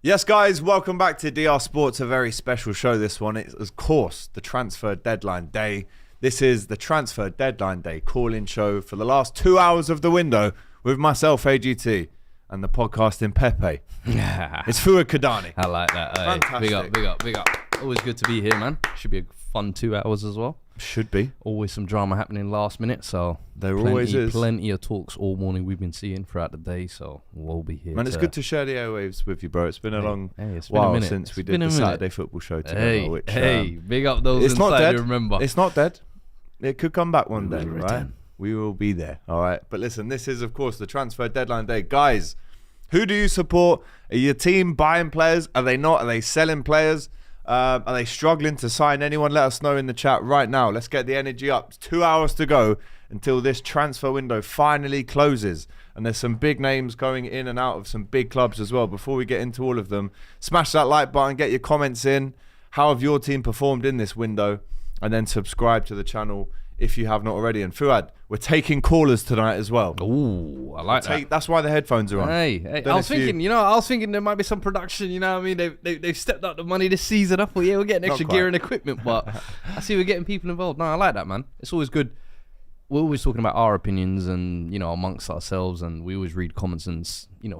Yes, guys, welcome back to DR Sports, a very special show this one. It's, of course, the transfer deadline day. This is the transfer deadline day call-in show for the last 2 hours of the window with myself, AGT, and the podcast in Pepe. It's Fuad Kadani. I like that. Fantastic. Big up. Always good to be here, man. Should be a fun 2 hours as well. Should be. Always some drama happening last minute, so always is. Plenty of talks all morning we've been seeing throughout the day, so we'll be here. Man, it's good to share the airwaves with you, bro. It's been a long it's been while a minute. since we did the Saturday football show together. Big up those it's not inside dead. who remember. It's not dead. It could come back one day, will right? return. We will be there, all right? But listen, this is, of course, the transfer deadline day. Guys, who do you support? Are your team buying players? Are they not? Are they selling players? Are they struggling to sign anyone? Let us know in the chat right now. Let's get the energy up. It's 2 hours to go until this transfer window finally closes. And there's some big names going in and out of some big clubs as well. Before we get into all of them, smash that like button, get your comments in. How have your team performed in this window? And then subscribe to the channel if you have not already. And Fuad, we're taking callers tonight as well. Ooh, I like that. That's why the headphones are on. Hey, I was thinking there might be some production, you know what I mean? They've stepped up the money this season. I thought, we're getting extra gear and equipment, but I see we're getting people involved. No, I like that, man. It's always good. We're always talking about our opinions and, amongst ourselves, and we always read comments and,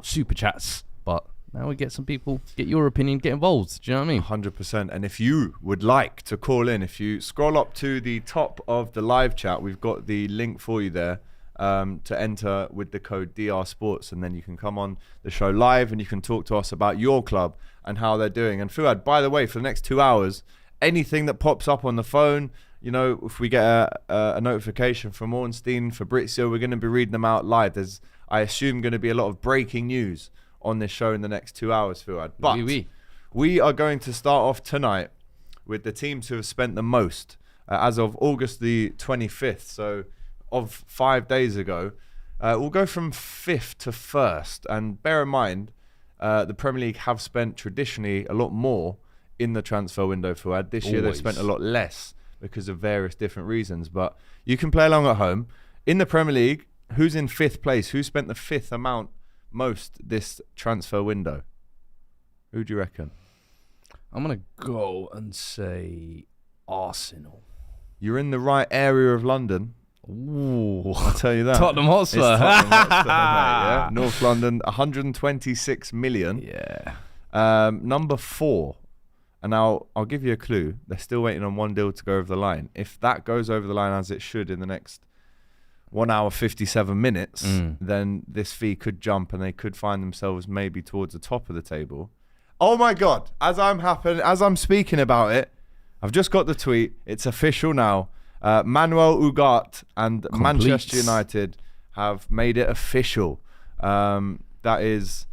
super chats, but now we get some people, get your opinion, get involved. Do you know what I mean? 100%. And if you would like to call in, if you scroll up to the top of the live chat, we've got the link for you there to enter with the code DR Sports. And then you can come on the show live and you can talk to us about your club and how they're doing. And Fuad, by the way, for the next 2 hours, anything that pops up on the phone, if we get a notification from Ornstein, Fabrizio, we're going to be reading them out live. There's, I assume, going to be a lot of breaking news on this show in the next 2 hours, Fuad. But we are going to start off tonight with the teams who have spent the most as of August the 25th. So of 5 days ago, we'll go from 5th to 1st. And bear in mind, the Premier League have spent traditionally a lot more in the transfer window, Fuad. This year they've spent a lot less because of various different reasons. But you can play along at home. In the Premier League, who's in 5th place? Who spent the 5th amount most this transfer window? Who do you reckon? I'm going to go and say Arsenal. You're in the right area of London. Ooh, I'll tell you that. Tottenham Hotspur. It's Tottenham Hotspur, mate, yeah? North London, 126 million. Yeah. Number 4. And now I'll give you a clue. They're still waiting on one deal to go over the line. If that goes over the line as it should in the next 1 hour 57 minutes, then this fee could jump and they could find themselves maybe towards the top of the table. Oh my God! As I'm speaking about it, I've just got the tweet. It's official now. Manuel Ugarte and Manchester United have made it official. That is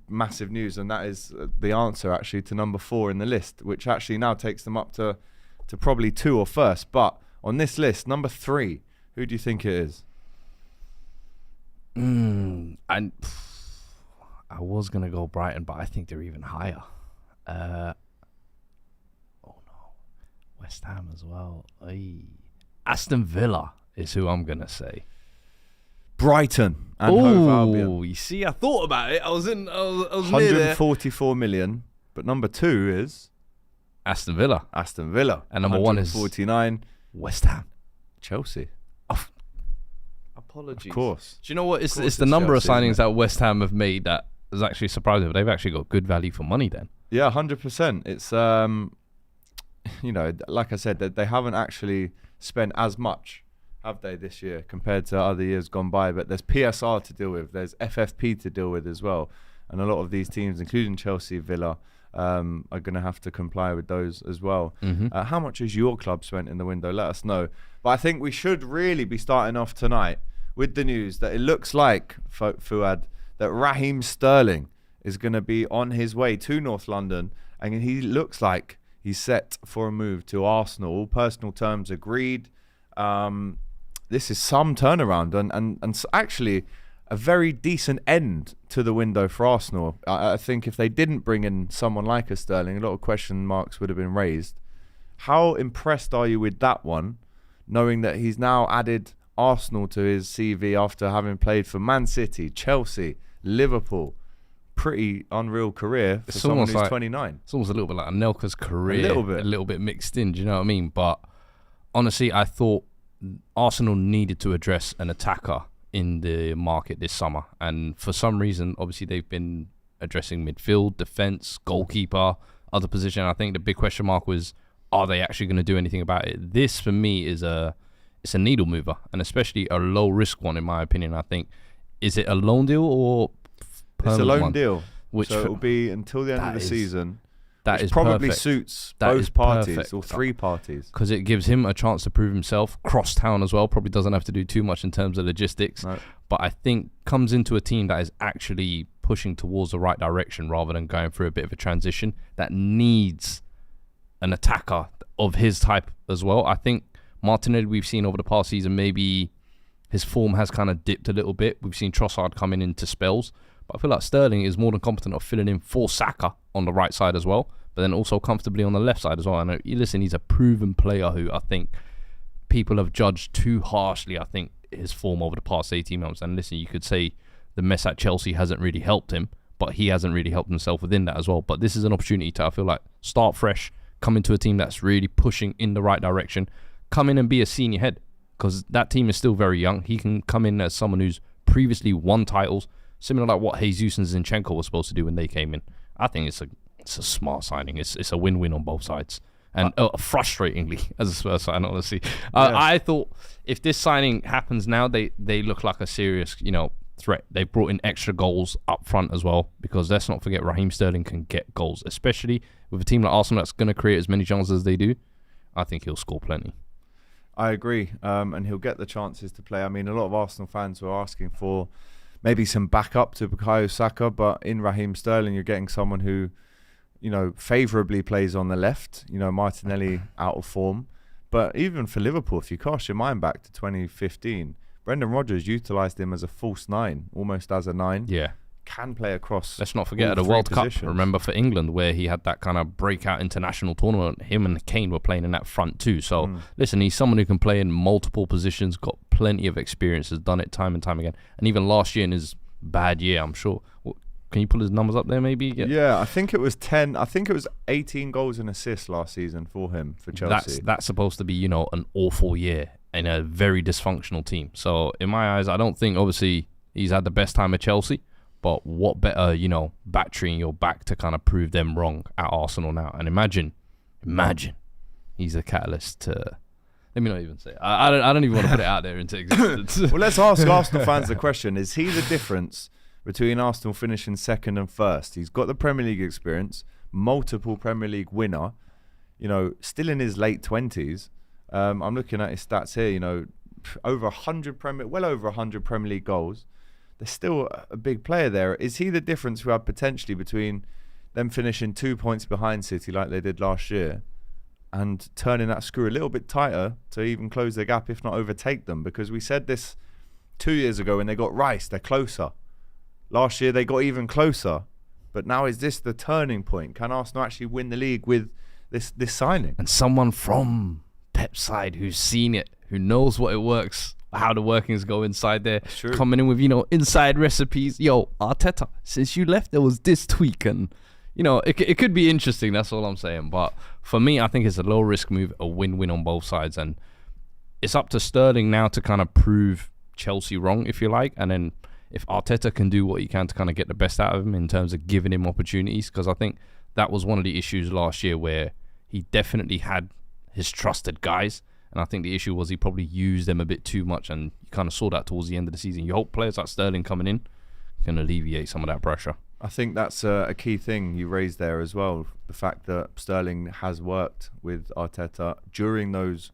massive news, and that is the answer actually to number 4 in the list, which actually now takes them up to probably 2 or first. But on this list, number 3. Who do you think it is? I was going to go Brighton, but I think they're even higher. Oh, no. West Ham as well. Aston Villa is who I'm going to say. Brighton and Hove Albion. Oh, you see, I thought about it. I was near there. 144 million. But number 2 is? Aston Villa. And number 1 is? 149. West Ham. Chelsea. Apologies. Of course. Do you know what? It's the number of signings that West Ham have made that is actually surprising. They've actually got good value for money then. Yeah, 100%. It's, like I said, that they haven't actually spent as much, have they, this year compared to other years gone by. But there's PSR to deal with. There's FFP to deal with as well. And a lot of these teams, including Chelsea, Villa, are going to have to comply with those as well. How much has your club spent in the window? Let us know. But I think we should really be starting off tonight with the news that it looks like, Fuad, that Raheem Sterling is going to be on his way to North London, and he looks like he's set for a move to Arsenal. All personal terms agreed. This is some turnaround and actually a very decent end to the window for Arsenal. I think if they didn't bring in someone like a Sterling, a lot of question marks would have been raised. How impressed are you with that one, knowing that he's now added Arsenal to his CV after having played for Man City, Chelsea, Liverpool, pretty unreal career for It's someone almost who's like- 29. It's almost a little bit like Anelka's career. A little bit. Mixed in, do you know what I mean? But honestly, I thought Arsenal needed to address an attacker in the market this summer. And for some reason, obviously, they've been addressing midfield, defence, goalkeeper, other position. I think the big question mark was, are they actually going to do anything about it? This, for me, it's a needle mover, and especially a low-risk one, in my opinion. I think, is it a loan deal or It's a loan one? deal. Which so it'll be until the end of the season. That is probably perfect. suits That both is parties perfect. or three parties. Because it gives him a chance to prove himself. Cross town as well. Probably doesn't have to do too much in terms of logistics. No. But I think comes into a team that is actually pushing towards the right direction rather than going through a bit of a transition that needs an attacker of his type as well. I think Martinelli, we've seen over the past season, maybe his form has kind of dipped a little bit. We've seen Trossard coming into spells. But I feel like Sterling is more than competent of filling in for Saka on the right side as well, but then also comfortably on the left side as well. I know, listen, he's a proven player who I think people have judged too harshly, I think, his form over the past 18 months. And listen, you could say the mess at Chelsea hasn't really helped him, but he hasn't really helped himself within that as well. But this is an opportunity to, I feel like, start fresh, come into a team that's really pushing in the right direction, come in and be a senior head, because that team is still very young. He can come in as someone who's previously won titles, similar like what Jesus and Zinchenko were supposed to do when they came in. I think it's a smart signing. It's a win-win on both sides. And frustratingly, as a Spurs fan, honestly, I thought if this signing happens now, they look like a serious, threat. They brought in extra goals up front as well, because let's not forget Raheem Sterling can get goals, especially with a team like Arsenal that's going to create as many chances as they do. I think he'll score plenty. I agree, and he'll get the chances to play. I mean, a lot of Arsenal fans were asking for maybe some backup to Bukayo Saka, but in Raheem Sterling, you're getting someone who, favourably plays on the left. Martinelli out of form. But even for Liverpool, if you cast your mind back to 2015, Brendan Rodgers utilised him as a false nine, almost as a nine. Yeah. Can play across. Let's not forget all the three World positions. Cup, remember, for England, where he had that kind of breakout international tournament. Him and Kane were playing in that front too. So, listen, he's someone who can play in multiple positions, got plenty of experience, has done it time and time again. And even last year in his bad year, I'm sure. Can you pull his numbers up there maybe? Yeah, I think it was 10. I think it was 18 goals and assists last season for him, for Chelsea. That's supposed to be, an awful year in a very dysfunctional team. So, in my eyes, I don't think, obviously, he's had the best time at Chelsea. But what better, battery in your back to kind of prove them wrong at Arsenal now? And imagine, he's a catalyst to. Let me not even say it. I don't even want to put it out there into existence. Well, let's ask Arsenal fans the question: is he the difference between Arsenal finishing second and first? He's got the Premier League experience, multiple Premier League winner. Still in his late 20s. I'm looking at his stats here. Well over 100 Premier League goals. There's still a big player there. Is he the difference we have potentially between them finishing 2 points behind City like they did last year and turning that screw a little bit tighter to even close the gap, if not overtake them? Because we said this 2 years ago when they got Rice, they're closer. Last year they got even closer. But now is this the turning point? Can Arsenal actually win the league with this signing? And someone from Pep's side who's seen it, who knows what it works, how the workings go inside there, coming in with, inside recipes. Yo, Arteta, since you left, there was this tweak, and, it could be interesting. That's all I'm saying. But for me, I think it's a low-risk move, a win-win on both sides. And it's up to Sterling now to kind of prove Chelsea wrong, if you like. And then if Arteta can do what he can to kind of get the best out of him in terms of giving him opportunities, because I think that was one of the issues last year where he definitely had his trusted guys. And I think the issue was he probably used them a bit too much, and you kind of saw that towards the end of the season. You hope players like Sterling coming in can alleviate some of that pressure. I think that's a key thing you raised there as well. The fact that Sterling has worked with Arteta during those,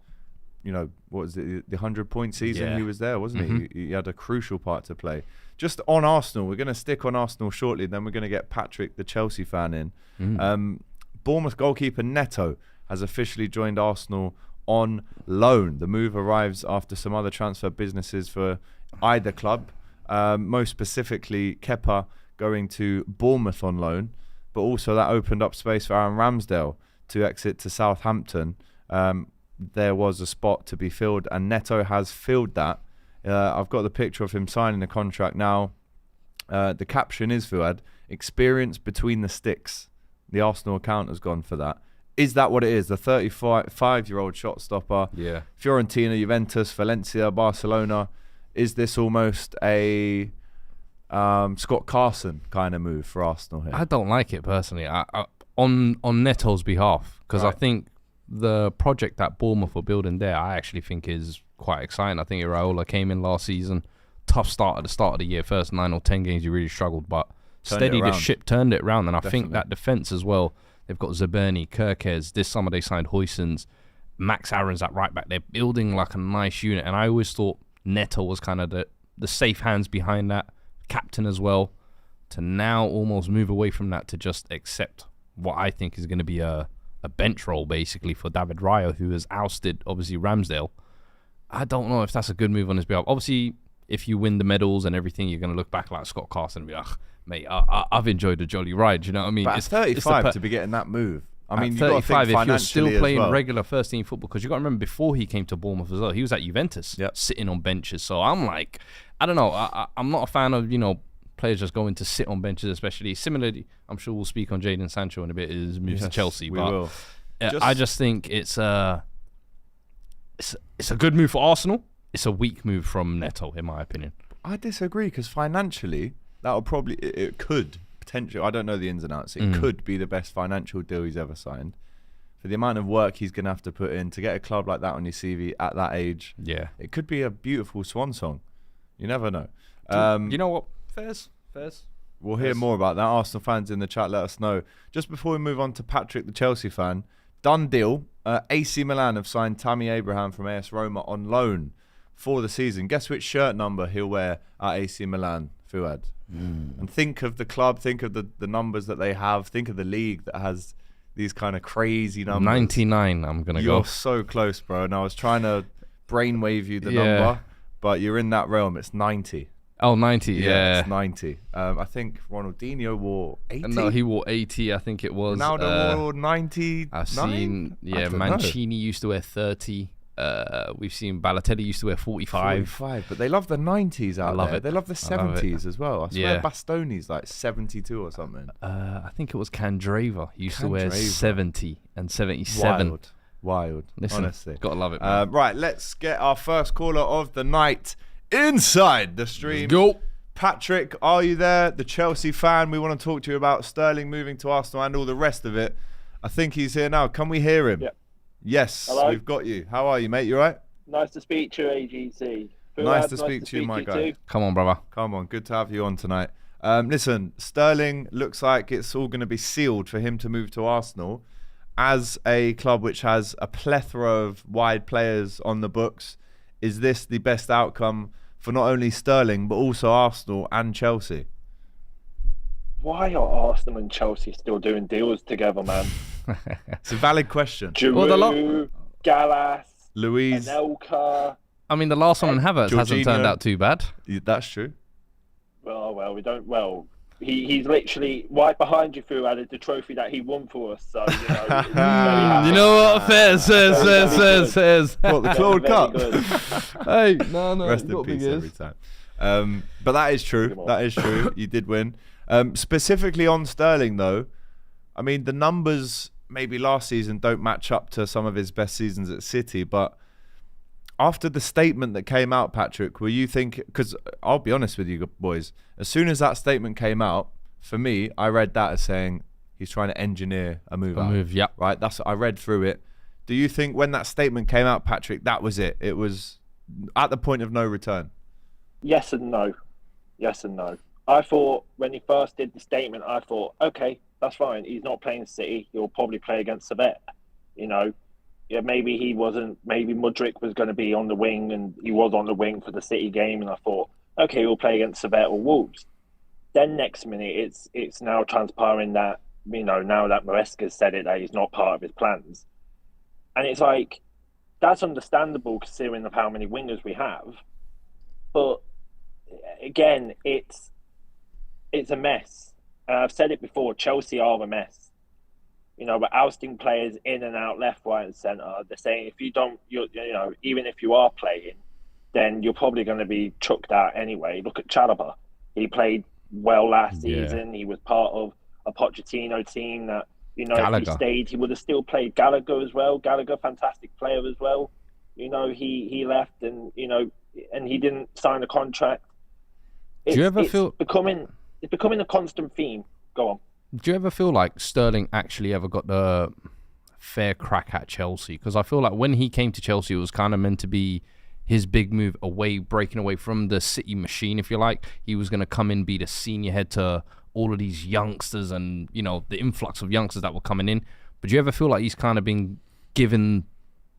what was it, the 100-point season he was there, wasn't he? He had a crucial part to play. Just on Arsenal, we're going to stick on Arsenal shortly, then we're going to get Patrick, the Chelsea fan, in. Bournemouth goalkeeper Neto has officially joined Arsenal on loan. The move arrives after some other transfer businesses for either club, most specifically Kepa going to Bournemouth on loan, but also that opened up space for Aaron Ramsdale to exit to Southampton. There was a spot to be filled, and Neto has filled that. I've got the picture of him signing the contract now. The caption is, Fuad, experience between the sticks. The Arsenal account has gone for that. Is that what it is? The 35-year-old shot stopper. Yeah. Fiorentina, Juventus, Valencia, Barcelona. Is this almost a Scott Carson kind of move for Arsenal here? I don't like it personally. On Neto's behalf, because I think the project that Bournemouth were building there, I actually think is quite exciting. I think Iraola came in last season, tough start at the start of the year. First 9 or 10 games, you really struggled, but steadied the ship, turned it around. And I think that defence as well. They've got Zaberni, Kirkes. This summer they signed Huijsens, Max Aaron's at right back. They're building like a nice unit, and I always thought Neto was kind of the safe hands behind that, captain as well. To now almost move away from that to just accept what I think is going to be a bench role basically for David Raya, who has ousted obviously Ramsdale. I don't know if that's a good move on his behalf. Obviously, if you win the medals and everything, you're going to look back like Scott Carson and be like, mate, I've enjoyed a jolly ride. Do you know what I mean? But at 35 to be getting that move. I mean, at you got to 35, think if you're still financially playing as well. regular first team football, because you got to remember before he came to Bournemouth as well, he was at Juventus, sitting on benches. So I'm like, I don't know. I'm not a fan of players just going to sit on benches, especially. Similarly, I'm sure we'll speak on Jadon Sancho in a bit. His moves to Chelsea, we but will. I just think it's a good move for Arsenal. It's a weak move from Neto, in my opinion. I disagree, because financially, that'll probably it could potentially. I don't know the ins and outs. It could be the best financial deal he's ever signed. For the amount of work he's going to have to put in to get a club like that on your CV at that age, it could be a beautiful swan song. You never know. You know what? Fairs. We'll hear more about that. Arsenal fans in the chat, let us know. Just before we move on to Patrick, the Chelsea fan, done deal. AC Milan have signed Tammy Abraham from AS Roma on loan for the season. Guess which shirt number he'll wear at AC Milan, Fuad? And think of the club, think of the numbers that they have, think of the league that has these kind of crazy numbers. 99, I'm going to go. You're so close, bro. And I was trying to brainwave you the number, but you're in that realm. It's 90. Oh, 90, yeah. It's 90. I think Ronaldinho wore 80. No, he wore 80, I think it was. Ronaldo wore 90. I've seen, Mancini used to wear 30. We've seen Balotelli used to wear 45. But they love the 90s out there. They love the 70s as well. I swear Bastoni's like 72 or something. I think it was Candreva. He used to wear 70 and 77. Wild. Listen, honestly. Gotta love it, man. Right, let's get our first caller of the night inside the stream. Let's go. Patrick, are you there? The Chelsea fan. We want to talk to you about Sterling moving to Arsenal and all the rest of it. I think he's here now. Can we hear him? Yeah. Yes, Hello? we've got you. How are you, mate? You all right? Nice to speak to you, AGC. Nice to speak to you, my guy. Come on, brother. Come on, good to have you on tonight. Listen, Sterling looks like it's all going to be sealed for him to move to Arsenal. As a club which has a plethora of wide players on the books, is this the best outcome for not only Sterling, but also Arsenal and Chelsea? Why are Arsenal and Chelsea still doing deals together, man? It's a valid question. Giroud, Gallas, Louise, Anelka. I mean, the last one in Havertz hasn't turned out too bad. That's true. Well, we don't. Well, he's literally right behind you, through added the trophy that he won for us. So you know, you know what? Says. What, the Claude Cup? Hey, no. Rest in peace every time. But that is true. That is true. You did win. Specifically on Sterling, though, I mean, the numbers maybe last season don't match up to some of his best seasons at City, but after the statement that came out, Patrick, were you thinking, because I'll be honest with you boys, as soon as that statement came out, for me, I read that as saying he's trying to engineer a move out. Yeah. Right? I read through it. Do you think when that statement came out, Patrick, that was it? It was at the point of no return? Yes and no. Yes and no. I thought when he first did the statement, I thought, okay, that's fine. He's not playing City. He'll probably play against Servette. You know, yeah, maybe he wasn't. Maybe Mudryk was going to be on the wing, and he was on the wing for the City game. And I thought, okay, he'll play against Servette or Wolves. Then next minute, it's now transpiring that, you know, now that Maresca's said it, that he's not part of his plans. And it's like, that's understandable considering of how many wingers we have. But again, it's a mess. I've said it before, Chelsea are a mess. You know, we're ousting players in and out, left, right and centre. They're saying if you don't, you know, even if you are playing, then you're probably going to be chucked out anyway. Look at Chalobah. He played well last Yeah. season. He was part of a Pochettino team that, if Gallagher. he stayed, he would have still played. Gallagher as well. Gallagher, fantastic player as well. He left, and and he didn't sign a contract. Do you ever it's feel becoming a constant theme? Go on. Do you ever feel like Sterling actually ever got the fair crack at Chelsea? Because I feel like when he came to Chelsea, it was kind of meant to be his big move away, breaking away from the City machine, if you like. He was going to come in, be the senior head to all of these youngsters and, the influx of youngsters that were coming in. But do you ever feel like he's kind of been given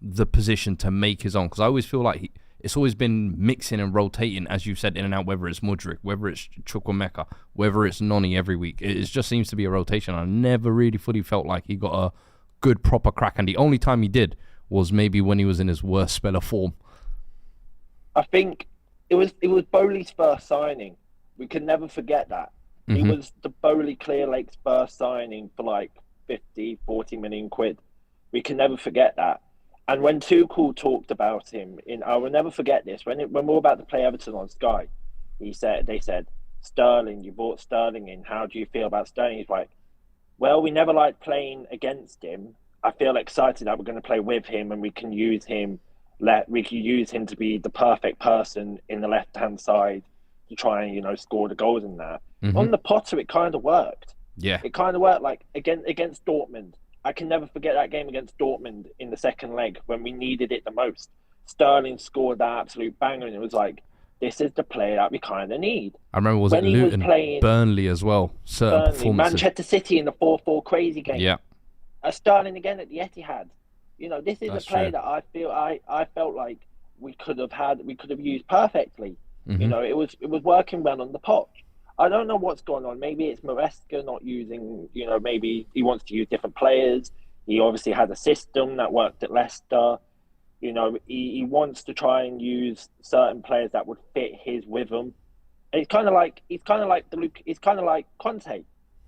the position to make his own? Because I always feel like it's always been mixing and rotating, as you've said, in and out, whether it's Mudryk, whether it's Chukwuemeka, whether it's Noni every week. It just seems to be a rotation. I never really fully felt like he got a good, proper crack. And the only time he did was maybe when he was in his worst spell of form. I think it was Bowley's first signing. We can never forget that. He was the Bowley Clear Lake's first signing for like 50, 40 million quid. We can never forget that. And when Tuchel talked about him, I will never forget this. When we were about to play Everton on Sky, they said, Sterling, you brought Sterling in. How do you feel about Sterling? He's like, well, we never liked playing against him. I feel excited that we're going to play with him and we can use him. We can use him to be the perfect person in the left-hand side to try and, score the goals in that. On the Potter, it kind of worked. Yeah. It kind of worked, like, against Dortmund. I can never forget that game against Dortmund in the second leg when we needed it the most. Sterling scored that absolute banger, and it was like, this is the player that we kind of need. I remember, was it Luton, Burnley as well? Certain performances. Manchester City in the 4-4 crazy game. Yeah. Sterling again at the Etihad. This is That's a player true. that I felt like we could have used perfectly. It was working well on the pitch. I don't know what's going on. Maybe it's Maresca not using, maybe he wants to use different players. He obviously had a system that worked at Leicester. He wants to try and use certain players that would fit his rhythm. And it's kind of like Conte.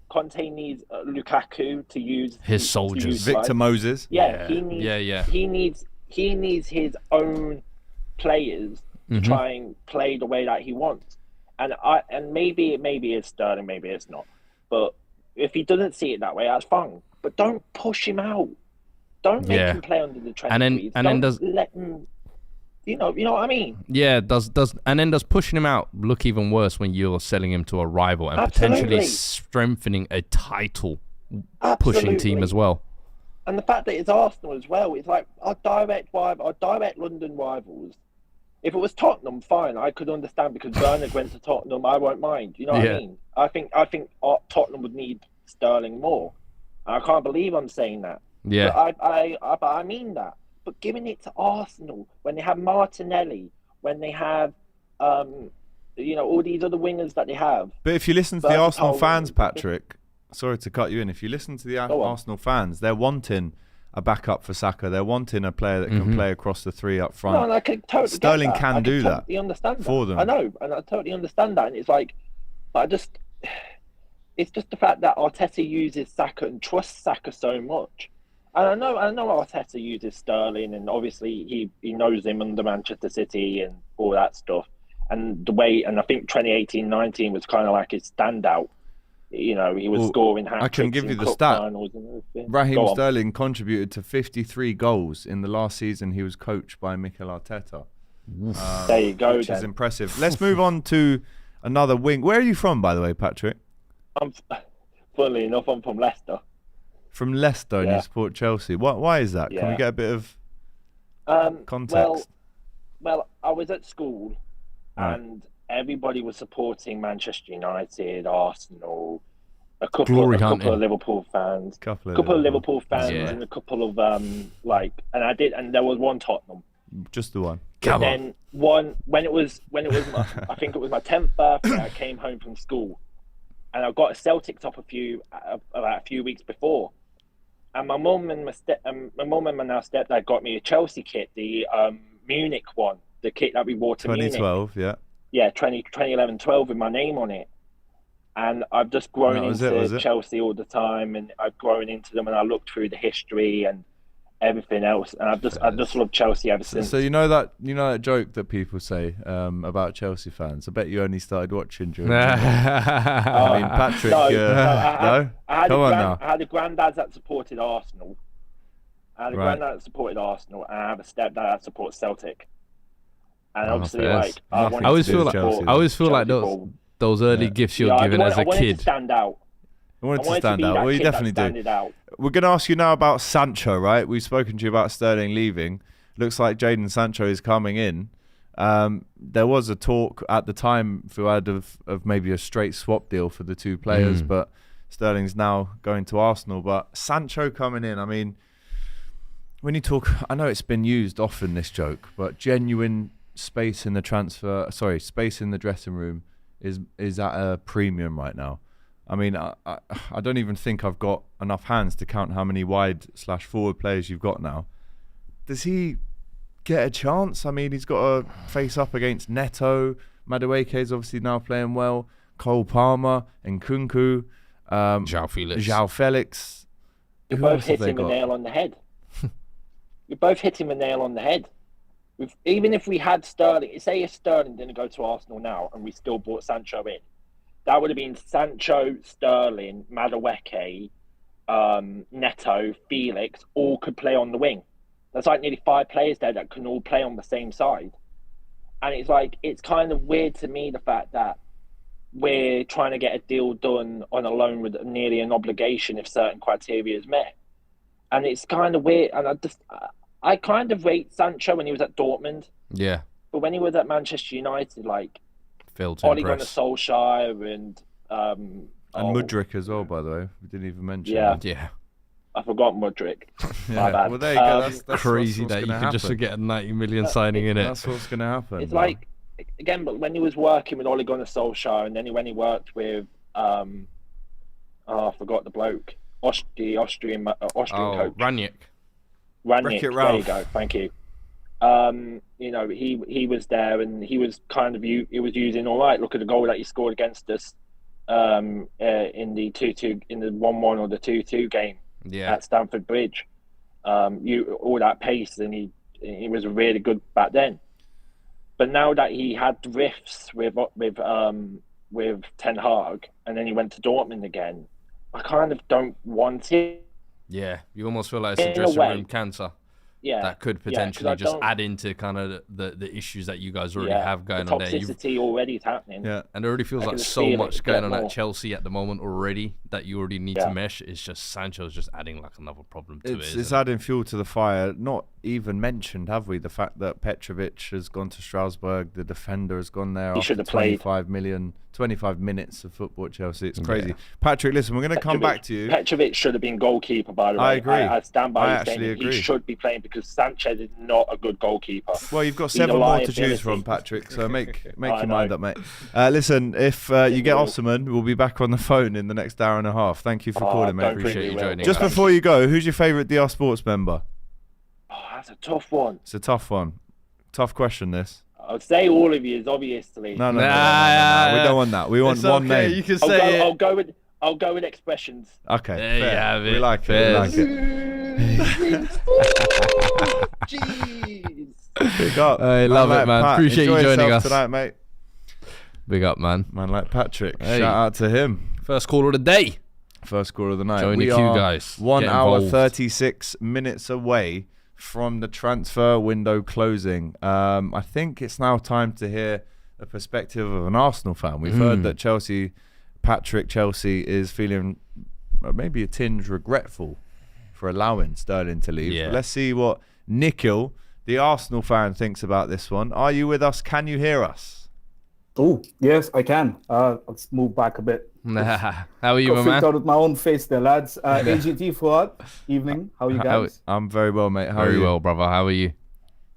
Conte needs Lukaku to use his soldiers. Victor Moses. He needs his own players to try and play the way that he wants. And maybe it's Sterling, maybe it's not. But if he doesn't see it that way, that's fine. But don't push him out. Don't make him play under the trend. Let him. You know what I mean? Yeah, does pushing him out look even worse when you're selling him to a rival and potentially strengthening a title pushing team as well? And the fact that it's Arsenal as well, it's like our direct London rivals. If it was Tottenham, fine, I could understand because Bernard went to Tottenham. I won't mind. You know what I mean? I think Tottenham would need Sterling more. I can't believe I'm saying that. Yeah. But I mean that. But giving it to Arsenal when they have Martinelli, when they have, all these other wingers that they have. But if you listen to the Arsenal fans, Patrick, sorry to cut you in. If you listen to the Arsenal fans, they're wanting a backup for Saka. They're wanting a player that can play across the three up front. No, and I can totally Sterling get that. can do that understand for that. them. I know, and I totally understand that. And it's like, it's just the fact that Arteta uses Saka and trusts Saka so much. And I know Arteta uses Sterling, and obviously he knows him under Manchester City and all that stuff. And I think 2018-19 was kind of like his standout. He was scoring hat-tricks. I can give you the stat. Raheem Sterling contributed to 53 goals in the last season he was coached by Mikel Arteta. There you go, which is impressive. Let's move on to another wing. Where are you from, by the way, Patrick? Funnily enough, I'm from Leicester. From Leicester, and you support Chelsea. Why is that? Can we get a bit of context? Well, I was at school, and everybody was supporting Manchester United, Arsenal, a couple of Liverpool fans, and a couple of and there was one Tottenham. Just the one. Then when it was I think it was my 10th birthday, I came home from school, and I got a Celtic top about a few weeks before. And my mum and my now stepdad got me a Chelsea kit, the Munich one, the kit that we wore to 2012, Munich. Yeah, 2011-12 with my name on it. And I've just grown into Chelsea all the time, and I've grown into them, and I looked through the history, and everything else. And I've just loved Chelsea ever since. So you know that joke that people say about Chelsea fans. I bet you only started watching during. I mean, Patrick. No, I had a granddad that supported Arsenal. And I have a stepdad that supports Celtic. And obviously, like, I always feel like those early gifts you're given as a kid. I wanted to stand out. Well, you definitely do. We're going to ask you now about Sancho, right? We've spoken to you about Sterling leaving. Looks like Jadon Sancho is coming in. There was a talk at the time, Fuad, of maybe a straight swap deal for the two players, but Sterling's now going to Arsenal. But Sancho coming in, I mean, when you talk, I know it's been used often, this joke, but genuine space in the dressing room is at a premium right now. I mean, I don't even think I've got enough hands to count how many wide/forward players you've got now. Does he get a chance? I mean, he's got to face up against Neto. Madueke is obviously now playing well. Cole Palmer, Nkunku, João Felix. You both hit him a nail on the head. You both hit him a nail on the head. Even if we had Sterling, say if Sterling didn't go to Arsenal now and we still brought Sancho in, that would have been Sancho, Sterling, Madueke, Neto, Felix, all could play on the wing. There's like nearly 5 players there that can all play on the same side. And it's kind of weird to me, the fact that we're trying to get a deal done on a loan with nearly an obligation if certain criteria is met. And it's kind of weird. And I kind of rate Sancho when he was at Dortmund. Yeah. But when he was at Manchester United, like, Ole Gunnar Solskjaer and Mudryk as well, by the way. We didn't even mention. Yeah. I forgot Mudryk. My bad. Well, there you go. That's crazy that you could just forget a 90 million signing in it. That's what's going to happen. It's like, again, but when he was working with Ole Gunnar Solskjaer, and then when he worked with, I forgot the bloke, the Austrian coach. Ranić. There you go. Thank you. He was there, and he was using all right. Look at the goal that he scored against us in the 2-2, in the 1-1 or the 2-2 game at Stamford Bridge. All that pace, and he was really good back then. But now that he had rifts with Ten Hag, and then he went to Dortmund again, I kind of don't want it. Yeah, you almost feel like it's a dressing room cancer. Yeah, that could potentially just add into kind of the issues that you guys already have going on there. Toxicity already is happening. Yeah, and it already feels like so much going on at Chelsea at the moment already that you already need to mesh. It's just Sancho's just adding like another problem to it. It's adding fuel to the fire. Not even mentioned, have we? The fact that Petrovic has gone to Strasbourg, the defender has gone there. He should have played 25 minutes of football at Chelsea. It's crazy. Patrick, listen, we're going to come back to you. Petrovic should have been goalkeeper, by the way. I agree. I stand by his actually statement. agree. He should be playing because Sanchez is not a good goalkeeper. Well, you've got 7 more to choose from, Patrick, so make your mind up, mate. Listen, if you get Osimhen, we'll be back on the phone in the next hour and a half. Thank you for calling, mate. Appreciate you joining. Just before you go, who's your favourite DR Sports member? Oh, that's a tough one. It's a tough one. Tough question, this. I'd say all of you, obviously. No. We don't want that. We want one name. You can say I'll go with expressions. Okay, there fair. you have it. We like it. Jeez. Big up. I love it, man. Appreciate you joining us tonight, mate. Big up, man. Man like Patrick. Hey. Shout out to him. First caller of the day. First caller of the night. Join the queue, guys. 1 Get hour, involved. 36 minutes away from the transfer window closing. I think it's now time to hear the perspective of an Arsenal fan. We've heard that Patrick Chelsea is feeling maybe a tinge regretful for allowing Sterling to leave. Yeah. Let's see what Nikhil, the Arsenal fan, thinks about this one. Are you with us? Can you hear us? Oh, yes, I can. Let's move back a bit. How are you, Got my freaked man? out with my own face there, lads. AGT Fuad, evening. How are you guys? I'm very well, mate. How are Very you? well, brother. How are you?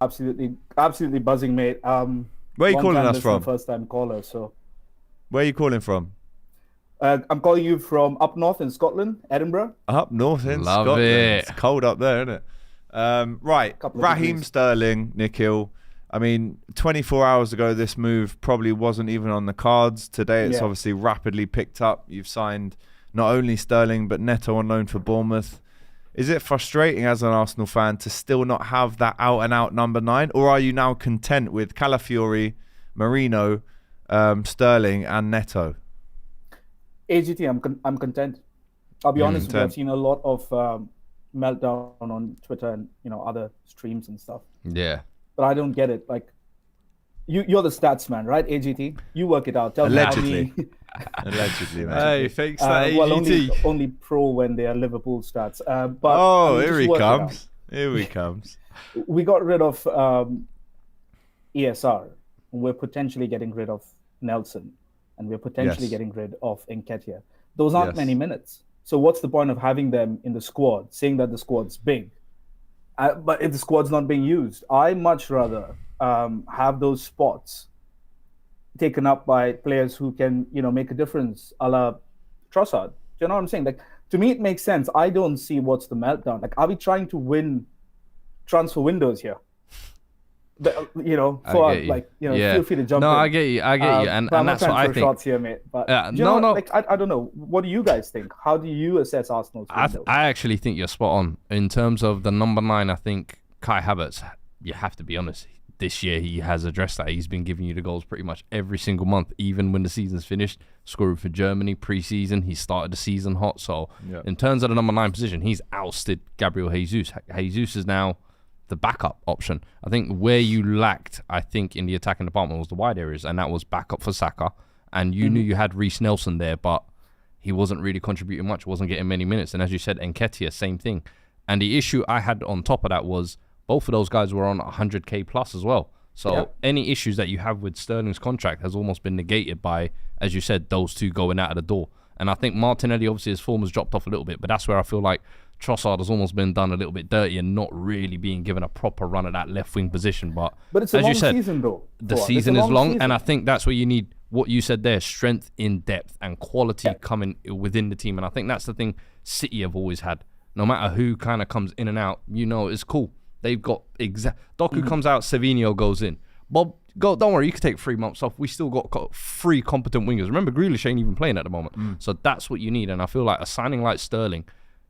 Absolutely buzzing, mate. Where are you calling us from? First time caller, so. Where are you calling from? I'm calling you from up north in Scotland, Edinburgh. Up north in Love Scotland. it. It's cold up there, isn't it? Right. Couple of Raheem degrees. Sterling, Nikhil. I mean, 24 hours ago, this move probably wasn't even on the cards. Today, it's obviously rapidly picked up. You've signed not only Sterling, but Neto on loan for Bournemouth. Is it frustrating as an Arsenal fan to still not have that out-and-out number 9? Or are you now content with Calafiori, Marino, Sterling and Neto? AGT, I'm content. I'll be honest with you, I've content. seen a lot of meltdown on Twitter and other streams and stuff. Yeah. But I don't get it. Like, you're the stats man, right, AGT? You work it out. Tell Allegedly. me Allegedly, mate. Hey, thanks that well, AGT. only pro when they are Liverpool stats. But Here just he work it out. comes. Here he comes. We got rid of ESR. We're potentially getting rid of Nelson, and we're potentially Yes. getting rid of Nketiah. Those aren't Yes. many minutes. So what's the point of having them in the squad, saying that the squad's big? But if the squad's not being used, I much rather have those spots taken up by players who can, make a difference, a la Trossard. Do you know what I'm saying? Like, to me, it makes sense. I don't see what's the meltdown. Like, are we trying to win transfer windows here? Feel free to jump in. No, I get you. And but I'm not that's what trying I to throw think. shots here, mate. But no. Like, I don't know. What do you guys think? How do you assess Arsenal's window? I actually think you're spot on. In terms of the number 9, I think Kai Havertz, you have to be honest, this year he has addressed that. He's been giving you the goals pretty much every single month, even when the season's finished. Scoring for Germany pre-season. He started the season hot. So in terms of the number 9 position, he's ousted Gabriel Jesus. Jesus is now the backup option. I think where you lacked, in the attacking department was the wide areas, and that was backup for Saka. And you knew you had Reece Nelson there, but he wasn't really contributing much, wasn't getting many minutes. And as you said, Nketiah, same thing. And the issue I had on top of that was both of those guys were on 100k plus as well. So any issues that you have with Sterling's contract has almost been negated by, as you said, those two going out of the door. And I think Martinelli, obviously, his form has dropped off a little bit, but that's where I feel like Trossard has almost been done a little bit dirty and not really being given a proper run at that left wing position. But it's a as long you said, season, though. the season is long, and I think that's where you need what you said there: strength in depth and quality coming within the team. And I think that's the thing City have always had. No matter who kind of comes in and out, it's cool. They've got Doku comes out, Savinho goes in. Bob, don't worry, you could take 3 months off. We still got 3 competent wingers. Remember, Grealish ain't even playing at the moment. So that's what you need. And I feel like a signing like Sterling,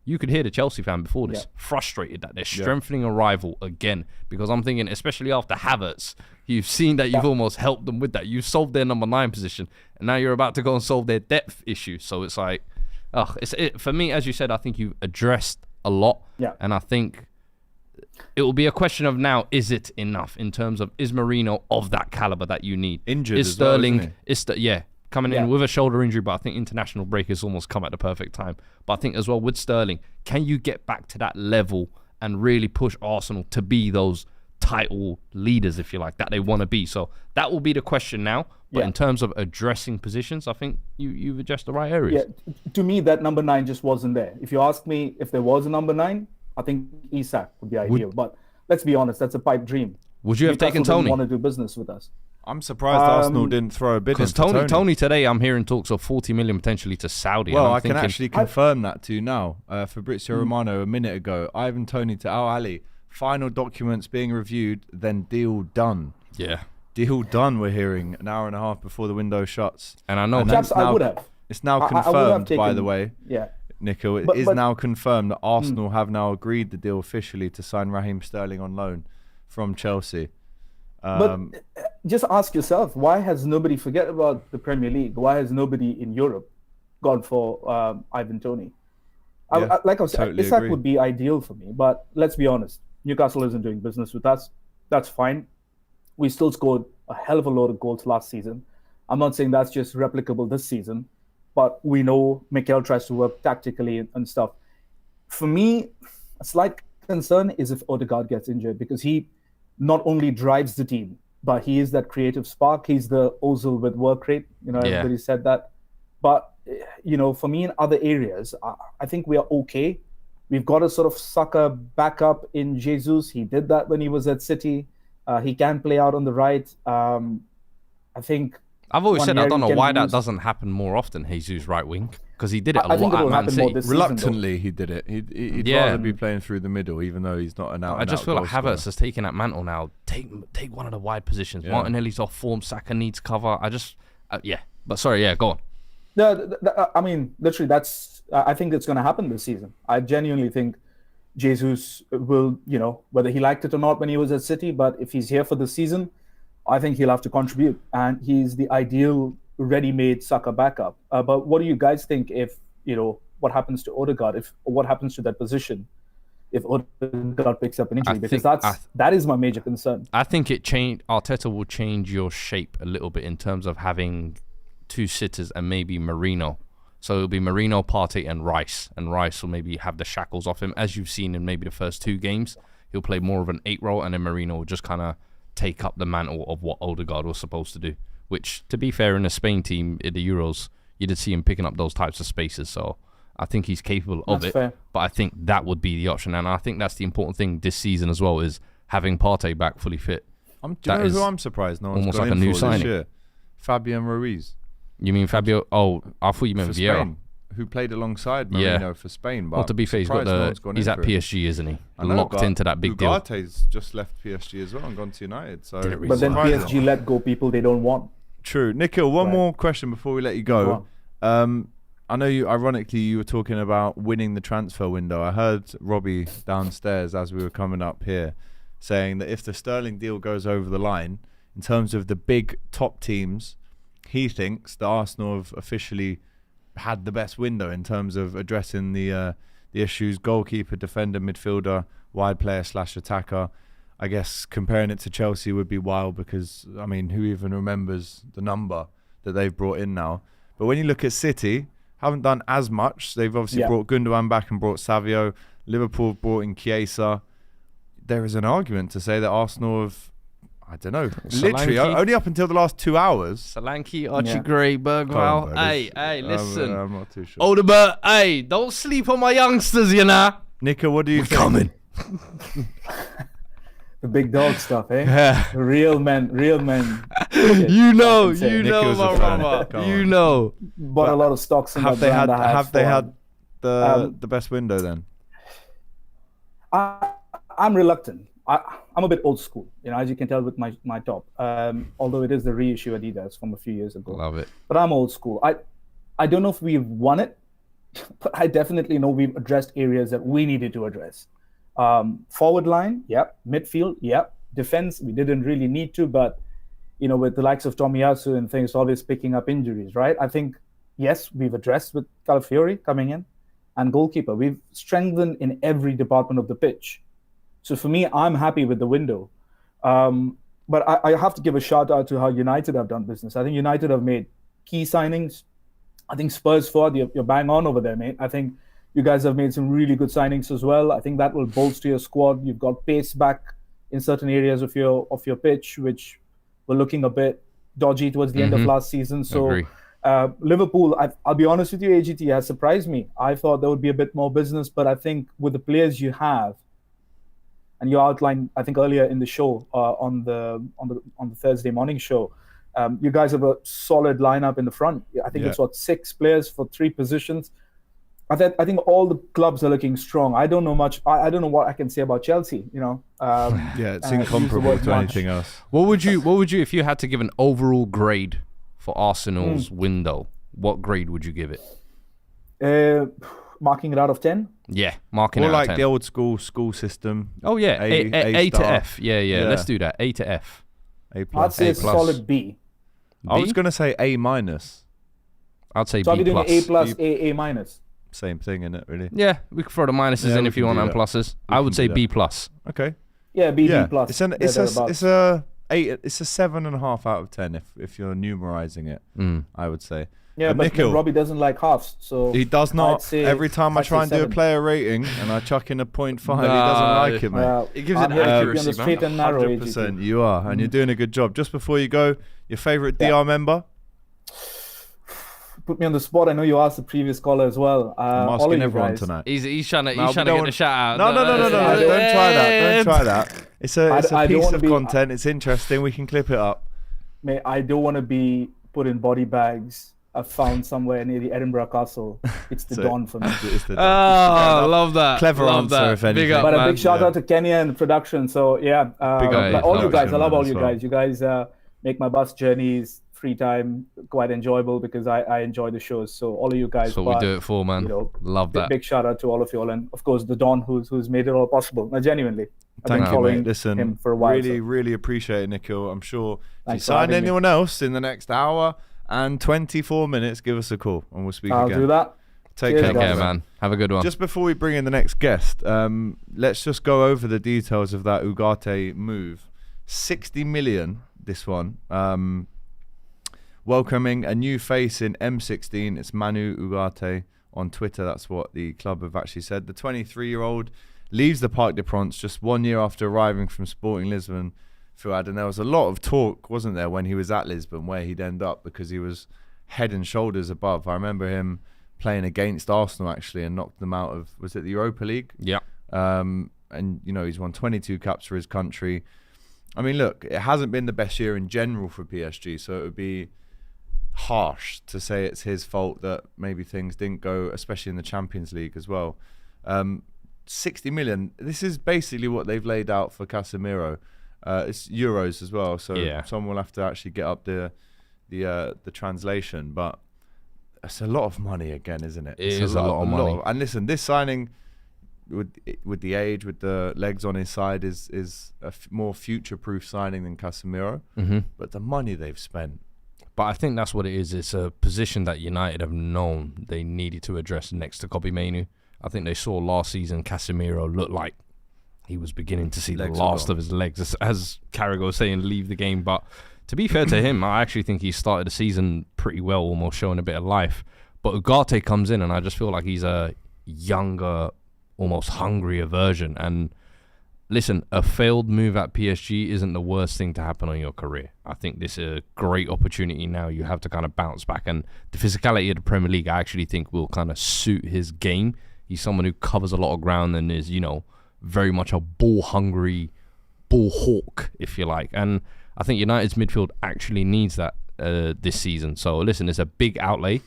you could hear the Chelsea fan before this frustrated that they're strengthening a rival again. Because I'm thinking, especially after Havertz, you've seen that you've almost helped them with that. You've solved their number 9 position, and now you're about to go and solve their depth issue. So it's like, for me, as you said, I think you've addressed a lot. Yeah. And I think it will be a question of now, is it enough in terms of, is Marino of that caliber that you need? Injured is as well, Sterling, isn't he? coming in with a shoulder injury, but I think international break has almost come at the perfect time. But I think as well with Sterling, can you get back to that level and really push Arsenal to be those title leaders, if you like, that they want to be? So that will be the question now. But in terms of addressing positions, I think you've addressed the right areas. Yeah, to me, that number 9 just wasn't there. If you ask me if there was a number 9, I think Isak would be ideal. But let's be honest, that's a pipe dream. Would you have taken Newcastle Tony? didn't want to do business with us. I'm surprised Arsenal didn't throw a bid in Because for Tony today, I'm hearing talks of 40 million potentially to Saudi. Well, and I'm I can thinking, actually confirm that to you now. Fabrizio Romano a minute ago. Ivan Tony to Al Ali. Final documents being reviewed, then deal done. Yeah. Deal done, we're hearing, an hour and a half before the window shuts. And I know Chaps, I would have. It's now I would have confirmed, by taken- the way, Yeah. Nico. It But- is but- now confirmed that Arsenal have now agreed the deal officially to sign Raheem Sterling on loan from Chelsea. But just ask yourself, why has nobody, forget about the Premier League, why has nobody in Europe gone for Ivan Toney? Like I was saying, totally Isak agree. would be ideal for me, but let's be honest, Newcastle isn't doing business with us. That's fine. We still scored a hell of a lot of goals last season. I'm not saying that's just replicable this season, but we know Mikel tries to work tactically and stuff. For me, a slight concern is if Odegaard gets injured, because he not only drives the team, but he is that creative spark. He's the Ozil with work rate. Everybody said that. But, for me in other areas, I think we are okay. We've got a sort of sucker backup in Jesus. He did that when he was at City. He can play out on the right. I think I've always said I don't know Ranieri why can that use- doesn't happen more often, Jesus right wing, because he did it a I think lot it will at Man happen more City. this season, though. Reluctantly, he did it. He'd Yeah. rather be playing through the middle, even though he's not an out. I just feel like goal Havertz scorer. has taken that mantle now. Take one of the wide positions. Yeah. Martinelli's off form. Saka needs cover. But sorry, go on. No, I mean, literally, I think it's going to happen this season. I genuinely think Jesus will, whether he liked it or not when he was at City, but if he's here for the season, I think he'll have to contribute, and he's the ideal ready-made Saka backup. But what do you guys think if, what happens to Odegaard, or what happens to that position if Odegaard picks up an injury? Because that is my major concern. I think Arteta will change your shape a little bit in terms of having two sitters and maybe Marino. So it'll be Marino, Partey, and Rice. And Rice will maybe have the shackles off him, as you've seen in maybe the first 2 games. He'll play more of an 8 role, and then Marino will just kind of take up the mantle of what Odegaard was supposed to do. Which, to be fair, in the Spain team in the Euros, you did see him picking up those types of spaces. So I think he's capable of it. Fair. But I think that would be the option. And I think that's the important thing this season as well, is having Partey back fully fit. Do you know who I'm surprised no one's almost got like a new signing? This year? Fabian Ruiz. You mean Fabio? Oh, I thought you meant Vieira. Spain, who played alongside Marino for Spain. But well, to be fair, he's at PSG, isn't he? Locked into that big deal. Ugarte's just left PSG as well and gone to United. So, but then PSG let go people they don't want. True. Nikhil, one more question before we let you go. I know ironically, you were talking about winning the transfer window. I heard Robbie downstairs as we were coming up here saying that if the Sterling deal goes over the line, in terms of the big top teams, he thinks that Arsenal have officially had the best window in terms of addressing the issues: goalkeeper, defender, midfielder, wide player / attacker. I guess comparing it to Chelsea would be wild because, I mean, who even remembers the number that they've brought in now? But when you look at City, haven't done as much. They've obviously brought Gundogan back and brought Savio. Liverpool brought in Chiesa. There is an argument to say that Arsenal have, I don't know, literally only up until the last 2 hours. Solanke, Archie Gray, Bergwijn. Hey, listen. I'm not too sure. Odegaard, hey, don't sleep on my youngsters, you know. Nico, what do you think? Coming. The big dog stuff, eh? Yeah. Real men. You know, my brother. You know. Bought a lot of stocks in have they had the best window then? I'm reluctant. I'm a bit old school, as you can tell with my top. Although it is the reissue Adidas from a few years ago. Love it. But I'm old school. I don't know if we've won it, but I definitely know we've addressed areas that we needed to address. Forward line, yep. Midfield, yep. Defense, we didn't really need to, but with the likes of Tomiyasu and things always picking up injuries, right? I think, yes, we've addressed with Calafiori coming in, and goalkeeper. We've strengthened in every department of the pitch. So for me, I'm happy with the window. But I have to give a shout out to how United have done business. I think United have made key signings. I think Spurs forward, you're bang on over there, mate. I think you guys have made some really good signings as well. I think that will bolster your squad. You've got pace back in certain areas of your pitch, which were looking a bit dodgy towards the end of last season. So Liverpool, I'll be honest with you, AGT has surprised me. I thought there would be a bit more business, but I think with the players you have, and you outlined, I think earlier in the show on the Thursday morning show, you guys have a solid lineup in the front. I think it's 6 players for 3 positions. I think all the clubs are looking strong. I don't know much. I don't know what I can say about Chelsea. It's incomparable to anything else. What would you, if you had to give an overall grade for Arsenal's window? What grade would you give it? Marking it out of 10. Yeah, marking it out of 10. Like the old school system. Oh yeah, A to F. Yeah. Let's do that. A to F. A plus. I'd say a solid B. I was gonna say A minus. I'd say so B plus. So are we doing A plus, A minus? Same thing, isn't it? Really? Yeah, we can throw the minuses in if you want and pluses. I would say B plus. Okay. Yeah, B plus. It's a 7.5 out of 10 if you're numerizing it. I would say. Yeah, but Robbie doesn't like halves, so he does not. Every time I try and do a player rating and I chuck in a 0.5, he doesn't like it, man. It gives it accuracy, man. 100%, you are, and you're doing a good job. Just before you go, your favorite DR member? Put me on the spot. I know you asked the previous caller as well. I'm asking everyone tonight. He's trying to get the shout out. No. Don't try that. It's a piece of content. It's interesting. We can clip it up. Mate, I don't want to be put in body bags. I found somewhere near the Edinburgh Castle. It's the Don for me. I love that. Clever answer, if anything. But a big shout out to Kenya and production. So yeah, all you guys. I love all you guys. You guys make my bus journeys, free time quite enjoyable because I enjoy the shows. So all of you guys, That's what we do it for, man. Love that. Big shout out to all of you all, and of course the Don who's made it all possible. No, genuinely. Thank you, following mate. Listen, him for a while. really appreciate it, Nikhil. I'm sure if you Thanks for sign having me. anyone else in the next hour and 24 minutes, give us a call and we'll speak I'll again. do that. Take Cheers, care, Take care, guys. man. Have a good one. Just before we bring in the next guest, let's just go over the details of that Ugarte move. 60 million, this one. Welcoming a new face in M16. It's Manu Ugarte on Twitter. That's what the club have actually said. The 23-year-old leaves the Parc des Princes just 1 year after arriving from Sporting Lisbon. Fuad, and there was a lot of talk, wasn't there, when he was at Lisbon, where he'd end up because he was head and shoulders above. I remember him playing against Arsenal actually and knocked them out of, was it the Europa League? Yeah. And he's won 22 caps for his country. I mean, look, it hasn't been the best year in general for PSG, so it would be harsh to say it's his fault that maybe things didn't go, especially in the Champions League as well. 60 million, this is basically what they've laid out for Casemiro. It's euros as well, so someone will have to actually get up the translation, but it's a lot of money again, isn't it? It is a lot of money. And listen, this signing with the age, with the legs on his side, is a more future-proof signing than Casemiro. But the money they've spent. But I think that's what it is. It's a position that United have known they needed to address next to Kobbie Mainoo. I think they saw last season Casemiro look like he was beginning to see the last of his legs, as Carragher was saying, leave the game. But to be fair to him, I actually think he started the season pretty well, almost showing a bit of life. But Ugarte comes in, and I just feel like he's a younger, almost hungrier version. And listen, a failed move at PSG isn't the worst thing to happen on your career. I think this is a great opportunity now. You have to kind of bounce back. And the physicality of the Premier League, I actually think, will kind of suit his game. He's someone who covers a lot of ground and is, very much a ball-hungry ball hawk, if you like. And I think United's midfield actually needs that this season. So listen, it's a big outlay.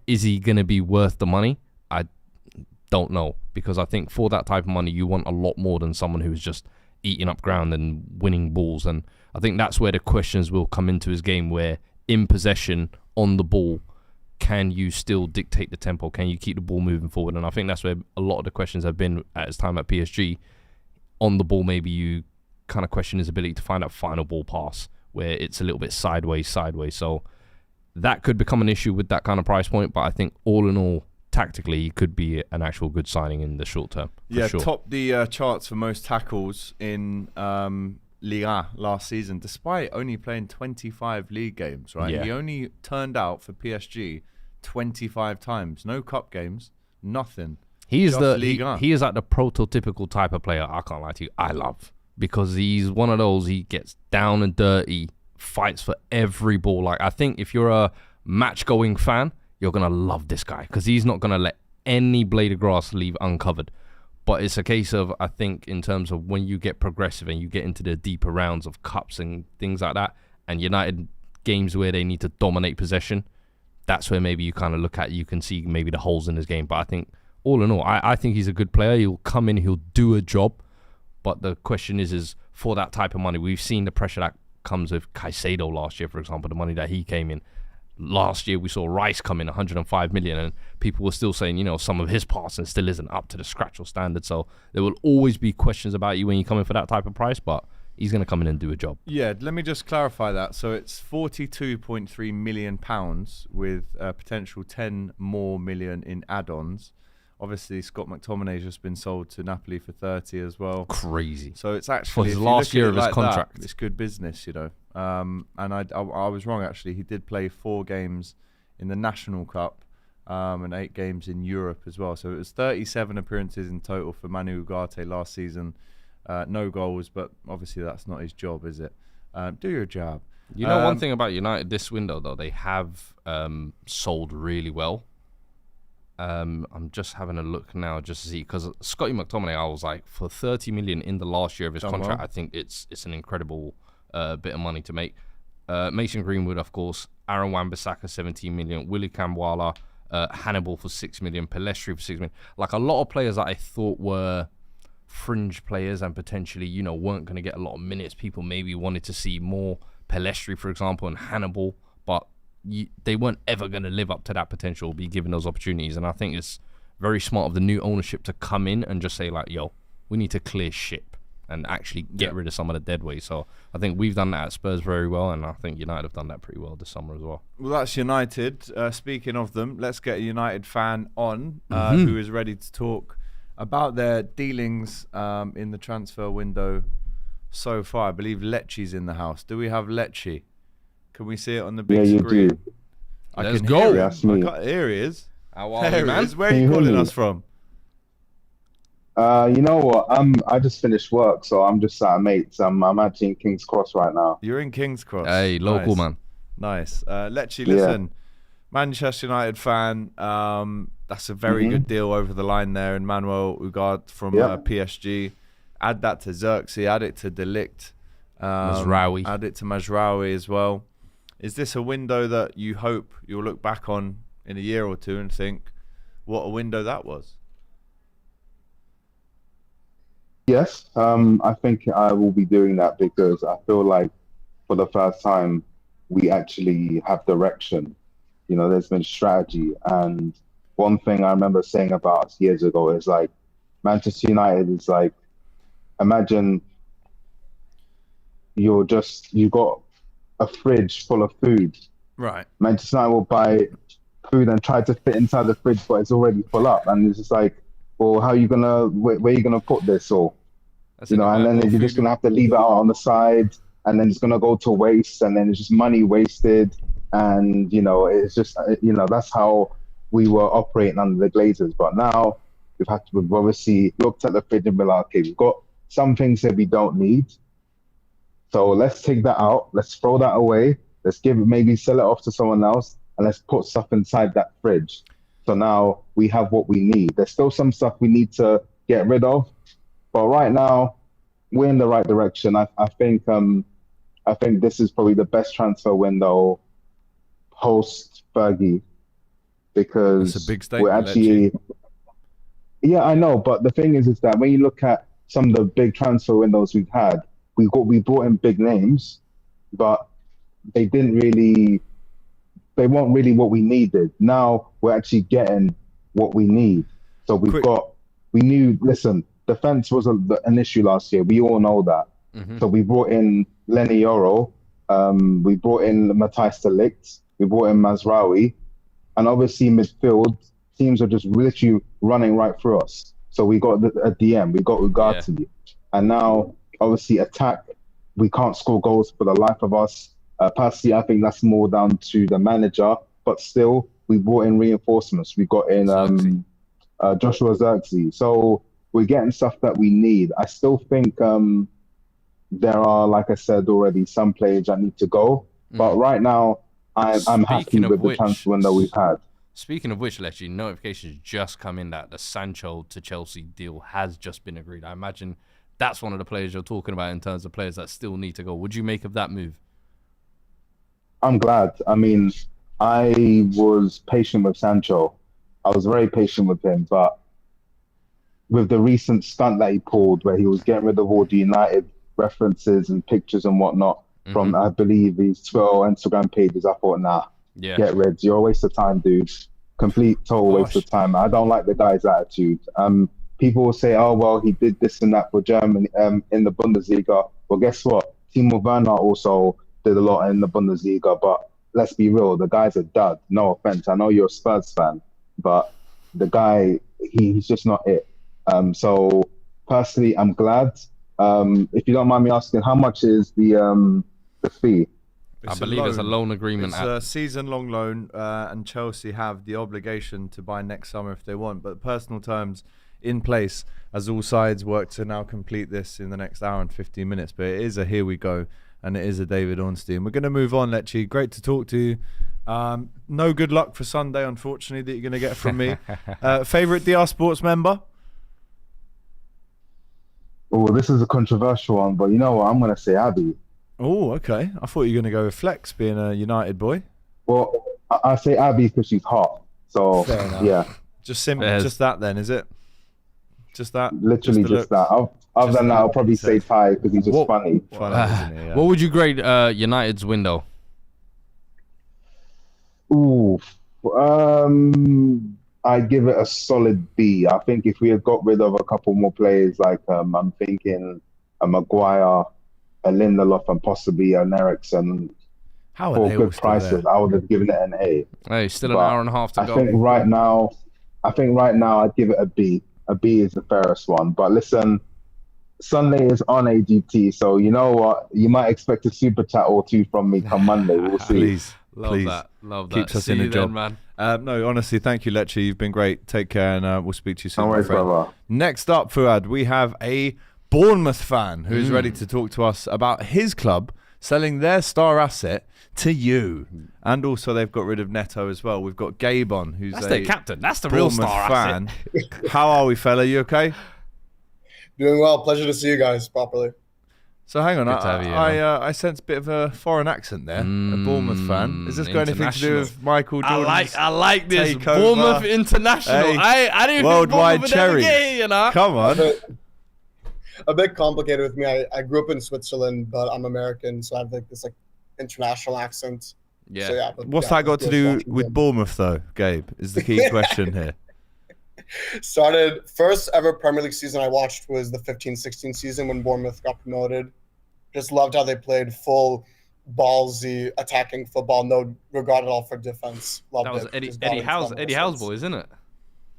Is he going to be worth the money? I don't know, because I think for that type of money, you want a lot more than someone who's just eating up ground and winning balls. And I think that's where the questions will come into his game, where in possession, on the ball, can you still dictate the tempo? Can you keep the ball moving forward? And I think that's where a lot of the questions have been at his time at PSG. On the ball, maybe you kind of question his ability to find that final ball pass where it's a little bit sideways. So that could become an issue with that kind of price point. But I think all in all, tactically, he could be an actual good signing in the short term. Yeah, sure. Topped the charts for most tackles in Ligue 1 last season, despite only playing 25 league games, right? Yeah. He only turned out for PSG 25 times. No cup games, nothing. He is Just Ligue 1. he is like the prototypical type of player, I can't lie to you, I love. Because he's one of those, he gets down and dirty, fights for every ball. Like, I think if you're a match-going fan, you're going to love this guy, because he's not going to let any blade of grass leave uncovered. But it's a case of, I think, in terms of when you get progressive and you get into the deeper rounds of cups and things like that, and United games where they need to dominate possession, that's where maybe you kind of look at, you can see maybe the holes in his game. But I think, all in all, I think he's a good player. He'll come in, he'll do a job. But the question is for that type of money, we've seen the pressure that comes with Caicedo last year, for example, the money that he came in. Last year, we saw Rice come in 105 million, and people were still saying, some of his passing still isn't up to the scratch or standard. So there will always be questions about you when you come in for that type of price, but he's going to come in and do a job. Yeah, let me just clarify that. So it's £42.3 million with a potential 10 more million in add-ons. Obviously, Scott McTominay's just been sold to Napoli for 30 as well. Crazy. So it's actually, for his last year of his contract. It's good business, And I was wrong, actually. He did play 4 games in the National Cup and 8 games in Europe as well. So it was 37 appearances in total for Manu Ugarte last season. No goals, but obviously that's not his job, is it? Do your job. One thing about United this window, though, they have sold really well. I'm just having a look now just to see, because Scotty McTominay, I was like, for 30 million in the last year of his contract, well. I think it's an incredible bit of money to make. Mason Greenwood, of course, Aaron Wan-Bissaka, 17 million, Willy Kambwala, Hannibal for 6 million, Pelestri for 6 million. Like, a lot of players that I thought were fringe players and potentially, weren't going to get a lot of minutes. People maybe wanted to see more Pelestri, for example, and Hannibal, but they weren't ever going to live up to that potential or be given those opportunities. And I think it's very smart of the new ownership to come in and just say, like, yo, we need to clear ship and actually get rid of some of the dead weight. So I think we've done that at Spurs very well, and I think United have done that pretty well this summer as well. Well, that's United. Speaking of them, let's get a United fan on who is ready to talk about their dealings in the transfer window so far. I believe Lecce's in the house. Do we have Lecce? Can we see it on the big screen? Do. Let's go. Hear that's me. Here he is. How are you, man? Where are you calling us from? You know what? I just finished work, so I'm just at mates. I'm actually in King's Cross right now. You're in King's Cross. Hey, local man. Nice. Lecce, listen, Manchester United fan. That's a very good deal over the line there. And Manuel Ugarte from PSG. Add that to Xerxes. Add it to De Ligt. Mazraoui. Add it to Mazraoui as well. Is this a window that you hope you'll look back on in a year or two and think, what a window that was? Yes, I think I will be doing that because I feel like for the first time we actually have direction. You know, there's been strategy. And one thing I remember saying about us years ago is like Manchester United is like, imagine you got a fridge full of food. Right. Manchester United will buy food and try to fit inside the fridge, but it's already full up. And it's just like, well, how are you gonna, where are you gonna put this? Or, you know, and then you're just gonna have to leave it out on the side, and then it's gonna go to waste, and then it's just money wasted. And, you know, it's just, you know, that's how we were operating under the Glazers. But now we've obviously looked at the fridge and been like, okay, we've got some things that we don't need. So let's take that out. Let's throw that away. Let's maybe sell it off to someone else, and let's put stuff inside that fridge. So now we have what we need. There's still some stuff we need to get rid of, but right now we're in the right direction. I think this is probably the best transfer window post Fergie, because that's a big statement, we're actually. Yeah, I know, but the thing is that when you look at some of the big transfer windows we've had, we brought in big names, but they weren't really what we needed. Now we're actually getting what we need. So listen, defense was an issue last year. We all know that. So we brought in Lenny Yoro, we brought in Matthijs de Ligt, we brought in Mazraoui, and obviously midfield teams are just literally running right through us. So we got a DM, we got Ugarte, and now obviously attack, we can't score goals for the life of us. Personally, I think that's more down to the manager, but still, we brought in reinforcements. We got in Joshua Xerxes. So we're getting stuff that we need. I still think there are, like I said already, some players that need to go. But right now, I'm happy with the transfer window we've had. Speaking of which, Lecce, notifications just come in that the Sancho to Chelsea deal has just been agreed. I imagine that's one of the players you're talking about in terms of players that still need to go. Would you make of that move? I'm glad. I mean, I was patient with Sancho. I was very patient with him, but with the recent stunt that he pulled where he was getting rid of all the United references and pictures and whatnot from, I believe, his Twitter or Instagram pages, I thought, get rid. You're a waste of time, dude. Complete, total waste of time. I don't like the guy's attitude. People will say, oh, well, he did this and that for Germany in the Bundesliga. Well, guess what? Timo Werner also did a lot in the Bundesliga, but let's be real, the guy's a dud. No offense. I know you're a Spurs fan, but the guy, he's just not it. So personally, I'm glad. If you don't mind me asking, how much is the fee? I believe it's a loan agreement. It's a season-long loan, and Chelsea have the obligation to buy next summer if they want. But personal terms in place as all sides work to now complete this in the next hour and 15 minutes. But it is a here we go, and it is a David Ornstein. We're going to move on, Lecce. Great to talk to you. No good luck for Sunday, unfortunately, that you're going to get from me. Favourite DR Sports member? Oh, this is a controversial one, but you know what? I'm going to say Abby. Oh, okay. I thought you were going to go with Flex, being a United boy. Well, I say Abby because she's hot. So, yeah. Just simple, just that then, is it? Just that? Literally just that. Other than that, I'll probably say Ty because he's just funny. Isn't he? Yeah. What would you grade United's window? Ooh, I'd give it a solid B. I think if we had got rid of a couple more players, like I'm thinking a Maguire, a Lindelof, and possibly an Ericsson How are for they good prices, I would have given it an A. Hey, still an But hour and a half to go. I think right now I'd give it a B. A B is the fairest one. But listen, Sunday is on AGT, so you know what? You might expect a super chat or two from me come Monday. We'll see. Please. Love that. Love that. Keeps us See in a you job. then, man. No, honestly, thank you, Lecce. You've been great. Take care, and we'll speak to you soon. No my worries, friend. brother. Next up, Fuad, we have a Bournemouth fan who's ready to talk to us about his club selling their star asset to you. And also, they've got rid of Neto as well. We've got Gabe on, who's That's a their captain. That's the real Bournemouth star fan. asset. How are we, fella? You okay? Doing well. Pleasure to see you guys properly. So hang on, Good to have you, I sense a bit of a foreign accent there. A Bournemouth fan. Is this got anything to do with Michael Jordan's I like this. takeover? Bournemouth International. Hey, I didn't worldwide think Bournemouth would ever cherry. get here, you know? Come on. A bit complicated with me. I grew up in Switzerland, but I'm American, so I have like this international accent. Yeah. So, yeah, but, What's yeah, that got to do with Bournemouth, though, Gabe? Is the key question here. Started first ever Premier League season I watched was the 15-16 season when Bournemouth got promoted. Just loved how they played full ballsy attacking football, no regard at all for defense. Loved That was it. Eddie Howe's boys, isn't it?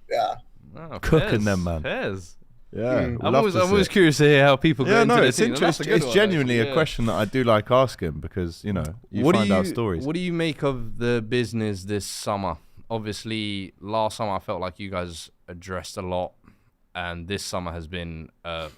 Yeah. Oh, Cooking them, man. Fairs. Yeah, I'm always curious to hear how people go into it's their team. interesting. That's a good It's one, genuinely actually, a question that I do like asking because, you know, you find out stories. What do you make of the business this summer? Obviously, last summer I felt like you guys addressed a lot, and this summer has been a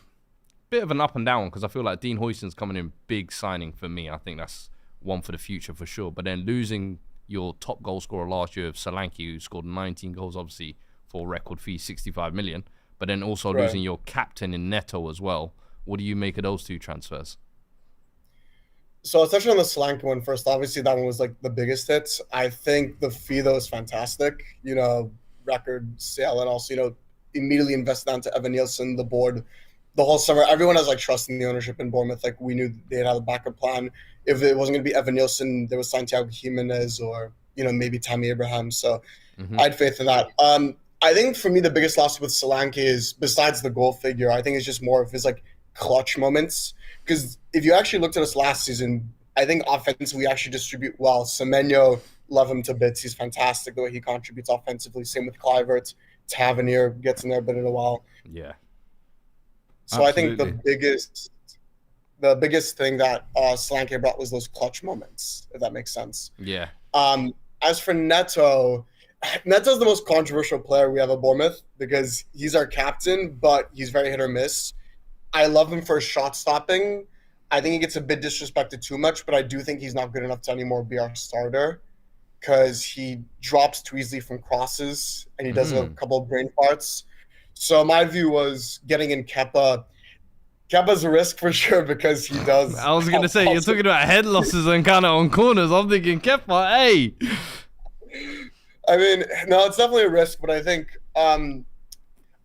bit of an up and down because I feel like Dean Hoyston's coming in big signing for me. I think that's one for the future for sure. But then losing your top goal scorer last year of Solanke, who scored 19 goals, obviously for a record fee, 65 million. But then also losing your captain in Neto as well. What do you make of those two transfers? So I'll touch on the Solanke one first. Obviously, that one was like the biggest hit. I think the fee though is fantastic. You know, record sale, and also immediately invested onto Evan Nielsen, the board, the whole summer. Everyone has like trust in the ownership in Bournemouth. Like we knew they'd have a backup plan. If it wasn't going to be Evan Nielsen, there was Santiago Jimenez or maybe Tammy Abraham. So I had faith in that. I think for me the biggest loss with Solanke is, besides the goal figure, I think it's just more of his like clutch moments. Because if you actually looked at us last season, I think offensively we actually distribute well. Semenyo, love him to bits. He's fantastic the way he contributes offensively. Same with Kluivert. Tavernier gets in there a bit in a while. Yeah. So Absolutely. I think the biggest thing that Solanke brought was those clutch moments, if that makes sense. Yeah. As for Neto, Neto's the most controversial player we have at Bournemouth because he's our captain, but he's very hit or miss. I love him for shot stopping. I think he gets a bit disrespected too much, but I do think he's not good enough to anymore be our starter because he drops too easily from crosses and he does a couple of brain farts. So my view was getting in Kepa. Kepa's a risk for sure because he does. I was going to say, you're talking about head losses and kind of on corners. I'm thinking, Kepa, hey. I mean, no, it's definitely a risk, but I think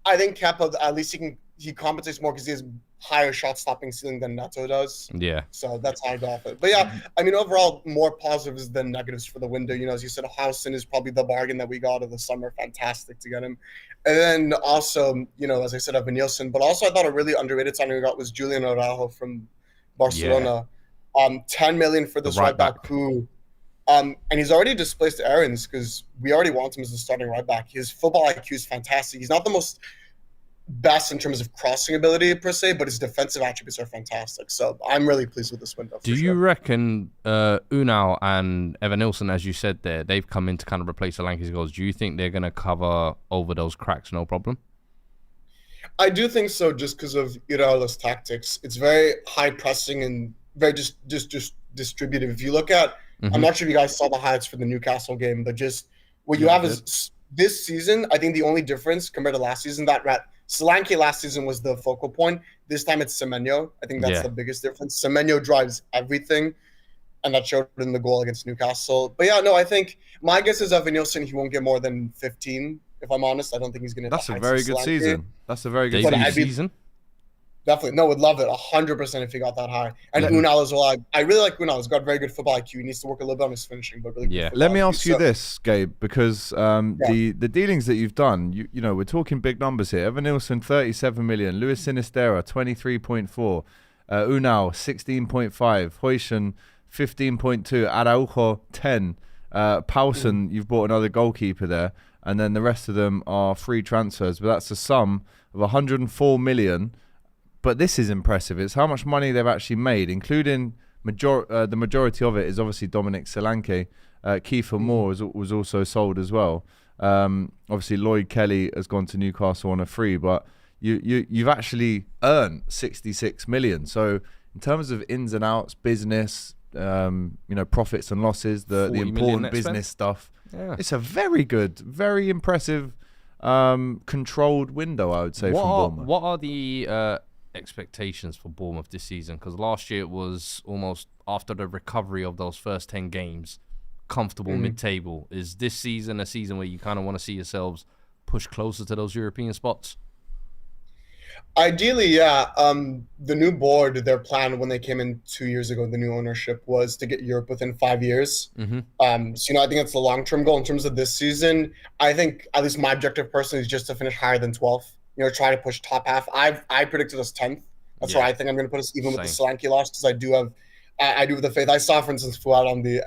Kepa, at least he compensates more because he has higher shot stopping ceiling than Neto does. Yeah. So that's how I go off it. But yeah, I mean, overall, more positives than negatives for the window. As you said, Howson is probably the bargain that we got of the summer. Fantastic to get him. And then also, as I said, Evan Nielsen. But also, I thought a really underrated signing we got was Julian Araujo from Barcelona. 10 million for this right back who. And he's already displaced Aarons because we already want him as the starting right back. His football IQ is fantastic. He's not the most best in terms of crossing ability per se, but his defensive attributes are fantastic. So I'm really pleased with this window. Do you reckon Unal and Evan Nilsson, as you said there, they've come in to kind of replace Solanke's goals? Do you think they're going to cover over those cracks no problem? I do think so, just because of Iraola's tactics. It's very high pressing and very just distributive. If you look at, I'm not sure if you guys saw the highlights for the Newcastle game, but just what you have is this season, I think the only difference compared to last season, Solanke last season was the focal point. This time it's Semenyo. I think that's the biggest difference. Semenyo drives everything, and that showed in the goal against Newcastle. But yeah, no, I think my guess is Evan Nielsen, he won't get more than 15, if I'm honest. I don't think he's going to. That's a very good season. That's a very good season. Definitely. No, would love it 100% if he got that high. And Unal as well. I really like Unal. He's got very good football IQ. He needs to work a little bit on his finishing, but really good football Let me IQ. ask you this, Gabe, because the dealings that you've done, you know, we're talking big numbers here. Evan Nilsson, 37 million. Luis Sinistera, 23.4. Unal, 16.5. Huijsen, 15.2. Araujo, 10. Paulsen, you've bought another goalkeeper there. And then the rest of them are free transfers. But that's a sum of 104 million. But this is impressive. It's how much money they've actually made, including the majority of it is obviously Dominic Solanke. Kiefer Moore was also sold as well. Obviously, Lloyd Kelly has gone to Newcastle on a free, but you've actually earned 66 million. So in terms of ins and outs, business, profits and losses, the important business stuff, it's a very good, very impressive, controlled window, I would say, from Bournemouth. What are the expectations for Bournemouth this season? Because last year it was almost, after the recovery of those first 10 games, comfortable mid-table. Is this season a season where you kind of want to see yourselves push closer to those European spots? Ideally, yeah. The new board, their plan when they came in 2 years ago, the new ownership, was to get Europe within 5 years. So, I think that's the long-term goal. In terms of this season, I think, at least my objective personally, is just to finish higher than 12th. Try to push top half. I predicted us 10th. That's where I think I'm going to put us, even with the Solanke loss, because I do have the faith. I saw, for instance, Fuad on the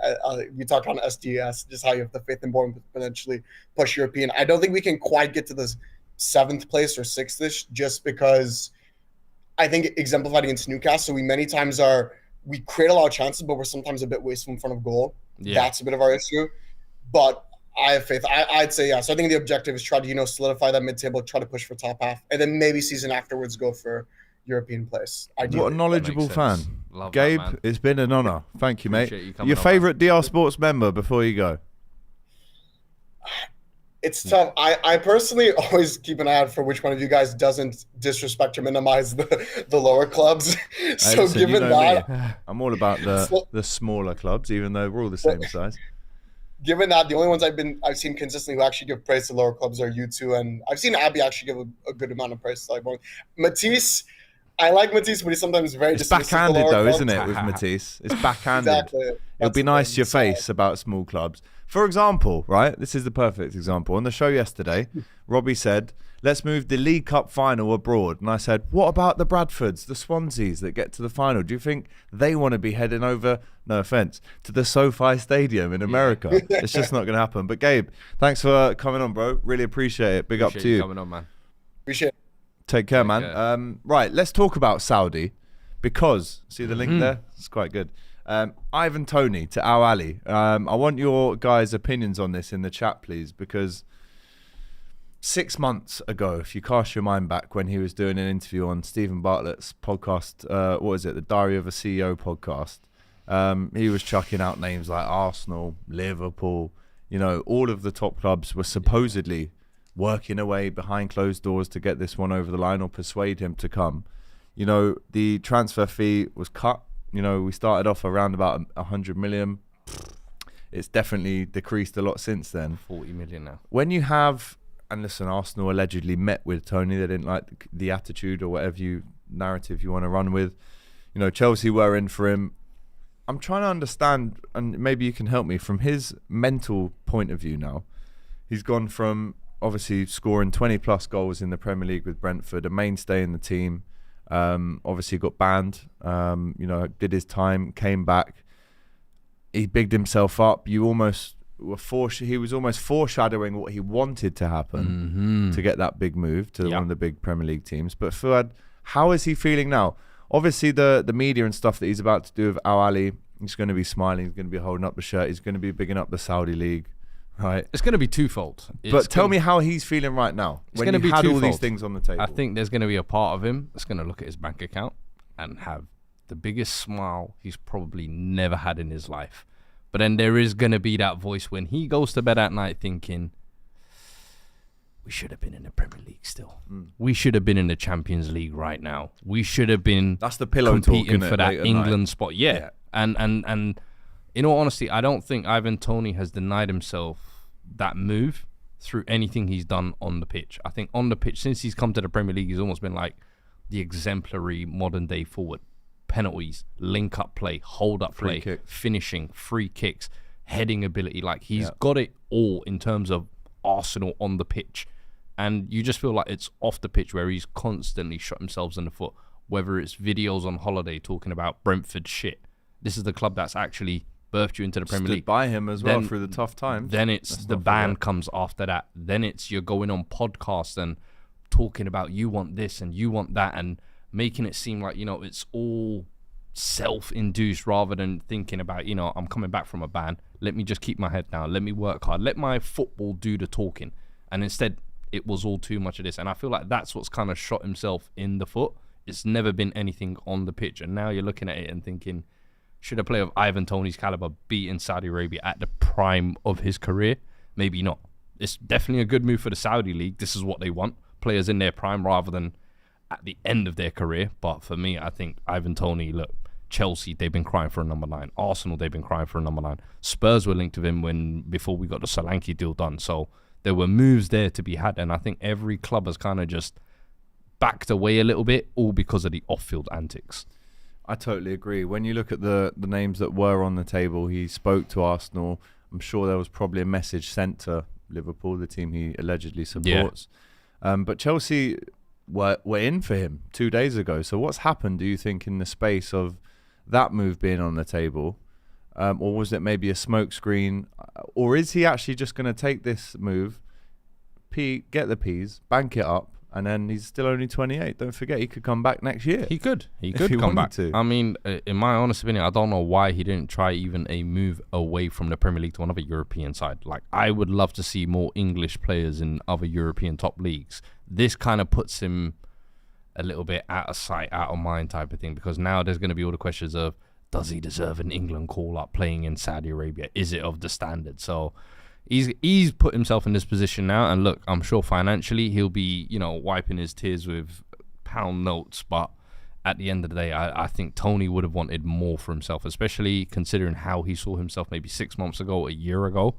we talked on SDS, just how you have the faith in Bournemouth potentially push European. I don't think we can quite get to this 7th place or 6th-ish, just because I think exemplified against Newcastle, we many times we create a lot of chances, but we're sometimes a bit wasteful in front of goal. That's a bit of our issue. But I have faith. I'd say yes. So I think the objective is try to, solidify that mid-table, try to push for top half, and then maybe season afterwards go for European place. What a knowledgeable fan. Gabe, that, it's been an honor. Thank you, mate. Your on, favourite DR Sports member before you go? It's tough. I personally always keep an eye out for which one of you guys doesn't disrespect or minimize the lower clubs. So listen, given that, I'm all about the smaller clubs, even though we're all the same size. Given that, the only ones I've seen consistently who actually give praise to lower clubs are you two, and I've seen Abby actually give a good amount of praise to like Matisse. I like Matisse, but he's sometimes very It's backhanded though, isn't it, with Matisse? It's backhanded. Exactly. It'll be nice to your face about small clubs. For example, right? This is the perfect example. On the show yesterday, Robbie said, let's move the League Cup final abroad. And I said, what about the Bradfords, the Swanseas that get to the final? Do you think they want to be heading over, no offense, to the SoFi Stadium in America? It's just not going to happen. But Gabe, thanks for coming on, bro. Really appreciate it. Big up to you. Coming on, man. Appreciate it. Take care, man. Right, let's talk about Saudi, because, see the link there? It's quite good. Ivan Toney to Al Ali. I want your guys' opinions on this in the chat, please, because 6 months ago, if you cast your mind back when he was doing an interview on Stephen Bartlett's podcast, what was it, the Diary of a CEO podcast, he was chucking out names like Arsenal, Liverpool, all of the top clubs were supposedly working away behind closed doors to get this one over the line or persuade him to come. The transfer fee was cut. We started off around about 100 million. It's definitely decreased a lot since then. 40 million now. When you have, and listen, Arsenal allegedly met with Tony. They didn't like the attitude or whatever narrative you want to run with. Chelsea were in for him. I'm trying to understand, and maybe you can help me, from his mental point of view now. He's gone from obviously scoring 20 plus goals in the Premier League with Brentford, a mainstay in the team. Obviously got banned, did his time, came back. He bigged himself up. He was almost foreshadowing what he wanted to happen to get that big move to one of the big Premier League teams. But Fuad, how is he feeling now? Obviously the media and stuff that he's about to do with Al Ali, he's going to be smiling, he's going to be holding up the shirt, he's going to be bigging up the Saudi league. Right, it's going to be twofold. But tell me how he's feeling right now when you had all these things on the table. I think there's going to be a part of him that's going to look at his bank account and have the biggest smile he's probably never had in his life. But then there is going to be that voice when he goes to bed at night thinking, we should have been in the Premier League still. We should have been in the Champions League right now. We should have been That's the pillow competing talk, for that England spot. Yeah. And in all honesty, I don't think Ivan Toney has denied himself that move through anything he's done on the pitch. I think on the pitch, since he's come to the Premier League, he's almost been like, the exemplary modern day forward. Penalties, link up play, hold up play, kicks. finishing, free kicks, heading ability. Like he's got it all in terms of Arsenal on the pitch. And you just feel like it's off the pitch where he's constantly shot himself in the foot, whether it's videos on holiday talking about Brentford shit. This is the club that's actually birthed you into the Premier Stood League. by him as well Then- through the tough times. Then it's the ban comes after that. Then it's you're going on podcasts and talking about you want this and you want that and making it seem like, it's all self-induced rather than thinking about, I'm coming back from a ban. Let me just keep my head down. Let me work hard. Let my football do the talking. And instead, it was all too much of this. And I feel like that's what's kind of shot himself in the foot. It's never been anything on the pitch. And now you're looking at it and thinking, should a player of Ivan Toney's caliber be in Saudi Arabia at the prime of his career? Maybe not. It's definitely a good move for the Saudi league. This is what they want. Players in their prime rather than at the end of their career. But for me, I think Ivan Toney, look, Chelsea, they've been crying for a number 9. Arsenal, they've been crying for a number 9. Spurs were linked with him before we got the Solanke deal done. So there were moves there to be had. And I think every club has kind of just backed away a little bit, all because of the off-field antics. I totally agree. When you look at the names that were on the table, he spoke to Arsenal. I'm sure there was probably a message sent to Liverpool, the team he allegedly supports. But Chelsea were in for him 2 days ago. So what's happened, do you think, in the space of that move being on the table? Or was it maybe a smokescreen? Or is he actually just going to take this move, get the P's, bank it up, and then he's still only 28. Don't forget, he could come back next year. He could he come back. wanted to. I mean, in my honest opinion, I don't know why he didn't try even a move away from the Premier League to another European side. Like, I would love to see more English players in other European top leagues. This kind of puts him a little bit out of sight, out of mind type of thing, because now there's going to be all the questions of, does he deserve an England call-up playing in Saudi Arabia? Is it of the standard? So he's put himself in this position now, and look, I'm sure financially he'll be, wiping his tears with pound notes, but at the end of the day, I think Toney would have wanted more for himself, especially considering how he saw himself maybe 6 months ago, a year ago.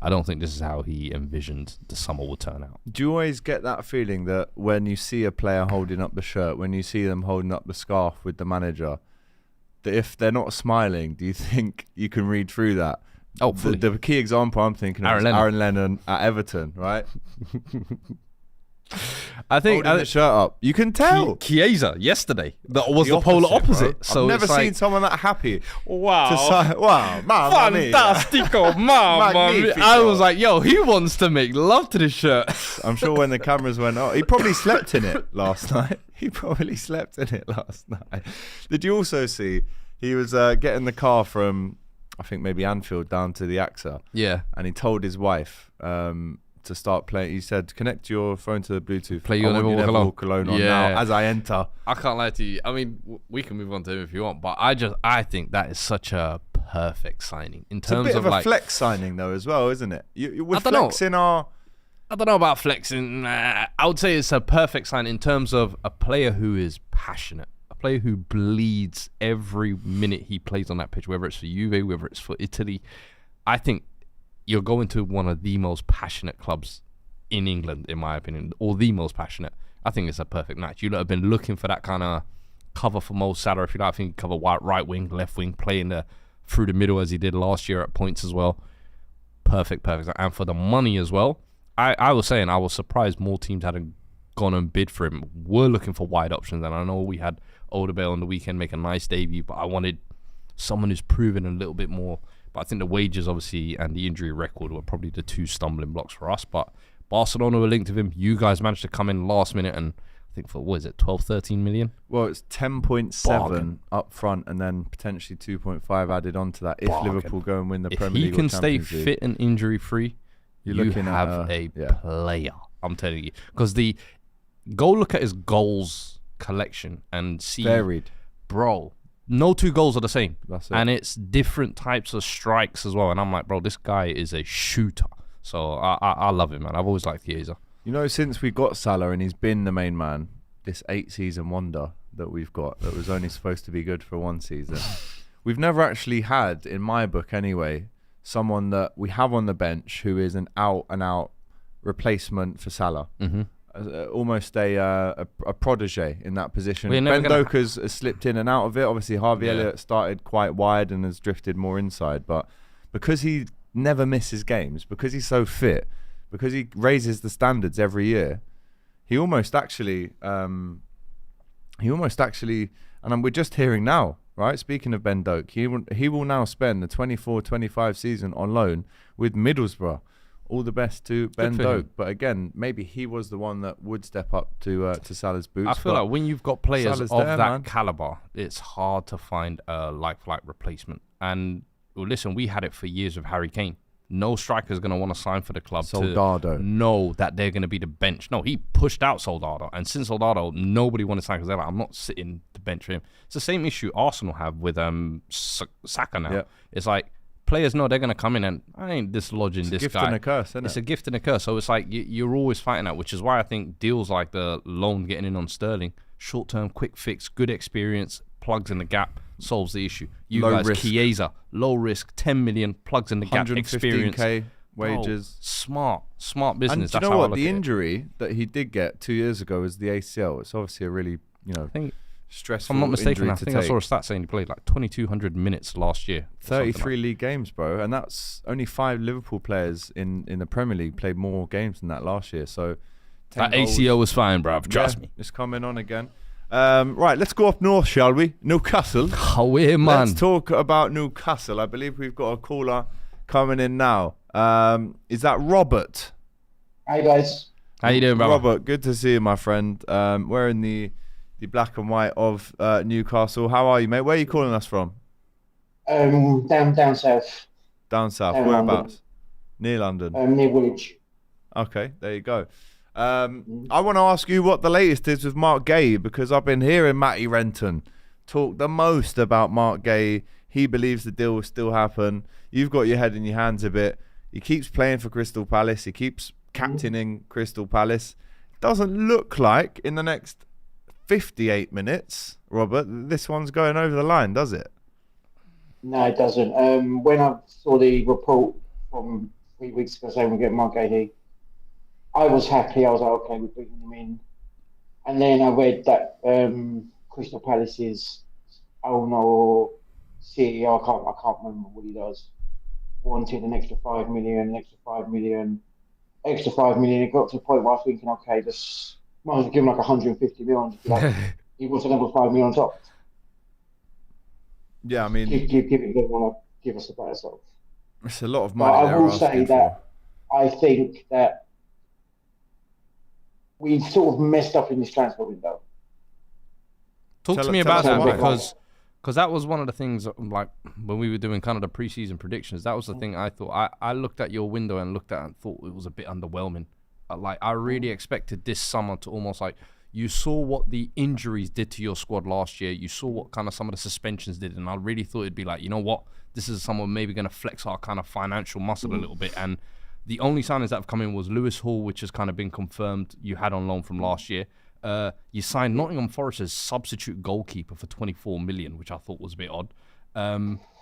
I don't think this is how he envisioned the summer would turn out. Do you always get that feeling that when you see a player holding up the shirt, when you see them holding up the scarf with the manager, that if they're not smiling, do you think you can read through that? Oh, fully. The key example I'm thinking of is Aaron Lennon at Everton, right? I think holding the shirt up. You can tell. Chiesa yesterday was the polar opposite. Bro. So I've never it's seen like, someone that happy. wow. Wow, mamma mia. Fantastico, mamma mia. Magnifico. I was like, yo, he wants to make love to this shirt. I'm sure when the cameras went on, he probably slept in it last night. Did you also see he was getting the car from, I think maybe Anfield down to the AXA? Yeah. And he told his wife to start playing. He said, connect your phone to the Bluetooth. Play You Never Walk Alone on now as I enter. I can't lie to you. I mean, we can move on to him if you want, but I think that is such a perfect signing in It's a terms bit of a like flex signing though as well, isn't it? We're I don't know. flexing our... I don't know about flexing. I would say it's a perfect sign in terms of a player who is passionate, a player who bleeds every minute he plays on that pitch, whether it's for Juve, whether it's for Italy. I think you're going to one of the most passionate clubs in England, in my opinion, or the most passionate. I think it's a perfect match. You lot have been looking for that kind of cover for Mo Salah, if you like. I think cover right wing, left wing, playing through the middle as he did last year at points as well. Perfect. And for the money as well, I was saying I was surprised more teams hadn't gone and bid for him. We're looking for wide options, and I know we had Odegaard on the weekend make a nice debut, but I wanted someone who's proven a little bit more. But I think the wages, obviously, and the injury record were probably the two stumbling blocks for us. But Barcelona were linked with him. You guys managed to come in last minute, and I think for, what is it, 12, 13 million? Well, it's 10.7 up front, and then potentially 2.5 added onto that if Bargain. Liverpool go and win the If Premier he League. can or stay Champions League. fit and injury-free, You're you looking at have a yeah. player. I'm telling you. Because go look at his goals collection and see, Varied. bro, no two goals are the same. That's it. And it's different types of strikes as well. And I'm like, bro, this guy is a shooter. So I love him, man. I've always liked Chiesa. You know, since we got Salah and he's been the main man, this 8-season wonder that we've got that was only supposed to be good for one season, we've never actually had, in my book anyway, someone that we have on the bench who is an out-and-out replacement for Salah. Mm-hmm. almost a protege in that position. We're never Ben gonna- Doka's has slipped in and out of it. Obviously, Harvey Yeah. Elliott started quite wide and has drifted more inside. But because he never misses games, because he's so fit, because he raises the standards every year, he almost actually, and we're just hearing now, right? Speaking of Ben Doak, he will now spend the 24-25 season on loan with Middlesbrough. All the best to Ben for Doak. him. But again, maybe he was the one that would step up to Salah's boots. I feel but like when you've got players Salah's of there, that man. caliber, it's hard to find a like-for-like replacement. And well, listen, we had it for years with Harry Kane. No striker's going to want to sign for the club Soldado. to know that they're going to be the bench. No, he pushed out Soldado. And since Soldado, nobody wanted to sign because they're like, I'm not sitting the bench for him. It's the same issue Arsenal have with Saka now. Yeah. It's like, players know they're going to come in and I ain't dislodging this gift guy. and a curse, isn't It's it? a gift and a curse. So it's like you're always fighting that, which is why I think deals like the loan getting in on Sterling, short-term, quick fix, good experience, plugs in the gap, solves the issue. You Low guys, risk. Chiesa, low risk, 10 million, plugs in the gap, experience. 115k wages. Smart And business. do you That's know how I what? look The at it. injury that he did get 2 years ago was the ACL. It's obviously a really, I think, if stressful I'm not mistaken, injury I to think I take. saw a stat saying he played like 2,200 minutes last year. or something 33 like league games, bro, and that's only 5 Liverpool players in the Premier League played more games than that last year. So 10 that goals. ACL was fine, bruv. Trust me. It's coming on again. Right, let's go up north, shall we? Newcastle. Oh, yeah, man. Let's talk about Newcastle. I believe we've got a caller coming in now. Is that Robert? Hi guys. How you doing, brother? Robert, good to see you, my friend. We're in the black and white of Newcastle. How are you, mate? Where are you calling us from? Down south, Down south. Down Whereabouts? London. Near London. near Woolwich. Okay, there you go. I want to ask you what the latest is with Mark Gay, because I've been hearing Matty Renton talk the most about Mark Gay. He believes the deal will still happen. You've got your head in your hands a bit. He keeps playing for Crystal Palace. He keeps captaining Crystal Palace. Doesn't look like in the next 58 minutes, Robert, this one's going over the line, does it? No, it doesn't. When I saw the report from 3 weeks ago saying we're getting Mark Gahey, I was happy. I was like, okay, we're bringing him in. And then I read that Crystal Palace's owner or CEO, I can't remember what he does, wanted an extra 5 million, extra 5 million. It got to the point where I was thinking, okay, just might as well give him like 150 million. Just be like, he wants another 5 million on top. Yeah, I mean, Give it. They want to give us a better sort. it's a lot of But money. I they're will say asking that I think that we sort of messed up in this transfer window. Talk Tell- to me tell about us that why. because that was one of the things like when we were doing kind of the preseason predictions. That was the thing I thought. I looked at your window and looked at it and thought it was a bit underwhelming. Like I really expected this summer to almost like you saw what the injuries did to your squad last year. You saw what kind of some of the suspensions did, and I really thought it'd be like, you know what, this is someone maybe going to flex our kind of financial muscle a little bit. And the only signings that have come in was Lewis Hall, which has kind of been confirmed. You had on loan from last year. You signed Nottingham Forest's substitute goalkeeper for 24 million, which I thought was a bit odd.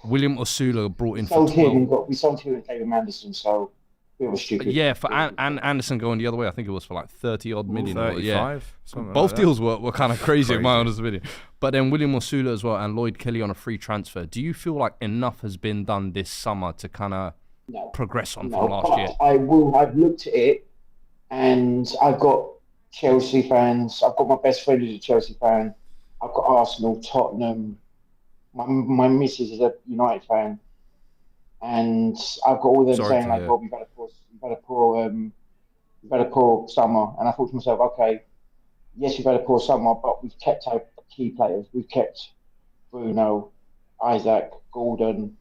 William Osula brought in for 12. We sold him and David Manderson, so it was stupid. Yeah, for and Anderson going the other way, I think it was for like 30 odd million. 35, Yeah, something both like that. deals were kind of crazy in my Crazy. honest opinion. But then William Osula as well and Lloyd Kelly on a free transfer. Do you feel like enough has been done this summer to kind of No. progress on No, from last but year? I've looked at it, and I've got Chelsea fans. I've got my best friend who's a Chelsea fan. I've got Arsenal, Tottenham. My missus is a United fan, and I've got all them Sorry saying to like, hear. "Rob, you've had a poor summer." And I thought to myself, okay, yes, we've had a poor summer, but we've kept our key players. We've kept Bruno, Isaac, Gordon,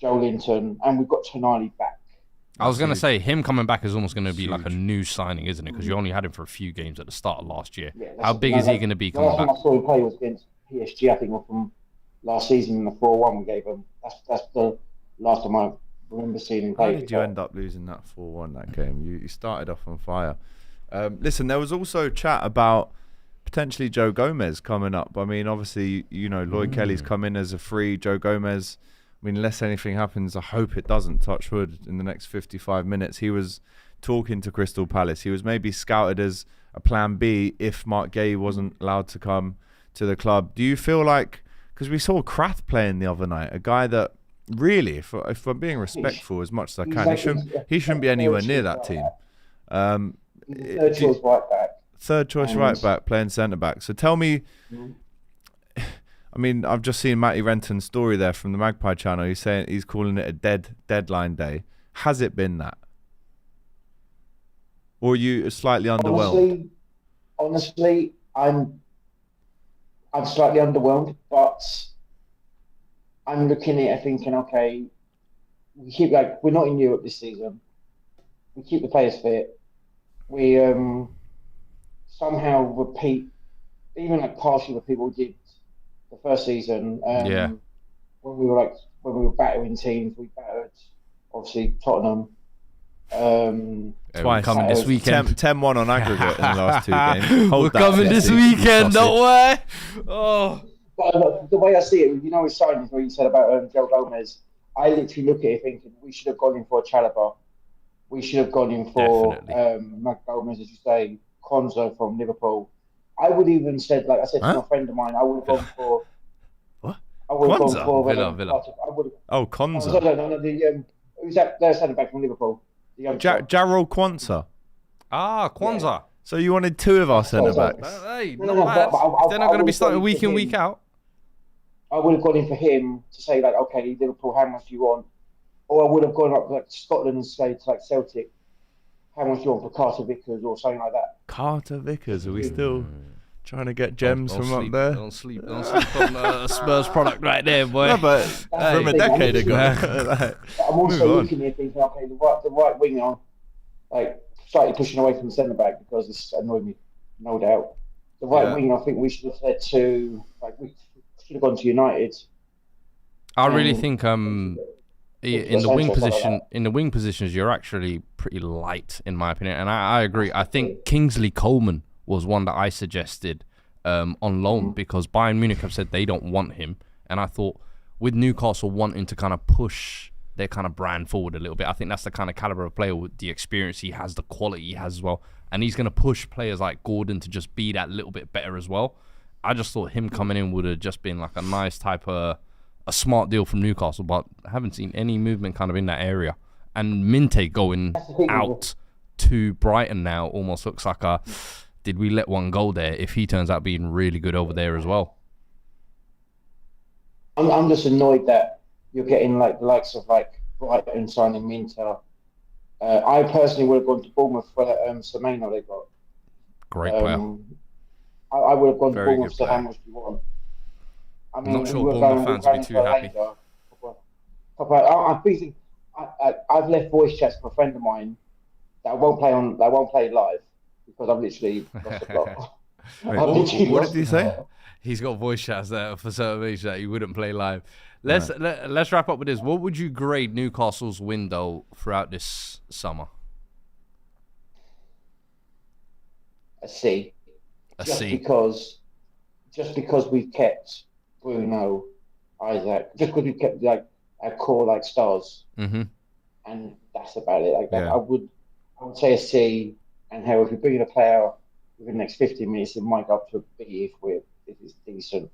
Joe Linton, and we've got Tonali back. I was going to huge. say him coming back is almost going to be like a Huge. new signing, isn't it? Because you only had him for a few games at the start of last year. Yeah, How big is he going to be coming last back? time I saw him play was against PSG, I think, or from last season in the 4-1 we gave him. That's the last time I remember seeing him play. How did you end up losing that 4-1 that game? You started off on fire. Listen, there was also chat about potentially Joe Gomez coming up. I mean, obviously, Lloyd Kelly's come in as a free. Joe Gomez, I mean, unless anything happens, I hope it doesn't, touch wood, in the next 55 minutes. He was talking to Crystal Palace. He was maybe scouted as a plan B if Mark Gay wasn't allowed to come to the club. Do you feel like, because we saw Krath playing the other night, a guy that really, if I'm being respectful as much as I can, he shouldn't be anywhere near that team. Third choice right back. Third choice right back playing centre back. So tell me, I mean, I've just seen Matty Renton's story there from the Magpie channel. He's saying he's calling it a deadline day. Has it been that? Or are you slightly underwhelmed? Honestly, I'm slightly underwhelmed, but I'm looking at it thinking, okay, we're not in Europe this season. We keep the players fit. We somehow repeat, even like partially what people did the first season. When we were battering teams, we battered obviously Tottenham. Twice coming this weekend. 10-1 on aggregate in the last 2 games. We're coming this weekend, don't worry. Oh. But the way I see it, you know, with signings, what you said about Joe Gomez, I literally look at it thinking we should have gone in for a Chalobah. We should have gone in for Mac Gomez, as you say, Konza from Liverpool. I would even said, like I said to my friend of mine, I would have gone for. What? I would have gone for Villa. Konza. No, who's that? They're centre back from Liverpool. Jarrell Kwanzaa. Kwanzaa. Yeah. So you wanted 2 of our centre backs? Hey, not bad. They're not going to be starting week in, week out. I would have gone in for him to say, like, okay, Liverpool, how much do you want? Or I would have gone up like Scotland and say to like Celtic, how much do you want for Carter Vickers or something like that? Carter Vickers, are we still trying to get gems from up there? Don't sleep on a Spurs product right there, boy. No, but from a decade ago. I'm also looking at thinking, okay, the right winger, like slightly pushing away from the centre back because this annoyed me, no doubt. The right winger, I think we should have said to, like, we should have gone to United. I really think in the wing positions, you're actually pretty light in my opinion, and I agree. I think Kingsley Coleman was one that I suggested on loan because Bayern Munich have said they don't want him, and I thought with Newcastle wanting to kind of push their kind of brand forward a little bit, I think that's the kind of caliber of player with the experience he has, the quality he has as well, and he's going to push players like Gordon to just be that little bit better as well. I just thought him coming in would have just been like a nice type of a smart deal from Newcastle, but I haven't seen any movement kind of in that area. And Minte going out to Brighton now almost looks like a, did we let one go there if he turns out being really good over there as well? I'm just annoyed that you're getting like the likes of like Brighton signing Minter. I personally would have gone to Bournemouth for Semenyo they got. Great player. I would have gone to Bournemouth to how much do you want? I mean, I'm not sure Bournemouth fans would be too happy. I'm thinking, I've left voice chats for a friend of mine that won't play live because I've literally lost the plot. What did he say? He's got voice chats there for certain reasons that he wouldn't play live. Let's wrap up with this. What would you grade Newcastle's window throughout this summer? A C. Just because we've kept Bruno, Isaac, just because we've kept like our core like stars, and that's about it. Like that, I would say a C. And how if we bring in a player within the next 15 minutes, it might go up to a B if it's decent.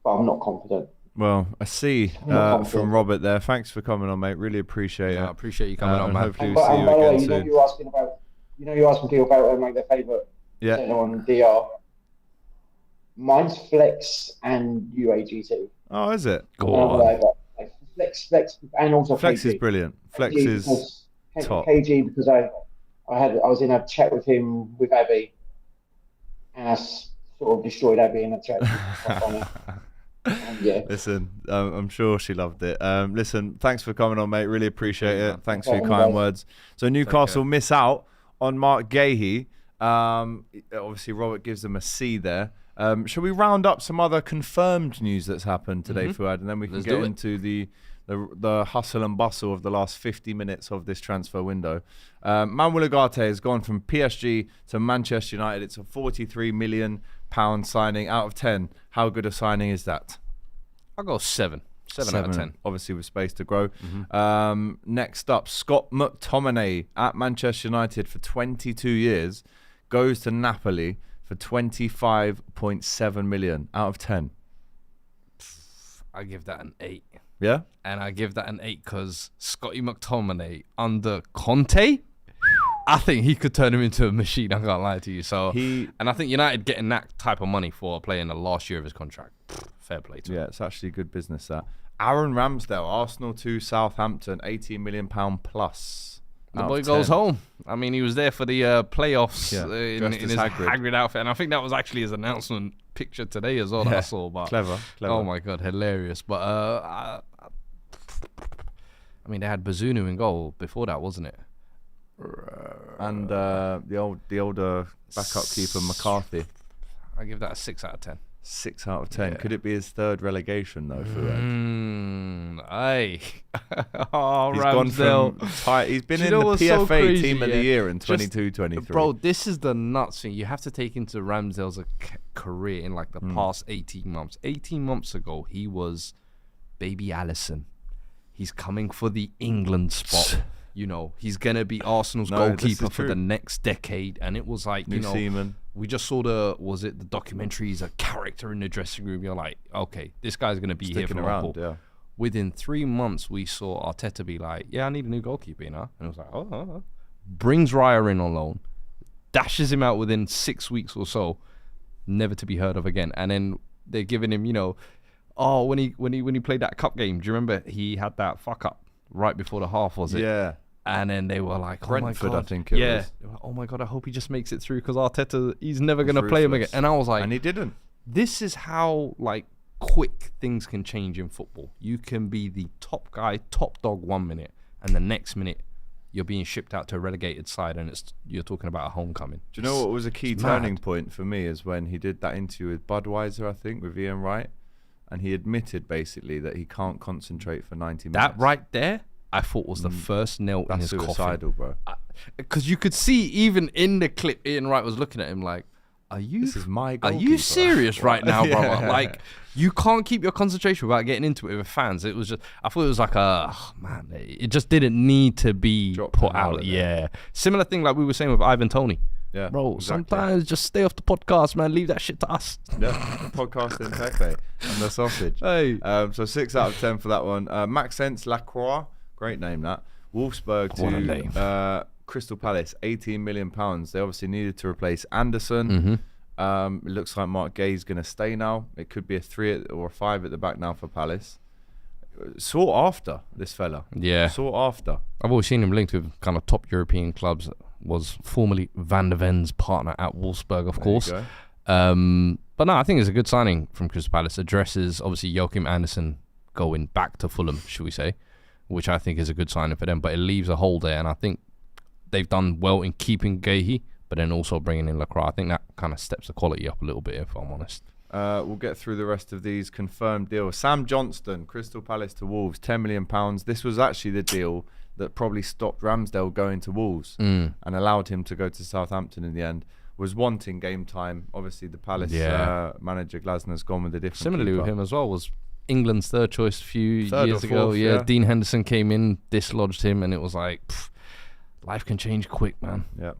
But I'm not confident. Well, a C from Robert there. Thanks for coming on, mate. Really appreciate it. I appreciate you coming on, man. Hopefully we'll see you again soon. You're asking people about like their favourite centre on DR. Mine's Flex and UAGT. Oh, is it? Go on. Flex, and also Flex KG. is brilliant. Flex is top. KG because I was in a chat with him with Abby, and I sort of destroyed Abby in a chat. Listen, I'm sure she loved it. Listen, thanks for coming on, mate. Really appreciate it. Thanks for your kind words. So Newcastle miss out on Mark Gahey. Obviously, Robert gives them a C there. Shall we round up some other confirmed news that's happened today, Fuad, and then we can get into the hustle and bustle of the last 50 minutes of this transfer window. Manuel Ugarte has gone from PSG to Manchester United. It's a £43 million signing. Out of 10, how good a signing is that? I'll go 7. 7 out of 10. Obviously with space to grow. Next up, Scott McTominay at Manchester United for 22 years. goes to Napoli for 25.7 million out of 10. I give that an 8. Yeah? And I give that an 8 because Scotty McTominay under Conte, I think he could turn him into a machine. I can't lie to you. And I think United getting that type of money for playing the last year of his contract, fair play to him. Yeah, it's actually good business, that. Aaron Ramsdale, Arsenal to Southampton, £18 million plus. The boy goes home. I mean, he was there for the playoffs in his Hagrid outfit. And I think that was actually his announcement picture today as well that I saw. But clever. Oh, my God, hilarious. But, I mean, they had Bazunu in goal before that, wasn't it? And the older backup keeper, McCarthy. I give that a 6 out of 10. 6 out of 10. Yeah. Could it be his third relegation though? Aye. He's gone from he's been in the PFA Team of the Year in 22-23. Bro, this is the nuts thing. You have to take into Ramsdale's career in like the past 18 months. 18 months ago, he was baby Alisson. He's coming for the England spot. You know, he's going to be Arsenal's goalkeeper for the next decade. And it was like, Seaman. We just saw the documentary. He's a character in the dressing room. You're like, okay, this guy's going to be here for Liverpool. Yeah. Within 3 months, we saw Arteta be like, yeah, I need a new goalkeeper, And it was like, oh. Brings Raya in on loan, dashes him out within 6 weeks or so, never to be heard of again. And then they're giving him, when he played that cup game, do you remember he had that fuck up right before the half, was it? Yeah. And then they were like, Brentford, oh my God. I think it was. They were like, oh my God, I hope he just makes it through because Arteta, he's never going to play him again. And I was like... And he didn't. This is how, quick things can change in football. You can be the top guy, top dog 1 minute, and the next minute you're being shipped out to a relegated side and you're talking about a homecoming. Do you know what was a key turning point for me is when he did that interview with Budweiser, I think, with Ian Wright, and he admitted basically that he can't concentrate for 90 minutes. That right there, I thought was the first nail in his suicidal, coffin. Bro. Because you could see even in the clip, Ian Wright was looking at him like, this is my goalkeeper. Are you serious right now, brother? Like, you can't keep your concentration without getting into it with fans. It was just, I thought it was like it just didn't need to be put out. Yeah. Similar thing like we were saying with Ivan Toney. Yeah, bro, exactly. Sometimes just stay off the podcast, man. Leave that shit to us. Yeah, podcast in Pepe and the sausage. Hey. So 6 out of 10 for that one. Maxence Lacroix, great name that. Wolfsburg to Crystal Palace, £18 million. They obviously needed to replace Anderson. It looks like Mark Gay's going to stay now. It could be a 3 or a 5 at the back now for Palace. Sought after, this fella. Yeah. Sought after. I've always seen him linked with kind of top European clubs. Was formerly Van der Ven's partner at Wolfsburg, of course. But no, I think it's a good signing from Crystal Palace. Addresses, obviously, Joachim Andersen going back to Fulham, should we say, which I think is a good signing for them. But it leaves a hole there, and I think they've done well in keeping Gahey, but then also bringing in Lacroix. I think that kind of steps the quality up a little bit, if I'm honest. We'll get through the rest of these confirmed deals. Sam Johnston, Crystal Palace to Wolves, £10 million. This was actually the deal that probably stopped Ramsdale going to Wolves and allowed him to go to Southampton in the end. Was wanting game time. Obviously, the Palace manager Glasner's gone with a different Similarly keeper. With him as well was England's third choice a few years ago. Fourth, yeah, Dean Henderson came in, dislodged him, and it was like, life can change quick, man. Yeah.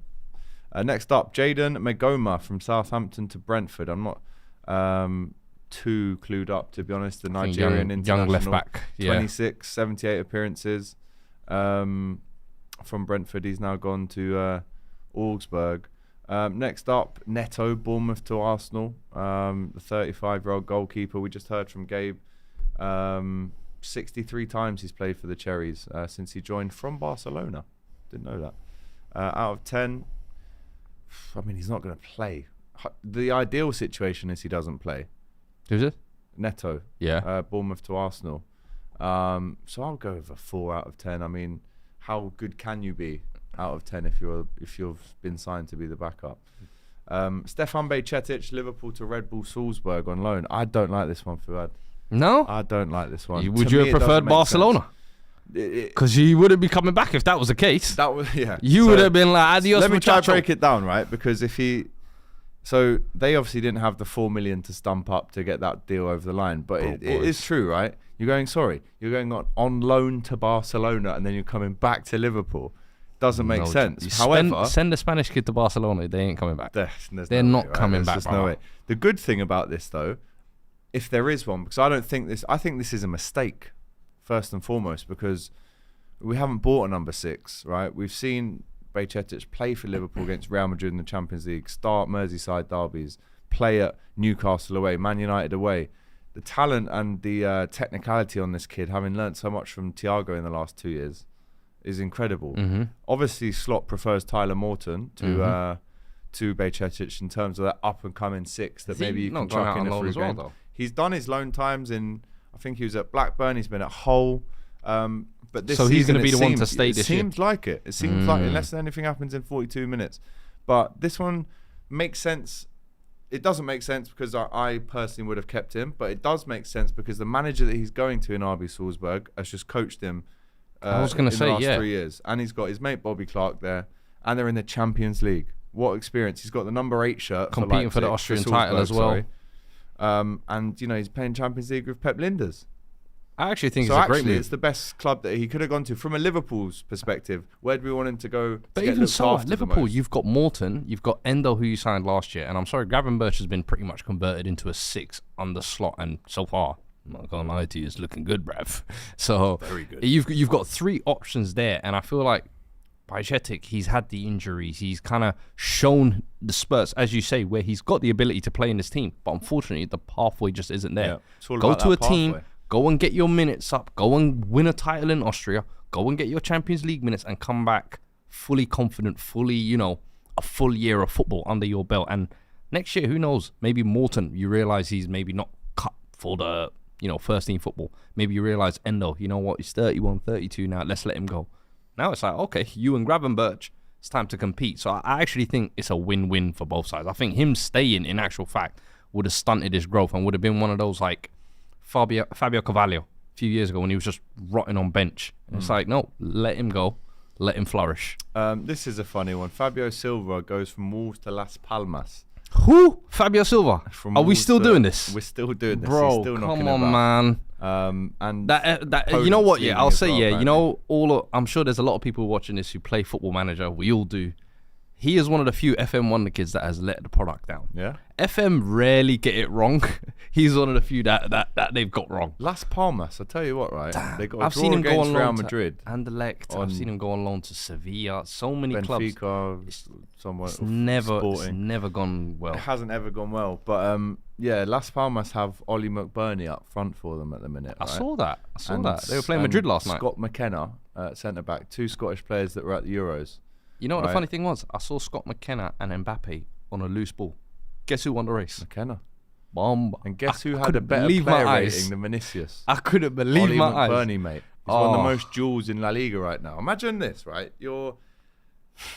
Next up, Jayden Magoma from Southampton to Brentford. I'm not too clued up, to be honest. The Nigerian international. Young left back. 26, 78 appearances. From Brentford, he's now gone to Augsburg. Next up, Neto, Bournemouth to Arsenal. The 35-year-old goalkeeper. We just heard from Gabe. 63 times he's played for the Cherries since he joined from Barcelona. Didn't know that. Out of 10, I mean, he's not going to play. The ideal situation is he doesn't play. Who's it? Neto. Yeah. Bournemouth to Arsenal. So I'll go with a 4 out of 10. I mean, how good can you be out of 10 if you've been signed to be the backup? Stefan Bajcetic, Liverpool to Red Bull Salzburg on loan. I don't like this one, Fuad. No? I don't like this one. Would you have preferred Barcelona? Because you wouldn't be coming back if that was the case. That was, yeah. You would have been like, adios, let me try to muchacho. break it down, right? Because so they obviously didn't have the 4 million to stump up to get that deal over the line. But it is true, right? You're going on loan to Barcelona and then you're coming back to Liverpool. doesn't make sense. You However, send the Spanish kid to Barcelona. They ain't coming back. They're not coming back. There's no way. The good thing about this, though, if there is one, because I think this is a mistake, first and foremost, because we haven't bought a number 6, right? We've seen Bajcetic play for Liverpool against Real Madrid in the Champions League, start Merseyside derbies, play at Newcastle away, Man United away. The talent and the technicality on this kid, having learnt so much from Thiago in the last 2 years, is incredible. Mm-hmm. Obviously, Slot prefers Tyler Morton to Bajcetic in terms of that up-and-coming 6 that maybe you can chuck in a free game. He's done his loan times in, I think he was at Blackburn, he's been at Hull. But this so he's going to be the one to stay this year? It seems like it. It seems like, unless anything happens in 42 minutes. But this one makes sense. It doesn't make sense because I personally would have kept him, but it does make sense because the manager that he's going to in RB Salzburg has just coached him I was going to say, in the last 3 years. And he's got his mate Bobby Clark there, and they're in the Champions League. What experience. He's got the number 8 shirt competing for the Austrian title as well. And he's playing Champions League with Pep Linders. I actually think it's a great move. It's the best club that he could have gone to from a Liverpool's perspective. Where do we want him to go? But even so, at Liverpool, you've got Morton, you've got Endo, who you signed last year, and I'm sorry, Gravenberch has been pretty much converted into a 6 under Slot, and so far, I'm not gonna lie to you, it's looking good, bruv. So very good. You've got 3 options there, and I feel like Bajcetic, he's had the injuries, he's kind of shown the spurts, as you say, where he's got the ability to play in this team, but unfortunately, the pathway just isn't there. Yeah, go to a team. Go and get your minutes up. Go and win a title in Austria. Go and get your Champions League minutes and come back fully confident, fully, a full year of football under your belt. And next year, who knows? Maybe Morton, you realise he's maybe not cut for the, first team football. Maybe you realise Endo, you know what? He's 31, 32 now. Let's let him go. Now it's like, okay, you and Gravenberch, it's time to compete. So I actually think it's a win-win for both sides. I think him staying, in actual fact, would have stunted his growth and would have been one of those, like, Fabio Carvalho a few years ago when he was just rotting on bench. It's like, no, let him go. Let him flourish. This is a funny one. Fabio Silva goes from Wolves to Las Palmas. Who? Fabio Silva? Are we still doing this? We're still doing this. Bro, He's still come on, man. And that you know what? Yeah, I'll say, well, I'm sure there's a lot of people watching this who play Football Manager. We all do. He is one of the few FM Wonder kids that has let the product down. Yeah. FM rarely get it wrong. He's one of the few that they've got wrong. Las Palmas, I tell you what, right? Damn. They got a I've draw seen him go against on Real loan Madrid. to Anderlecht. I've seen him go on loan to Sevilla. So many clubs. Benfica, somewhat. It's never gone well. It hasn't ever gone well. But Las Palmas have Ollie McBurney up front for them at the minute. I right? saw that. They were playing Madrid last night. Scott McKenna, centre back, 2 Scottish players that were at the Euros. You know what the funny thing was? I saw Scott McKenna and Mbappe on a loose ball. Guess who won the race? McKenna. Bomb. And guess who had a better player rating than Vinicius? I couldn't believe my eyes. Ollie McBurney, mate. He's one of the most duels in La Liga right now. Imagine this, right? You're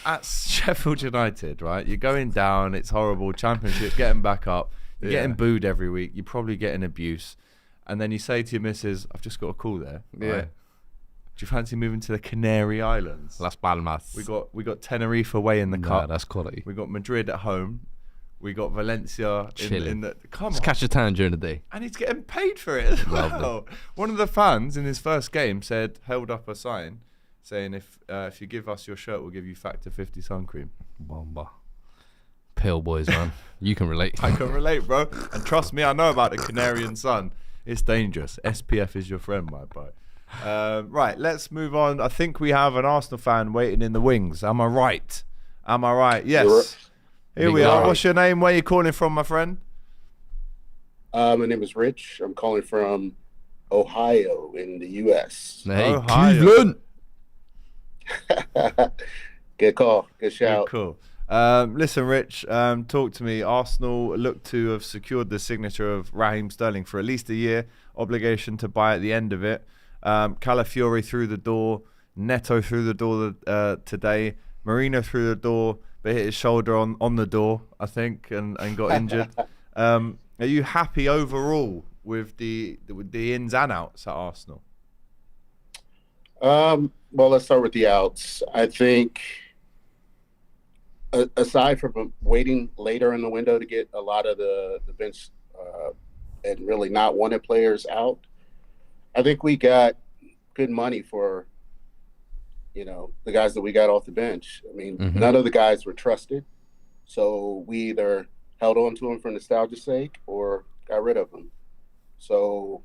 at Sheffield United, right? You're going down. It's horrible. Championship, getting back up. You're getting booed every week. You're probably getting abuse. And then you say to your missus, I've just got a call there. Yeah. Right? Do you fancy moving to the Canary Islands? Las Palmas. We got Tenerife away in the cup. That's quality. We got Madrid at home. We got Valencia in the. Come on. Let's catch a tan during the day. And he's getting paid for it as well. One of the fans in his first game held up a sign saying, if you give us your shirt, we'll give you Factor 50 sun cream. Bomba. Pale boys, man. You can relate. I can relate, bro. And trust me, I know about the Canarian sun. It's dangerous. SPF is your friend, my boy. Right, let's move on. I think we have an Arsenal fan waiting in the wings. Am I right? Yes. Here we are. What's your name? Where are you calling from, my friend? My name is Rich. I'm calling from Ohio in the U.S. Hey, Ohio. Cleveland. Good call. Good shout. Cool. Listen, Rich, talk to me. Arsenal look to have secured the signature of Raheem Sterling for at least a year. Obligation to buy at the end of it. Calafiori through the door. Neto through the door today. Marino through the door, but hit his shoulder on the door, I think, and got injured. Are you happy overall with the ins and outs at Arsenal? Well, let's start with the outs. I think, aside from waiting later in the window to get a lot of the bench and really not wanted players out, I think we got good money for the guys that we got off the bench. I mean, none of the guys were trusted. So we either held on to them for nostalgia's sake or got rid of them. So,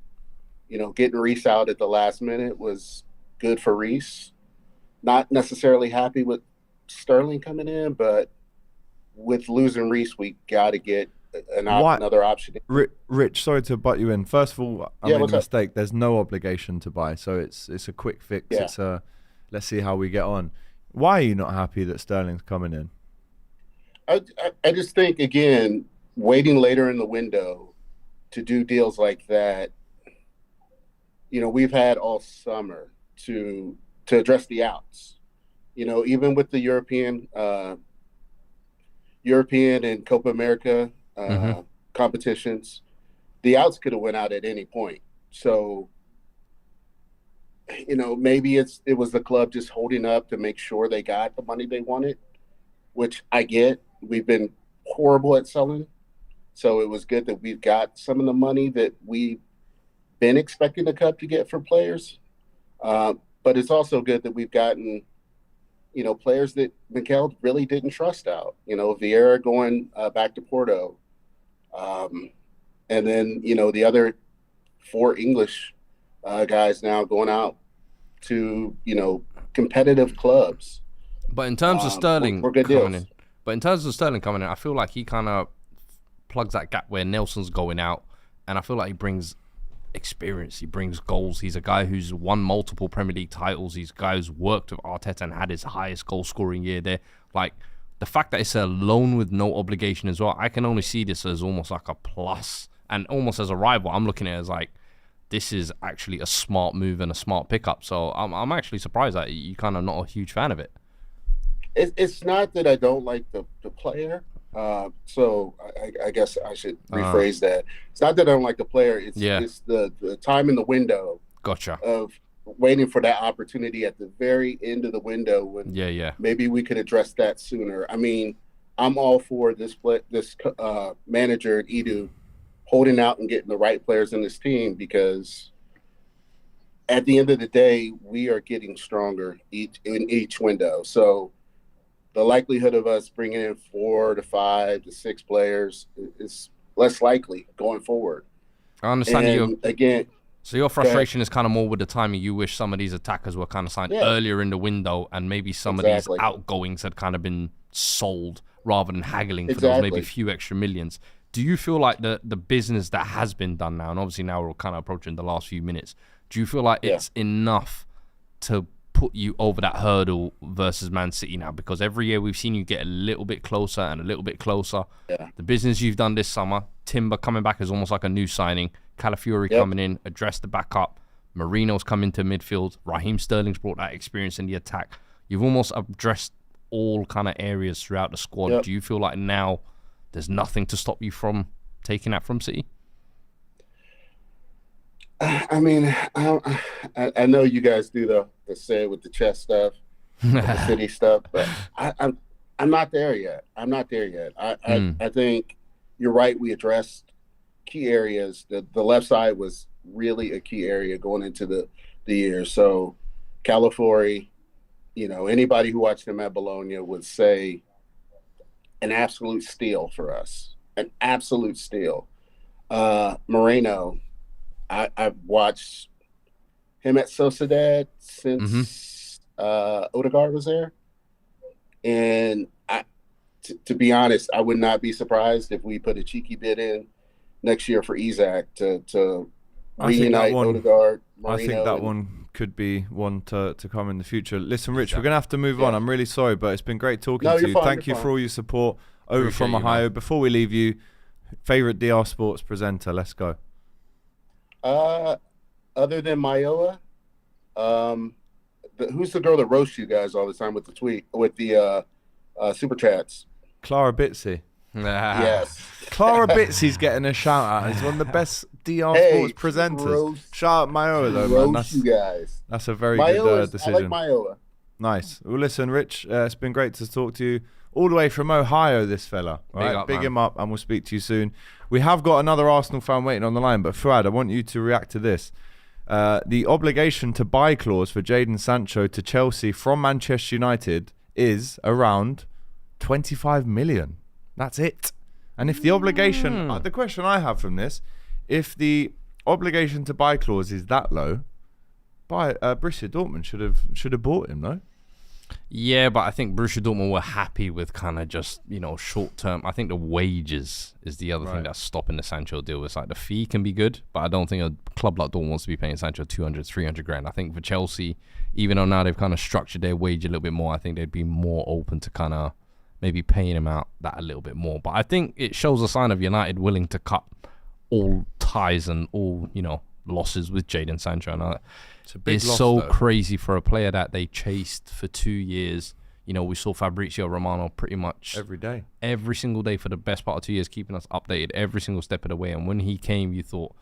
getting Reece out at the last minute was good for Reece. Not necessarily happy with Sterling coming in, but with losing Reece, we got to get another option. Rich, sorry to butt you in. First of all, I made a mistake. There's no obligation to buy, so it's a quick fix. Yeah. Let's see how we get on. Why are you not happy that Sterling's coming in? I just think, again, waiting later in the window to do deals like that, we've had all summer to address the outs. Even with the European and Copa America competitions, the outs could have went out at any point. So, maybe it was the club just holding up to make sure they got the money they wanted, which I get. We've been horrible at selling. So it was good that we've got some of the money that we've been expecting the club to get from players. But it's also good that we've gotten, players that Mikel really didn't trust out. Vieira going back to Porto. And then, the other 4 English guys now going out to, competitive clubs. But in terms of Sterling coming in, I feel like he kind of plugs that gap where Nelson's going out, and I feel like he brings experience, he brings goals. He's a guy who's won multiple Premier League titles. He's a guy who's worked with Arteta and had his highest goal scoring year there. Like, the fact that it's a loan with no obligation as well, I can only see this as almost like a plus, and almost as a rival, I'm looking at it as like, this is actually a smart move and a smart pickup. So I'm actually surprised that you kind of not a huge fan of it. It's not that I don't like the player. So I guess I should rephrase that. It's not that I don't like the player. It's the time in the window. Gotcha. Of waiting for that opportunity at the very end of the window when maybe we could address that sooner. I mean, I'm all for this manager, Edu, holding out and getting the right players in this team, because at the end of the day, we are getting stronger in each window. So the likelihood of us bringing in 4 to 5 to 6 players is less likely going forward. I understand you again. So your frustration is kind of more with the timing. You wish some of these attackers were kind of signed earlier in the window, and maybe some of these outgoings had kind of been sold rather than haggling for those maybe few extra millions. Do you feel like the business that has been done now, and obviously now we're kind of approaching the last few minutes, do you feel like it's enough to put you over that hurdle versus Man City now? Because every year we've seen you get a little bit closer and a little bit closer. Yeah. The business you've done this summer, Timber coming back is almost like a new signing. Calafiori coming in, addressed the backup. Marino's come into midfield. Raheem Sterling's brought that experience in the attack. You've almost addressed all kind of areas throughout the squad. Do you feel like now there's nothing to stop you from taking that from City? I mean, I know you guys do the say with the chess stuff, the City stuff, but I'm not there yet. I think you're right. We addressed key areas. The left side was really a key area going into the year. So Calafiori, anybody who watched him at Bologna would say an absolute steal for us. An absolute steal. Moreno, I've watched him at Sociedad since Odegaard was there. And to be honest, I would not be surprised if we put a cheeky bid in next year for Isaac to reunite Odegaard, Moreno. I think that one could be one to come in the future. Listen, Rich, we're going to have to move on. I'm really sorry, but it's been great talking to you. Thank you for all your support over from Ohio. Before we leave you, favorite DR Sports presenter, let's go. Other than Mayoa, who's the girl that roasts you guys all the time with the super chats? Clara Bitsy. Yes. Clara Bitsy's getting a shout out. He's one of the best DR Sports presenters. Shout out Mayoa though, man. You guys. That's a very good decision. I like Mayoa. Nice. Well, listen, Rich, it's been great to talk to you. All the way from Ohio, this fella. Right? Big him up, and we'll speak to you soon. We have got another Arsenal fan waiting on the line, but Fuad, I want you to react to this. The obligation to buy clause for Jadon Sancho to Chelsea from Manchester United is around 25 million. That's it. And if the obligation, the question I have from this, if the obligation to buy clause is that low, Borussia Dortmund should have bought him, no? Yeah, but I think Borussia Dortmund were happy with kind of just, short term. I think the wages is the other thing that's stopping the Sancho deal. It's like the fee can be good, but I don't think a club like Dortmund wants to be paying Sancho 200, 300 grand. I think for Chelsea, even though now they've kind of structured their wage a little bit more, I think they'd be more open to kind of maybe paying him out that a little bit more. But I think it shows a sign of United willing to cut all ties and all, losses with Jadon Sancho. And it's loss, so though. crazy for a player that they chased for 2 years. We saw Fabrizio Romano pretty much every single day for the best part of 2 years, keeping us updated every single step of the way. And when he came, you thought,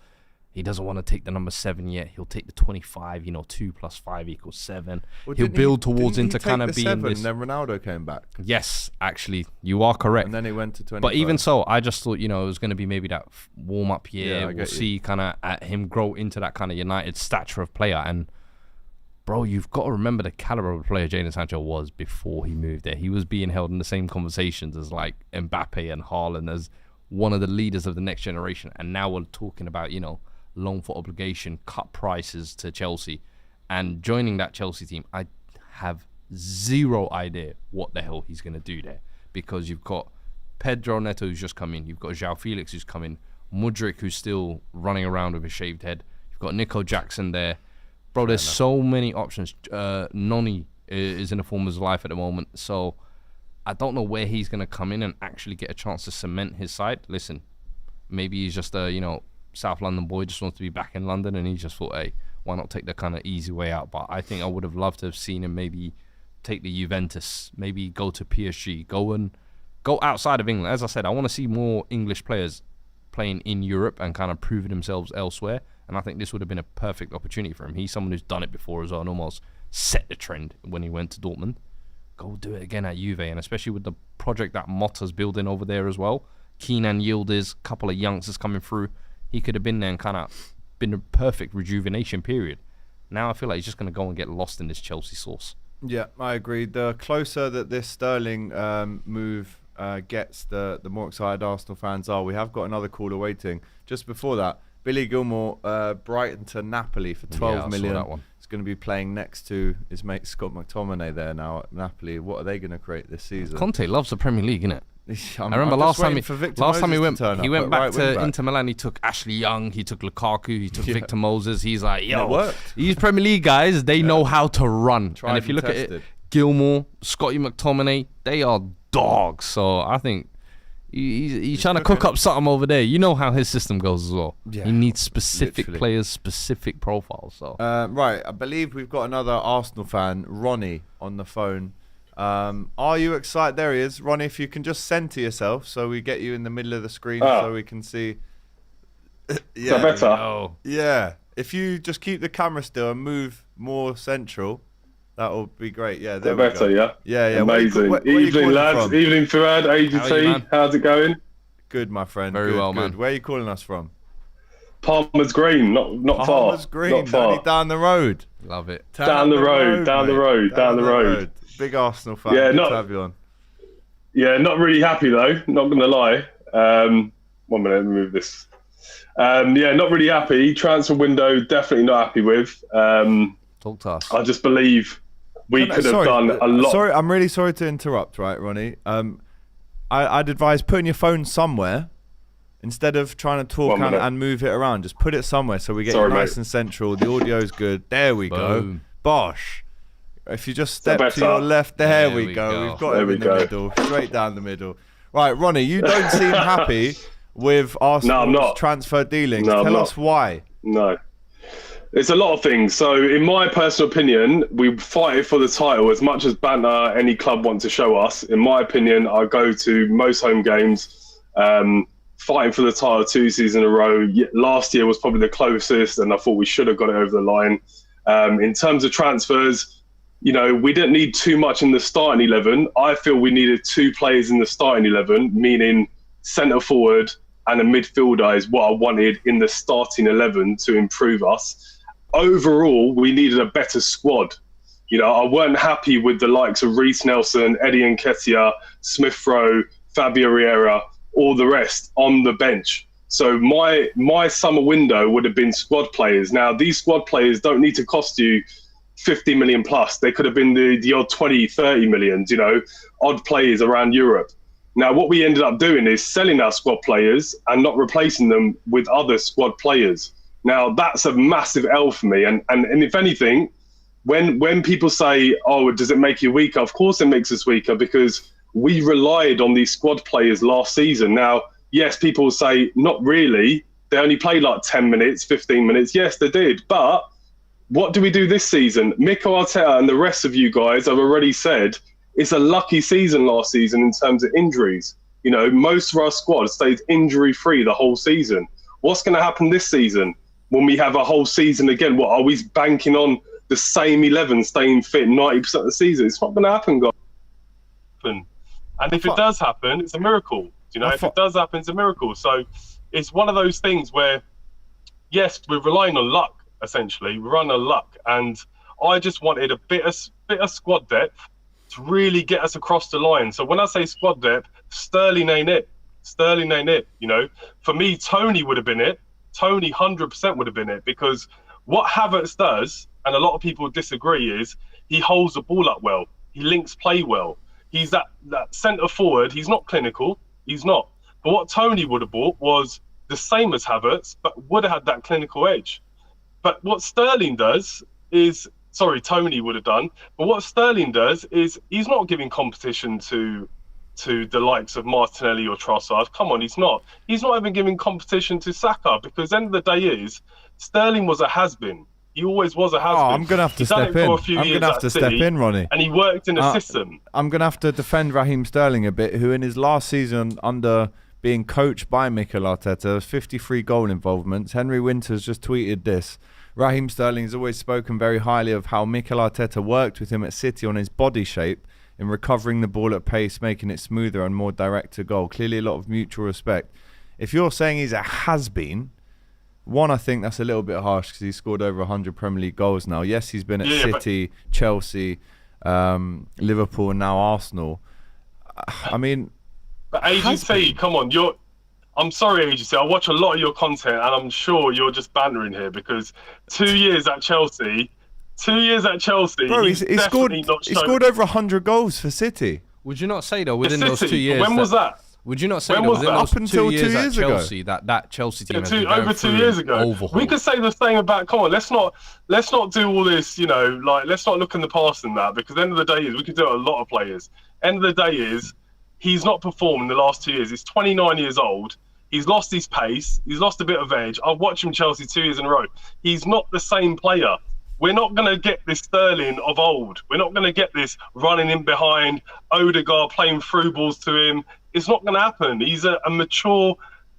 he doesn't want to take the number 7 yet. He'll take the 25, 2 + 5 = 7. Well, He'll build towards into into kind of being 7, this. then Ronaldo came back. Yes, actually, you are correct. And then he went to 25. But even so, I just thought, it was going to be maybe that warm-up year. Yeah, I we'll get you. see kind of at him grow into that kind of United stature of player. And, bro, you've got to remember the caliber of player Jadon Sancho was before he moved there. He was being held in the same conversations as, like, Mbappe and Haaland as one of the leaders of the next generation. And now we're talking about, loan for obligation, cut prices to Chelsea. And joining that Chelsea team, I have zero idea what the hell he's going to do there. Because you've got Pedro Neto who's just come in. You've got João Felix who's come in. Mudryk who's still running around with a shaved head. You've got Nico Jackson there. Bro, there's so many options. Noni is in a form of his life at the moment. So I don't know where he's going to come in and actually get a chance to cement his side. Listen, maybe he's just a, South London boy, just wants to be back in London, and he just thought, hey, why not take the kind of easy way out? But I think I would have loved to have seen him maybe take the Juventus, maybe go to PSG, go outside of England. As I said, I want to see more English players playing in Europe and kind of proving themselves elsewhere. And I think this would have been a perfect opportunity for him. He's someone who's done it before as well and almost set the trend when he went to Dortmund. Go do it again at Juve, and especially with the project that Motta's building over there as well. Keenan Yildiz, a couple of youngsters coming through. He could have been there and kind of been a perfect rejuvenation period. Now I feel like he's just going to go and get lost in this Chelsea sauce. Yeah, I agree. The closer that this Sterling move gets, the more excited Arsenal fans are. We have got another caller waiting. Just before that, Billy Gilmore, Brighton to Napoli for 12 million. That one. He's going to be playing next to his mate Scott McTominay there now at Napoli. What are they going to create this season? Conte loves the Premier League, innit? I remember last time he went right back to wing back. Inter Milan. He took Ashley Young, he took Lukaku, he took Victor Moses. He's like, It yo, worked. these Premier League guys, they know how to run. Tried and if you and look at tested. it, Gilmore, Scotty McTominay, they are dogs. So I think he's trying to cook up something over there. You know how his system goes as well. Yeah, he needs specific literally. players, specific profiles. So right, I believe we've got another Arsenal fan, Ronnie, on the phone. Are you excited? There he is. Ronnie, if you can just center yourself so we get you in the middle of the screen so we can see. Yeah. Is that better? Yeah. If you just keep the camera still and move more central, that'll be great. Yeah, there we better, go. Yeah. Amazing. Where you Evening, calling lads. from? Evening, Fuad. How are you, AGT. man? How's it going? Good, my friend. Very good, well, good. man. Where are you calling us from? Palmer's Green. Not far. Palmer's Green. Not far. Only down the road. love it. Down the road, down the mate. road, down the road. Big Arsenal fan. Yeah, Good not- to have you on. Yeah, not really happy though. Not gonna lie. 1 minute, let me move this. Yeah, not really happy. Transfer window, definitely not happy with. Talk to us. I just believe we could have done a lot. Sorry, I'm really sorry to interrupt, right, Ronnie? I'd advise putting your phone somewhere instead of trying to talk 1 minute. and move it around. Just put it somewhere so we get Sorry, it nice mate. and central. The audio's good. There we go. Boom. Bosh. If you just that step to better? there left, there There we we go. go. We've got There him we in the go. middle, straight down the middle. Right, Ronnie, you don't seem happy with Arsenal's not. transfer dealings. No, I'm Tell not. us why. No. It's a lot of things. So, in my personal opinion, we fight for the title as much as banter any club wants to show us. In my opinion, I go to most home games, fighting for the title 2 seasons in a row. Last year was probably the closest, and I thought we should have got it over the line. In terms of transfers, we didn't need too much in the starting 11. I feel we needed 2 players in the starting 11, meaning centre forward and a midfielder is what I wanted in the starting 11 to improve us. overall, we needed a better squad. You know, I weren't happy with the likes of Reece Nelson, Eddie Nketiah, Smith Rowe, Fabio Riera, all the rest on the bench. So my summer window would have been squad players. Now, these squad players don't need to cost you 50 million plus. They could have been the odd 20, 30 million, you know, odd players around Europe. Now, what we ended up doing is selling our squad players and not replacing them with other squad players. Now, that's a massive L for me. And if anything, when people say, oh, does it make you weaker? Of course it makes us weaker, because we relied on these squad players last season. Now, yes, people say, not really. They only played like 10 minutes, 15 minutes. Yes, they did. But what do we do this season? Mikel Arteta and the rest of you guys have already said it's a lucky season last season in terms of injuries. You know, most of our squad stayed injury-free the whole season. What's going to happen this season when we have a whole season again? What, are we banking on the same 11 staying fit 90% of the season? It's not going to happen, guys. And if it does happen, it's a miracle. You know, if it does happen, it's a miracle. So it's one of those things where, yes, we're relying on luck, essentially. We're relying on luck. And I just wanted a bit of squad depth to really get us across the line. So when I say squad depth, Sterling ain't it. Sterling ain't it. You know, for me, Tony would have been it. Tony 100% would have been it, because what Havertz does, and a lot of people disagree, is he holds the ball up well. He links play well. He's that centre forward. He's not clinical. He's not. But what Tony would have brought was the same as Havertz, but would have had that clinical edge. But what Sterling does is, Tony would have done. But what Sterling does is he's not giving competition to the likes of Martinelli or Trossard. Come on, he's not. He's not even giving competition to Saka, because the end of the day is Sterling was a has-been. He always was a has-been. Oh, I'm going to have to step in. I'm going to have to step in, Ronnie. And he worked in a system. I'm going to have to defend Raheem Sterling a bit, who in his last season under being coached by Mikel Arteta, 53 goal involvements. Henry Winters just tweeted this. Raheem Sterling has always spoken very highly of how Mikel Arteta worked with him at City on his body shape in recovering the ball at pace, making it smoother and more direct to goal. Clearly a lot of mutual respect. If you're saying he's a has-been, one, I think that's a little bit harsh, because he's scored over 100 Premier League goals now. Yes, he's been at City, Chelsea, Liverpool, and now Arsenal. I mean... But AGC, come on, I'm sorry, AGC. I watch a lot of your content, and I'm sure you're just bantering here, because 2 years at Chelsea... Bro, he scored over 100 goals for City. Would you not say, though, within those 2 years... When was that? Would you not say that within those up until 2 years at ago? Chelsea, that Chelsea team over 2 years ago? Overhaul. We could say the same about. Come on, let's not do all this. You know, like, let's not look in the past in that, because at the end of the day is we could do it a lot of players. End of the day is he's not performed in the last 2 years. He's 29 years old. He's lost his pace. He's lost a bit of edge. I've watched him Chelsea 2 years in a row. He's not the same player. We're not going to get this Sterling of old. We're not going to get this running in behind, Odegaard playing through balls to him. It's not going to happen. He's a mature,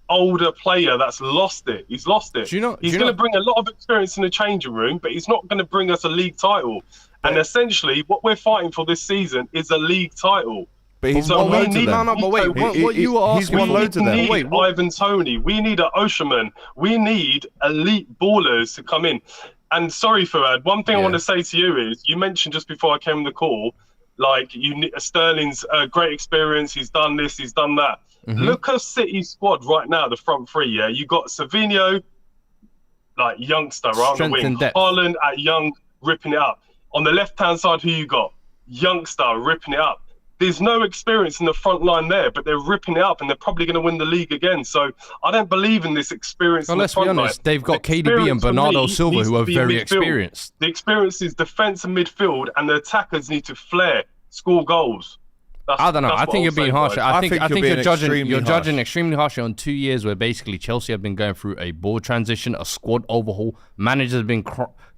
older player that's lost it. He's lost it. He's going to bring a lot of experience in the changing room, but he's not going to bring us a league title. And essentially, what we're fighting for this season is a league title. But he's won loads of them. What you were asking, he's won loads of them. We need Ivan Toney. We need an Osimhen. We need elite ballers to come in. And sorry, Fuad, one thing I want to say to you is, you mentioned just before I came on the call, like, Sterling's great experience. He's done this, he's done that. Mm-hmm. Look at City's squad right now, the front three. Yeah, you got Savinho, like youngster, right on the wing. Haaland at young, ripping it up. On the left-hand side, who you got? Youngster, ripping it up. There's no experience in the front line there, but they're ripping it up, and they're probably going to win the league again. So I don't believe in this experience. Well, let's be honest, they've got KDB and Bernardo Silva, who are very experienced. The experience is defence and midfield, and the attackers need to flair, score goals. I don't know. I think you're being harsh. I think you're judging extremely harshly on 2 years where basically Chelsea have been going through a board transition, a squad overhaul. Managers have been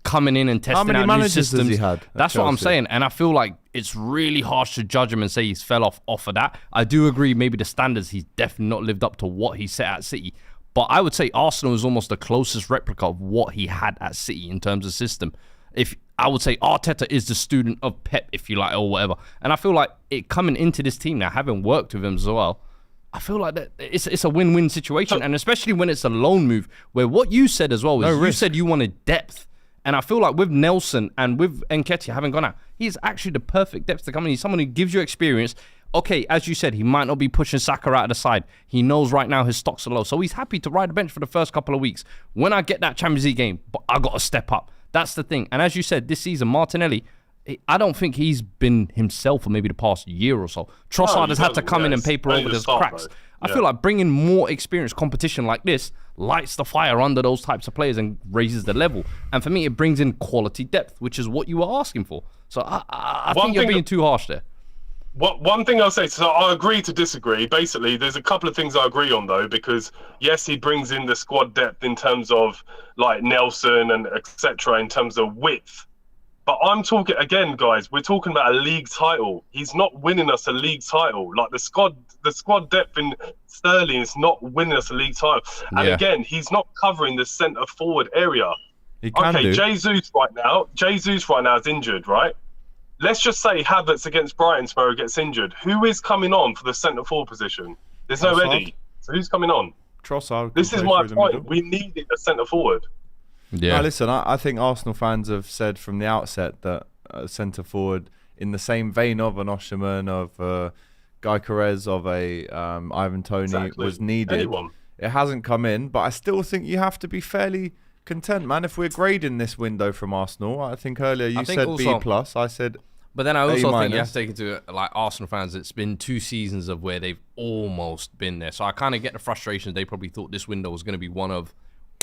coming in and testing out new systems. Has he had That's Chelsea? What I'm saying. And I feel like it's really harsh to judge him and say he's fell off of that. I do agree, maybe the standards, he's definitely not lived up to what he set at City. But I would say Arsenal is almost the closest replica of what he had at City in terms of system. If I would say Arteta is the student of Pep, if you like, or whatever. And I feel like it coming into this team now, having worked with him as well, I feel like that it's a win-win situation. And especially when it's a loan move, where what you said as well is you said you wanted depth. And I feel like with Nelson and with Nketiah having gone out, he's actually the perfect depth to come in. He's someone who gives you experience. Okay, as you said, he might not be pushing Saka out of the side. He knows right now his stocks are low. So he's happy to ride the bench for the first couple of weeks. When I get that Champions League game, but I got to step up. That's the thing. And as you said, this season, Martinelli, I don't think he's been himself for maybe the past year or so. Trossard has had to come in and paper over those cracks. I feel like bringing more experienced competition like this lights the fire under those types of players and raises the level. And for me, it brings in quality depth, which is what you were asking for. So I think you're being too harsh there. One thing I'll say, so I agree to disagree. Basically, there's a couple of things I agree on, though, because, yes, he brings in the squad depth in terms of, like, Nelson and etc. in terms of width. But I'm talking, again, guys, we're talking about a league title. He's not winning us a league title. Like, the squad depth in Sterling is not winning us a league title. And again, he's not covering the centre-forward area. He can do. Jesus right now is injured, right? Let's just say Havertz against Brighton tomorrow gets injured. Who is coming on for the centre-forward position? There's no Eddie. So who's coming on? Trossard. This is my point. We needed a centre-forward. Yeah. No, listen, I think Arsenal fans have said from the outset that centre-forward, in the same vein of an Osimhen, of Guy Carez, of a Ivan Toney, was needed. Anyone. It hasn't come in, but I still think you have to be fairly content, man. If we're grading this window from Arsenal, I think earlier you said also, B+, I said but then I also think you have to take into, like, Arsenal fans, it's been 2 seasons of where they've almost been there. So I kind of get the frustrations. They probably thought this window was going to be one of,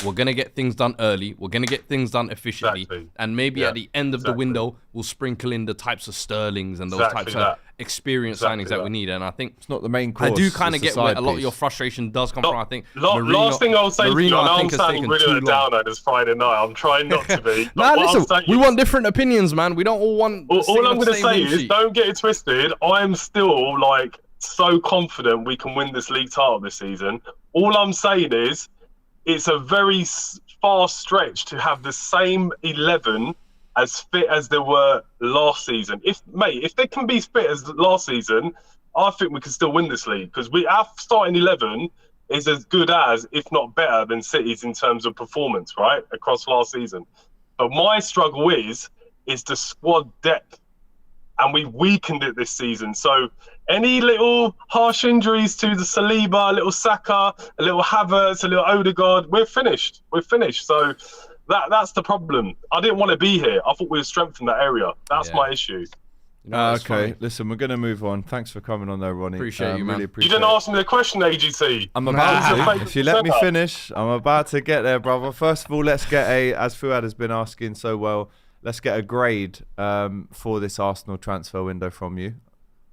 we're going to get things done early, we're going to get things done efficiently, and maybe at the end of the window, we'll sprinkle in the types of Sterlings and those types of experience signings that we need. And I think it's not the main course. I do kind of get where a lot of your frustration does come from. I think last thing I'll say, Marino, I know I'm sounding really down on this Friday night. I'm trying not to be. Nah, listen, we want different opinions, man. We don't all want. All I'm going to say is, don't get it twisted. I'm still, like, so confident we can win this league title this season. All I'm saying is, it's a very far stretch to have the same 11 as fit as they were last season. If they can be fit as last season, I think we can still win this league, because our starting 11 is as good as, if not better than, City's in terms of performance, right, across last season. But my struggle is the squad depth, and we weakened it this season. So any little harsh injuries to the Saliba, a little Saka, a little Havertz, a little Odegaard, we're finished. So that's the problem. I didn't want to be here. I thought we were strengthened that area. That's my issue. Okay, listen, we're going to move on. Thanks for coming on there, Ronnie. Appreciate you, man. Really appreciate you didn't ask me the question, AGT. I'm about to. If you let me finish, I'm about to get there, brother. First of all, let's get as Fuad has been asking so well, let's get a grade for this Arsenal transfer window from you.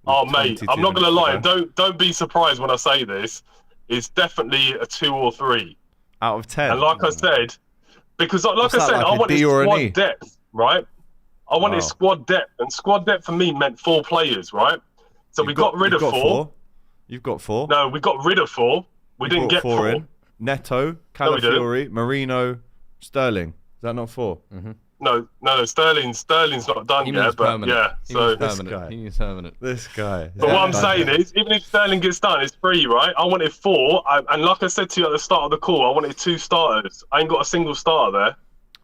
Oh, mate, I'm not going to lie. Don't be surprised when I say this. It's definitely a 2 or 3 out of 10. And like I said, because I wanted squad depth, right? I wanted squad depth, and squad depth for me meant 4 players, right? So we got rid of 4. You've got 4. No, we got rid of 4. We didn't get 4. In. Neto, Calafiori, Marino, Sterling. Is that not 4? Mm-hmm. No, Sterling's not done yet, but permanent. yeah. So He's permanent. This guy. But what I'm saying is, even if Sterling gets done, it's 3, right? I wanted 4, and like I said to you at the start of the call, I wanted 2 starters. I ain't got a single starter there.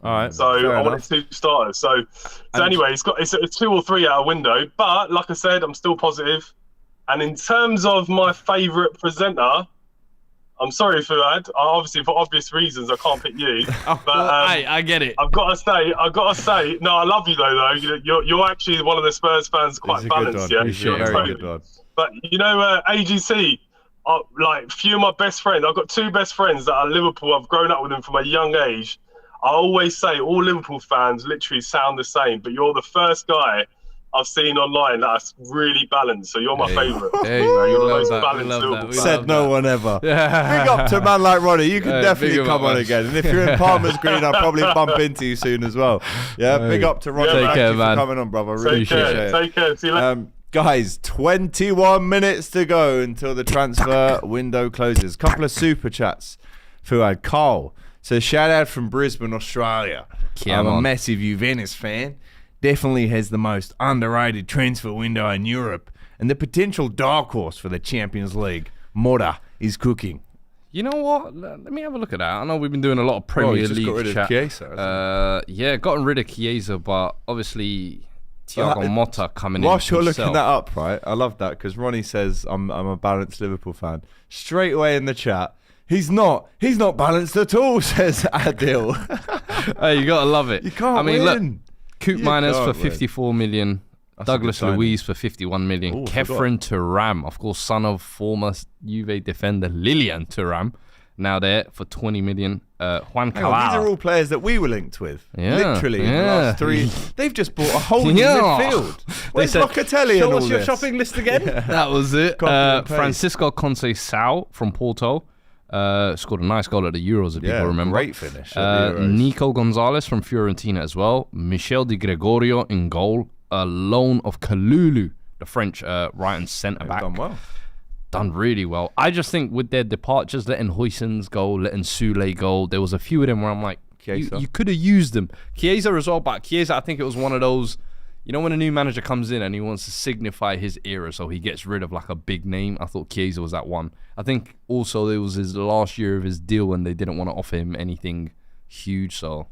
All right. So I wanted 2 starters. So anyway, it's a 2 or 3 out of window. But like I said, I'm still positive. And in terms of my favourite presenter, I'm sorry, Fuad. Obviously, for obvious reasons, I can't pick you. But I get it. I've got to say. No, I love you though. You're actually one of the Spurs fans, quite balanced. Yeah, very good one. But you know, AGC, like few of my best friends. I've got 2 best friends that are Liverpool. I've grown up with them from a young age. I always say all Liverpool fans literally sound the same, but you're the first guy I've seen online that's really balanced. So you're my favourite. You're the most balanced Liverpool fan. Said no one ever. Big up to a man like Ronnie. You can definitely come on again. And if you're in Palmer's Green, I'll probably bump into you soon as well. Yeah, big up to Ronnie. Take care, man. For coming on, brother. Really appreciate it. Take care. See you later. Guys, 21 minutes to go until the transfer window closes. Couple of super chats. Fuad Carl says, shout out from Brisbane, Australia. I'm a massive Juventus fan. Definitely has the most underrated transfer window in Europe and the potential dark horse for the Champions League. Mora is cooking. You know what? Let me have a look at that. I know we've been doing a lot of Premier League got rid chat. of Chiesa, yeah, gotten rid of Chiesa, but obviously Thiago Motta coming in. Whilst you're looking that up, right? I love that because Ronnie says I'm a balanced Liverpool fan. Straight away in the chat, he's not balanced at all, says Adil. Hey, you gotta love it. You can't win. Look, Coop Miners for 54 million. That's Douglas Luiz for 51 million. Ooh, Kefren Thuram, of course, son of former Juve defender Lilian Thuram, now there for 20 million. Juan Calao. These are all players that we were linked with. Yeah, Literally, in the last 3. They've just bought a whole new midfield. Where's Locatelli and show all us your this? shopping list again. That was it. Francisco Conceição from Porto. Scored a nice goal at the Euros, if people remember. Great finish. At the Euros. Nico Gonzalez from Fiorentina as well. Michel Di Gregorio in goal. A loan of Kalulu, the French right and centre back. Done well. Done really well. I just think with their departures, letting Huijsens go, letting Sule go, there was a few of them where I'm like, you could have used them. Chiesa as well, but Chiesa, I think it was one of those, you know, when a new manager comes in and he wants to signify his era, so he gets rid of like a big name. I thought Chiesa was that one. I think also it was his last year of his deal and they didn't want to offer him anything huge, so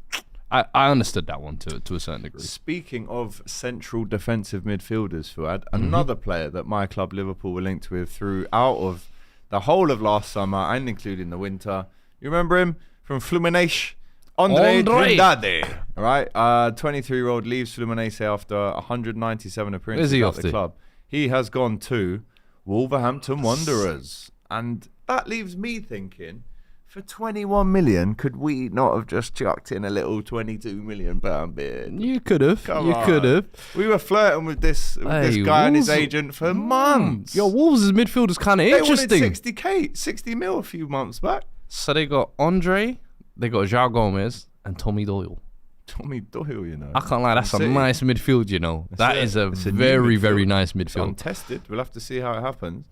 I understood that one to a certain degree. Speaking of central defensive midfielders, Fuad, another player that my club Liverpool were linked with throughout of the whole of last summer and including the winter. You remember him from Fluminense? Andre Trindade, right? 23-year-old leaves Fluminense after 197 appearances at the club. He has gone to Wolverhampton Wanderers, and that leaves me thinking, for 21 million, could we not have just chucked in a little 22 million pound bid? You could have. Could have. We were flirting with this guy and his agent for months. Yo, Wolves' midfield is kind of interesting. They wanted 60 mil a few months back. So they got Andre, they got João Gomez, and Tommy Doyle. Tommy Doyle, you know. I can't lie, that's a nice midfield, you know. That is a very, very nice midfield. It's untested. We'll have to see how it happens.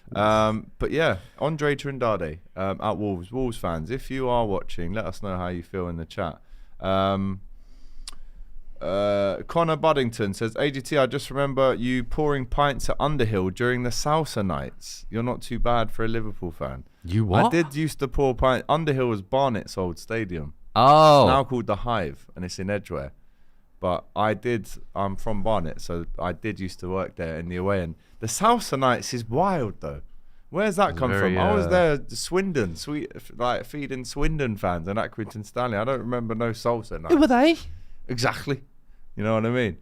But yeah, Andre Trindade at Wolves. Wolves fans, if you are watching, let us know how you feel in the chat. Connor Buddington says, AGT, I just remember you pouring pints at Underhill during the Salsa nights. You're not too bad for a Liverpool fan. You what? I did used to pour pints. Underhill was Barnett's old stadium. Oh. It's now called the Hive, and it's in Edgware. But I'm from Barnet, so I did used to work there in the away end. The Salsa nights is wild, though. Where's that come from? I was there, Swindon, feeding Swindon fans and Accrington Stanley. I don't remember no Salsa nights. Who were they? Exactly. You know what I mean?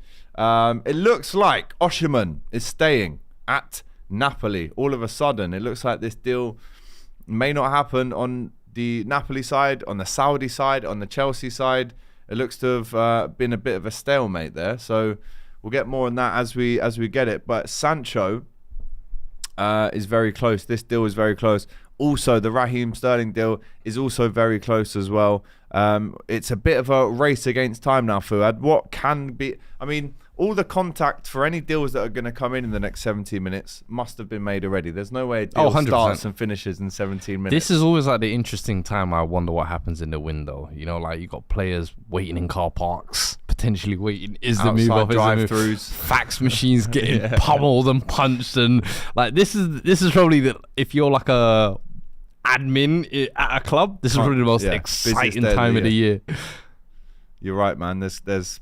It looks like Osimhen is staying at Napoli. All of a sudden, it looks like this deal may not happen on the Napoli side, on the Saudi side, on the Chelsea side. It looks to have been a bit of a stalemate there. So we'll get more on that as we get it. But Sancho is very close. This deal is very close. Also, the Raheem Sterling deal is also very close as well. It's a bit of a race against time now, Fuad. What can be... I mean, all the contact for any deals that are going to come in the next 17 minutes must have been made already. There's no way a deal starts and finishes in 17 minutes. This is always like the interesting time. I wonder what happens in the window. You know, like you got players waiting in car parks, potentially waiting. Is the move off? Drive-throughs, fax machines getting pummeled and punched, and like this is probably the, if you're like a admin at a club, this is probably the most exciting time of the year. You're right, man. There's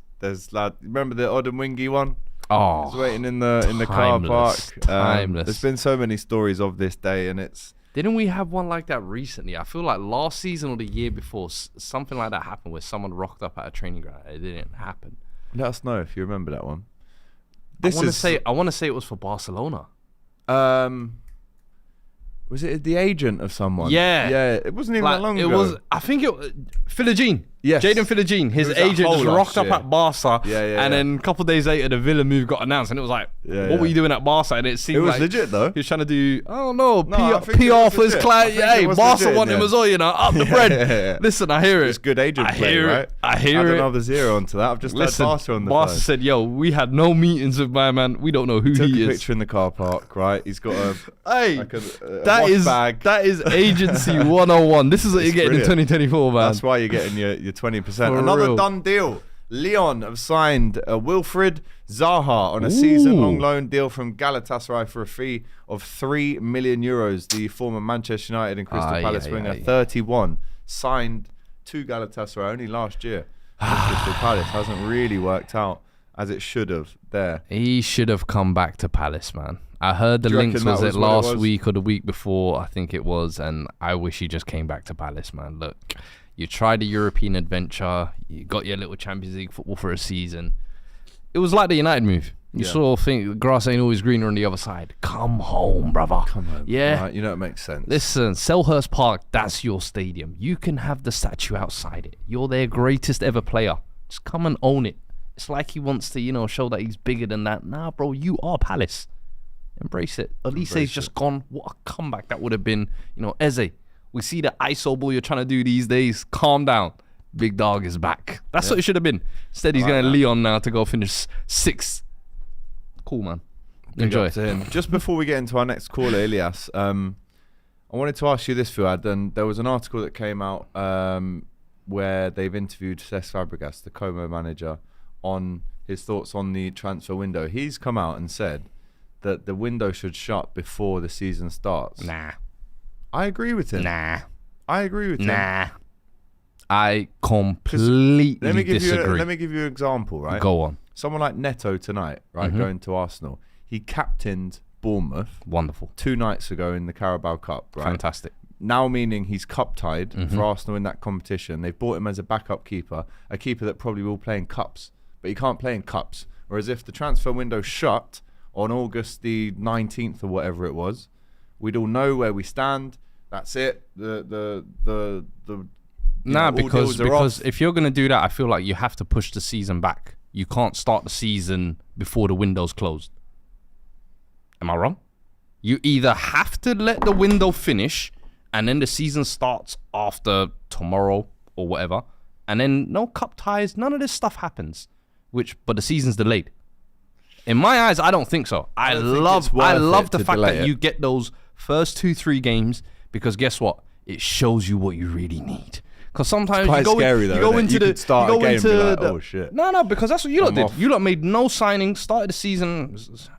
remember the Odemwingie one? Oh, he's waiting in the car park. Timeless. There's been so many stories of this day, and it's... Didn't we have one like that recently? I feel like last season or the year before, something like that happened where someone rocked up at a training ground. It didn't happen. Let us know if you remember that one. I want to say it was for Barcelona. Was it the agent of someone? Yeah. It wasn't even that long ago. It was. I think it. Philogene. Yes. Jadon Philogene. His agent just rocked up at Barca. And then a couple of days later, the Villa move got announced, and it was like, what were you doing at Barca? And it seemed was like legit though. He was trying to do. Oh no, PR for his client. Hey, Barca want him as well. You know, up the bread. Listen, I hear it. It's good agent play, right? I hear it. Add another zero onto that. I've just let Barca on the Barca phone. said, "Yo, we had no meetings with my man. We don't know who Took he a is." Picture in the car park, right? He's got a that is bag. That is agency 101. This is what you're getting in 2024, man. That's why you're getting your 20%. Another done deal Lyon have signed Wilfried Zaha on a season-long loan deal from Galatasaray for a fee of €3 million. The former Manchester United and Crystal Palace winger, 31, signed to Galatasaray only last year. Crystal Palace hasn't really worked out as it should have there. He should have come back to Palace, man. I heard the links was it last week or the week before, I think it was, and I wish he just came back to Palace, man. Look, you tried a European adventure, you got your little Champions League football for a season. It was like the United move. You sort of think the grass ain't always greener on the other side. Come home, brother. Come home. Yeah. Right, you know, it makes sense. Listen, Selhurst Park, that's your stadium. You can have the statue outside it. You're their greatest ever player. Just come and own it. It's like he wants to, you know, show that he's bigger than that. Nah, bro, you are Palace. Embrace it. Elise's just gone. What a comeback that would have been. You know, Eze, we see the ISO ball you're trying to do these days. Calm down. Big dog is back. That's what it should have been. Instead, he's going to Lyon now to go finish 6th. Cool, man. Enjoy. To him. Just before we get into our next caller, Ilias, I wanted to ask you this, Fuad. And there was an article that came out where they've interviewed Cesc Fabregas, the Como manager, on his thoughts on the transfer window. He's come out and said that the window should shut before the season starts. Nah. I agree with him. Nah. I agree with him. Nah. I completely disagree. Let me give you an example, right? Go on. Someone like Neto tonight, right, going to Arsenal. He captained Bournemouth. Wonderful. 2 nights ago in the Carabao Cup, right? Fantastic. Now meaning he's cup tied for Arsenal in that competition. They've bought him as a backup keeper, a keeper that probably will play in cups, but he can't play in cups. Whereas if the transfer window shut on August the 19th or whatever it was, we'd all know where we stand. That's it. Because if you're going to do that, I feel like you have to push the season back. You can't start the season before the window's closed. Am I wrong? You either have to let the window finish and then the season starts after tomorrow or whatever, and then no cup ties, none of this stuff happens. But the season's delayed. In my eyes, I don't think so. I love the fact that you get those first 2-3 games, because guess what? It shows you what you really need. Because sometimes you go into oh shit. No, because that's what you lot did. You lot made no signings, started the season.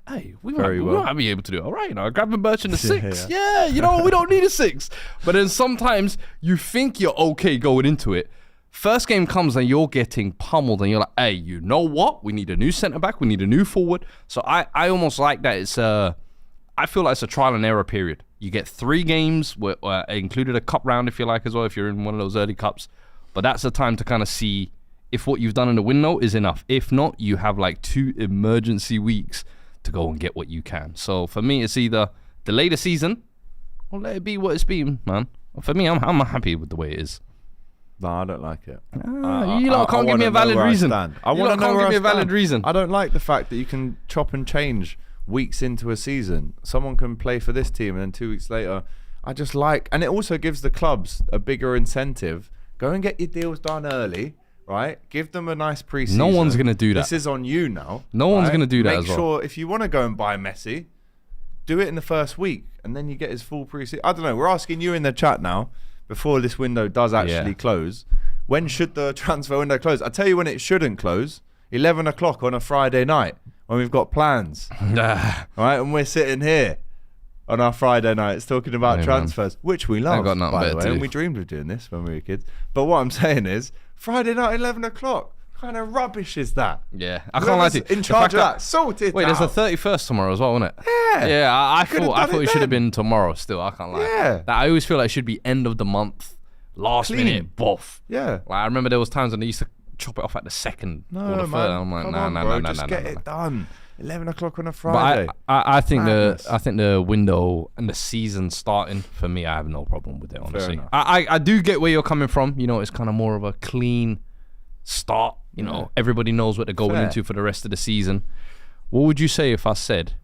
Hey, we might be able to do it. All right, you know, grabbing Birch in the 6. Yeah, you know, we don't need a 6. But then sometimes you think you're okay going into it. First game comes and you're getting pummeled and you're like, hey, you know what? We need a new centre back. We need a new forward. So I almost like that. I feel like it's a trial and error period. You get 3 games, included a cup round if you like as well, if you're in one of those early cups. But that's the time to kind of see if what you've done in the window is enough. If not, you have like 2 emergency weeks to go and get what you can. So for me, it's either delay the season or let it be what it's been, man. For me, I'm happy with the way it is. No, I don't like it. You lot can't give me a valid reason. I want to know give me a valid reason. I don't like the fact that you can chop and change weeks into a season. Someone can play for this team and then 2 weeks later. And it also gives the clubs a bigger incentive. Go and get your deals done early, right? Give them a nice pre-season. No one's going to do that. This is on you now. No one's going to do that as well. Make sure if you want to go and buy Messi, do it in the first week and then you get his full pre-season. I don't know. We're asking you in the chat now, before this window does actually close, when should the transfer window close? I tell you when it shouldn't close. 11 o'clock on a Friday night when we've got plans. Right? And we're sitting here on our Friday nights talking about transfers, which we love, by the way. And we dreamed of doing this when we were kids. But what I'm saying is, Friday night, 11 o'clock. What kind of rubbish is that? Yeah, I can't lie to you. In charge of that, sorted. Wait, there's the 31st tomorrow as well, isn't it? Yeah. Yeah, I thought it should have been tomorrow still. I can't lie. Yeah. I always feel like it should be end of the month, last minute, boff. Yeah. Like, I remember there was times when they used to chop it off at the 2nd or the 3rd. I'm like, no, just get it done. 11 o'clock on a Friday. But I think the window and the season starting, for me, I have no problem with it, honestly. I do get where you're coming from. You know, it's kind of more of a clean start. You know, everybody knows what they're going into for the rest of the season. What would you say if I said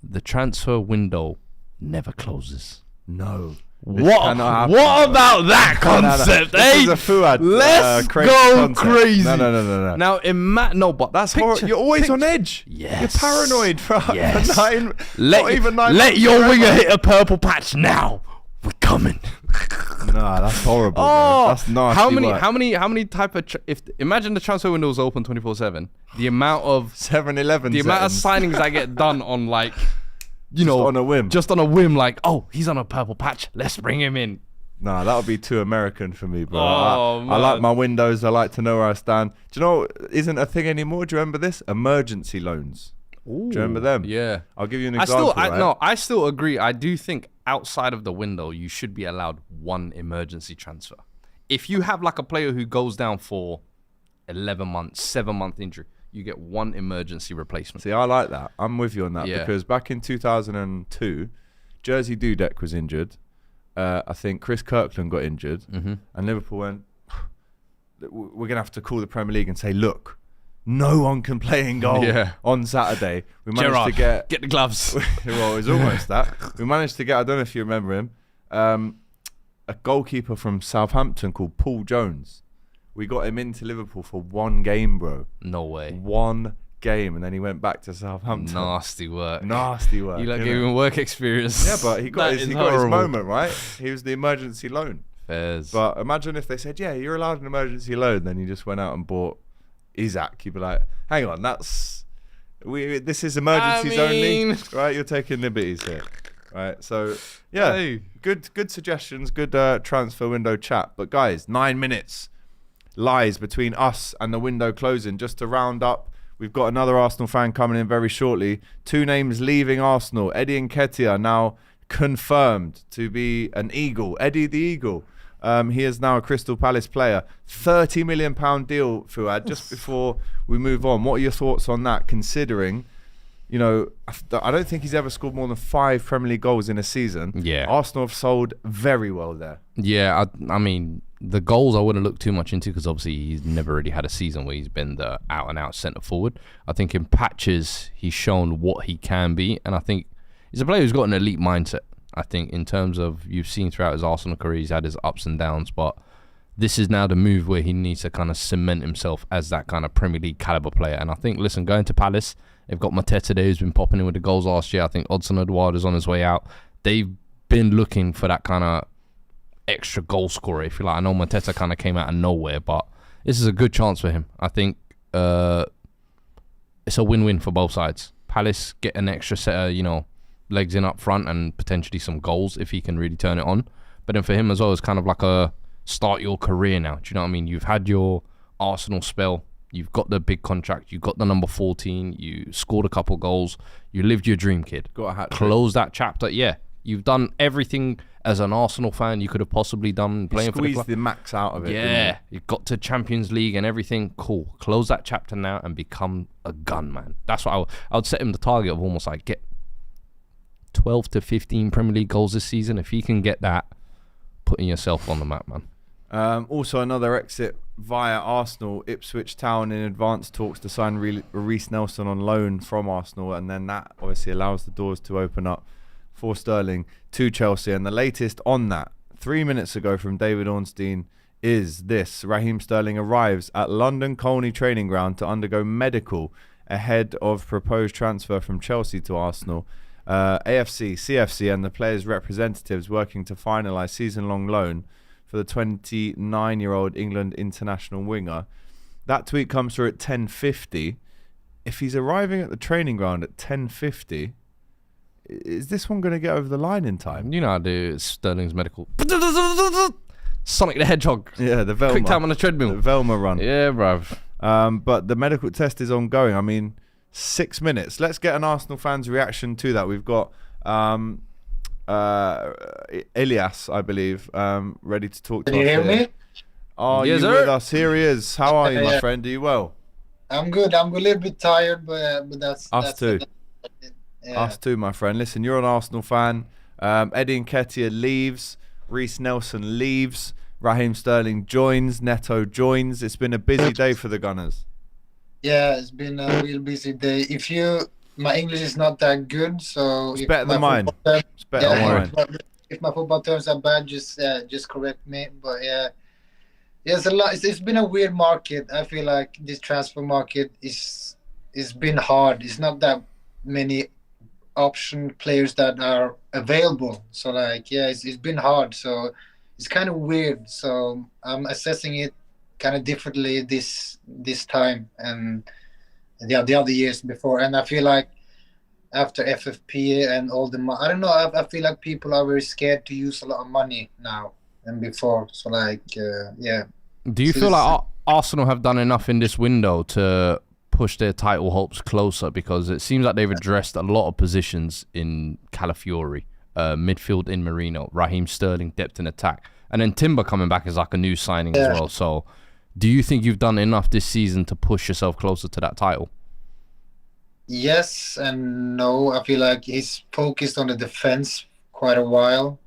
the transfer window never closes? No. What about that concept? No. This is a Fuad, let's go concept. crazy. No. Now, but that's horrible. You're always on edge. Yes. You're paranoid for yes. not even 9 Let your winger hit a purple patch now. we're coming. Nah, that's horrible. Oh, that's nasty. How many type of imagine the transfer window is open 24/7. The amount of 7-Eleven. the amount of signings that get done on like, just on a whim. Just on a whim, like, oh, he's on a purple patch. Let's bring him in. Nah, that would be too American for me, bro. Oh, I like my windows. I like to know where I stand. Do you know what isn't a thing anymore? Do you remember this? Emergency loans. Ooh, do you remember them? Yeah. I'll give you an example. I still agree. I do think outside of the window, you should be allowed one emergency transfer. If you have like a player who goes down for 11 months, 7-month injury, you get one emergency replacement. See, I like that. I'm with you on that, Yeah. because back in 2002, Jersey Dudek was injured. I think Chris Kirkland got injured, and Liverpool went, we're going to have to call the Premier League and say, look, no one can play in goal on Saturday. We managed to get the gloves. Well, it was almost that. We managed to get, I don't know if you remember him, a goalkeeper from Southampton called Paul Jones. We got him into Liverpool for one game, bro. No way. One game, and then he went back to Southampton. Nasty work. Nasty work. You like gave him work experience. Yeah, but he got his moment, right? He was the emergency loan. Fairs. But imagine if they said, yeah, you're allowed an emergency loan, then you just went out and bought Isaac. You'd be like, hang on, this is emergencies only, right? You're taking liberties here, right? So yeah, good suggestions, good transfer window chat. But guys, 9 minutes lies between us and the window closing. Just to round up, we've got another Arsenal fan coming in very shortly. 2 names leaving Arsenal. Eddie Nketiah now confirmed to be an Eagle. Eddie the Eagle. He is now a Crystal Palace player. £30 million deal, Fuad. Just before we move on, what are your thoughts on that, considering, you know, I don't think he's ever scored more than 5 Premier League goals in a season. Yeah. Arsenal have sold very well there. Yeah, I mean, the goals I wouldn't look too much into, because obviously he's never really had a season where he's been the out-and-out centre forward. I think in patches, he's shown what he can be, and I think he's a player who's got an elite mindset. I think in terms of, you've seen throughout his Arsenal career, he's had his ups and downs, but this is now the move where he needs to kind of cement himself as that kind of Premier League caliber player. And I think, listen, going to Palace, they've got Mateta there, who's been popping in with the goals last year. I think Odsonne-Édouard is on his way out. They've been looking for that kind of extra goal scorer, if you like. I know Mateta kind of came out of nowhere, but this is a good chance for him. I think it's a win-win for both sides. Palace get an extra set of, legs in up front and potentially some goals if he can really turn it on. But then for him as well, it's kind of like a start your career now. Do you know what I mean? You've had your Arsenal spell. You've got the big contract. You've got the number 14. You scored a couple goals. You lived your dream, kid. Got a hat trick. Close that chapter. Yeah. You've done everything as an Arsenal fan you could have possibly done playing for the club. Squeeze the max out of it. Yeah. You got to Champions League and everything. Cool. Close that chapter now and become a gun, man. That's what I would set him the target of almost like get 12 to 15 Premier League goals this season. If you can get that, putting yourself on the map, man. Also, another exit via Arsenal. Ipswich Town in advanced talks to sign Reece Nelson on loan from Arsenal, and then that obviously allows the doors to open up for Sterling to Chelsea. And the latest on that, 3 minutes ago from David Ornstein, is this: Raheem Sterling arrives at London Colney training ground to undergo medical ahead of proposed transfer from Chelsea to Arsenal. AFC, CFC and the players' representatives working to finalise season-long loan for the 29-year-old England international winger. That tweet comes through at 10:50. If he's arriving at the training ground at 10:50, is this one going to get over the line in time? You know how to do Sterling's medical. Sonic the Hedgehog. Yeah, the Velma. Quick time on the treadmill. The Velma run. Yeah, bruv. But the medical test is ongoing. I mean, 6 minutes. Let's get an Arsenal fan's reaction to that. We've got Elias, I believe, ready to talk to us. Can you hear me? Are Yes, you sir. with us? Here he is. How are you, my Yeah. friend? Are you well? I'm good. I'm a little bit tired, but Us that's too. Yeah. Us too, my friend. Listen, you're an Arsenal fan. Eddie Nketiah leaves. Reece Nelson leaves. Raheem Sterling joins. Neto joins. It's been a busy day for the Gunners. Yeah, it's been a real busy day. My English is not that good, so It's if better than my mine. football terms- It's better than yeah, mine. if my football terms are bad, just correct me. But yeah, it's a lot. It's been a weird market. I feel like this transfer market is been hard. It's not that many option players that are available. So like, yeah, it's been hard. So it's kind of weird. So I'm assessing it kind of differently this time and the other years before. And I feel like after FFP and all the I don't know. I feel like people are very scared to use a lot of money now than before. So like, yeah. Do you feel like Arsenal have done enough in this window to push their title hopes closer? Because it seems like they've addressed a lot of positions in Calafiori, midfield in Marino, Raheem Sterling, depth in attack, and then Timber coming back as like a new signing as well. So do you think you've done enough this season to push yourself closer to that title? Yes and no. I feel like he's focused on the defense quite a while,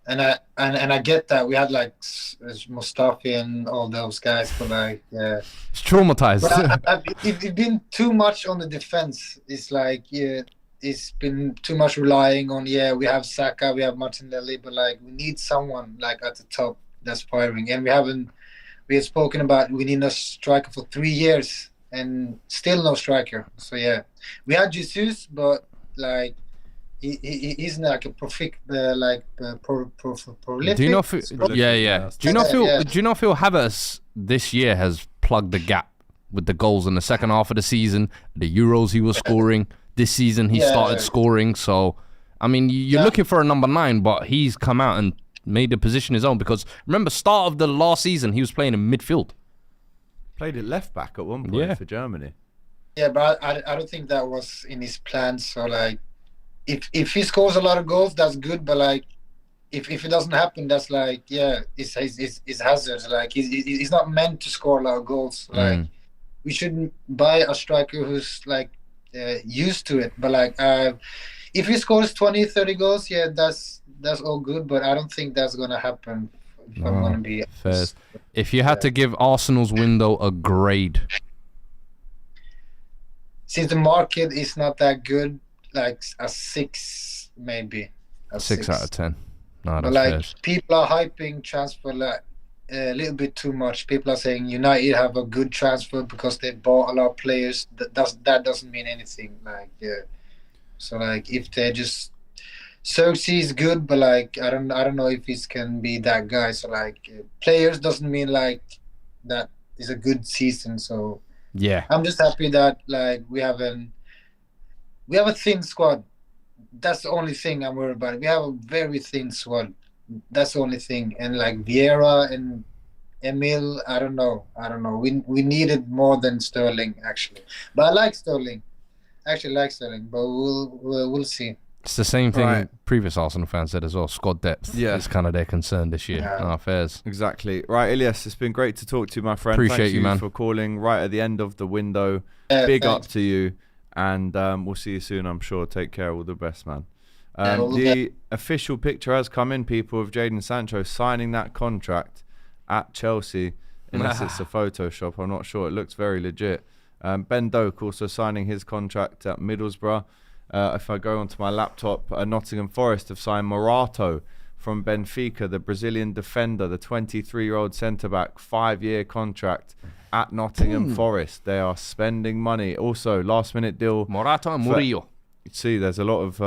and I get that. We had like Mustafi and all those guys, but like, yeah, it's traumatized. But it's been too much on the defense. It's like, yeah, it's been too much relying on. Yeah, we have Saka, we have Martinelli, but like we need someone like at the top that's firing, and we haven't. We had spoken about we need a striker for 3 years. And still no striker. So yeah, we had Jesus, but like he isn't like a prolific. Do you not feel? Yeah. Do you not feel Havertz this year has plugged the gap with the goals in the second half of the season? The Euros he was scoring. This season he started scoring. So I mean, you're looking for a number 9, but he's come out and made the position his own. Because remember, start of the last season he was playing in midfield. Played at left back at one point for Germany. Yeah, but I don't think that was in his plans. So like, if he scores a lot of goals, that's good. But like, if it doesn't happen, that's like, yeah, it's hazards. Like he's not meant to score a lot of goals. Like we shouldn't buy a striker who's like used to it. But like, if he scores 20, 30 goals, yeah, that's all good. But I don't think that's gonna happen. If I'm gonna be fair. If you had to give Arsenal's window a grade, since the market is not that good, like a 6 maybe. A 6 out of 10. No, but that's like fair. people are hyping transfer like a little bit too much. People are saying United have a good transfer because they bought a lot of players. That doesn't mean anything. Like so like if they just Xerxes is good, but like I don't know if he can be that guy. So like players doesn't mean like that is a good season. So yeah, I'm just happy that like we have a thin squad. That's the only thing I'm worried about. We have a very thin squad. That's the only thing. And like Vieira and Emil, I don't know. We needed more than Sterling actually. But I like Sterling. Actually like Sterling, but we'll see. It's the same thing previous Arsenal fans said as well. Squad depth is kind of their concern this year. Fairs. Exactly. Right, Ilyas, it's been great to talk to you, my friend. Appreciate Thank you, man. for calling right at the end of the window. Big up to you. And we'll see you soon, I'm sure. Take care. All the best, man. The official picture has come in, people, of Jadon Sancho signing that contract at Chelsea. Unless it's a Photoshop, I'm not sure. It looks very legit. Ben Doak also signing his contract at Middlesbrough. If I go onto my laptop, Nottingham Forest have signed Morato from Benfica, the Brazilian defender, the 23-year-old centre-back, 5-year contract at Nottingham Forest. They are spending money. Also, last-minute deal. Morato and Murillo. You see, there's a lot of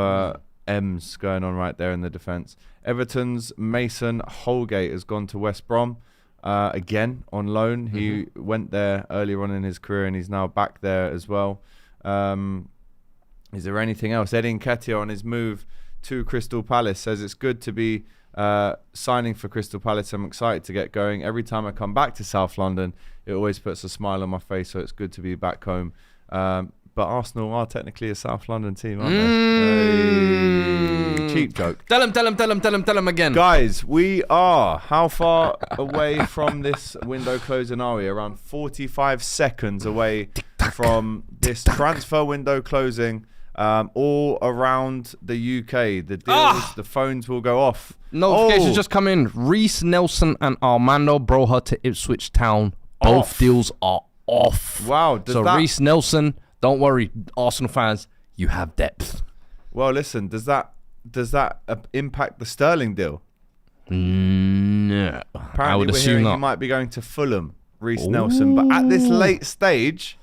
M's going on right there in the defence. Everton's Mason Holgate has gone to West Brom again on loan. He went there earlier on in his career and he's now back there as well. Is there anything else? Eddie Nketiah on his move to Crystal Palace says it's good to be signing for Crystal Palace. I'm excited to get going. Every time I come back to South London, it always puts a smile on my face, so it's good to be back home. But Arsenal are technically a South London team, aren't they? Hey, cheap joke. Tell him again. Guys, we are, how far away from this window closing are we? Around 45 seconds away from this transfer window closing. All around the UK. The deals, the phones will go off. Notifications just come in. Reece Nelson and Armando Broja to Ipswich Town. Both deals are off. Wow. So Reece Nelson, don't worry, Arsenal fans, you have depth. Well, listen, does that impact the Sterling deal? No. Apparently, I would assume hearing not. he might be going to Fulham, Reece Nelson. But at this late stage,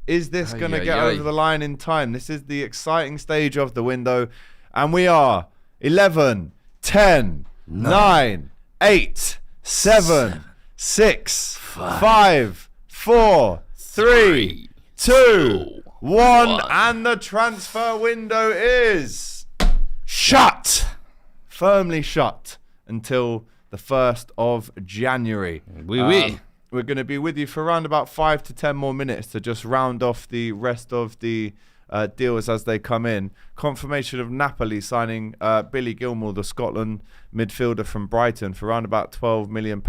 Is this going to get over the line in time? This is the exciting stage of the window. And we are 11, 10, 9, 8, 7, 6, 5, 4, 3, 2, 1. And the transfer window is shut. Firmly shut until the 1st of January. We're going to be with you for around about 5 to 10 more minutes to just round off the rest of the deals as they come in. Confirmation of Napoli signing Billy Gilmour, the Scotland midfielder from Brighton, for around about £12 million.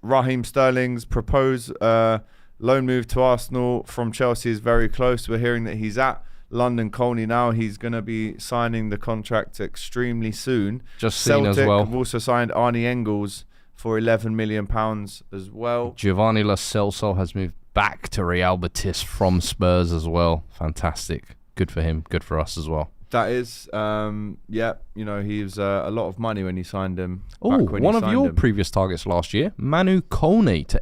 Raheem Sterling's proposed loan move to Arsenal from Chelsea is very close. We're hearing that he's at London Colney now. He's going to be signing the contract extremely soon. Just seen as well. Have also signed Arnie Engels for £11 million as well. Giovanni Lo Celso has moved back to Real Betis from Spurs as well. Fantastic. Good for him. Good for us as well. That is, he was a lot of money when you signed him. Oh, one of your previous targets last year, Manu Kone to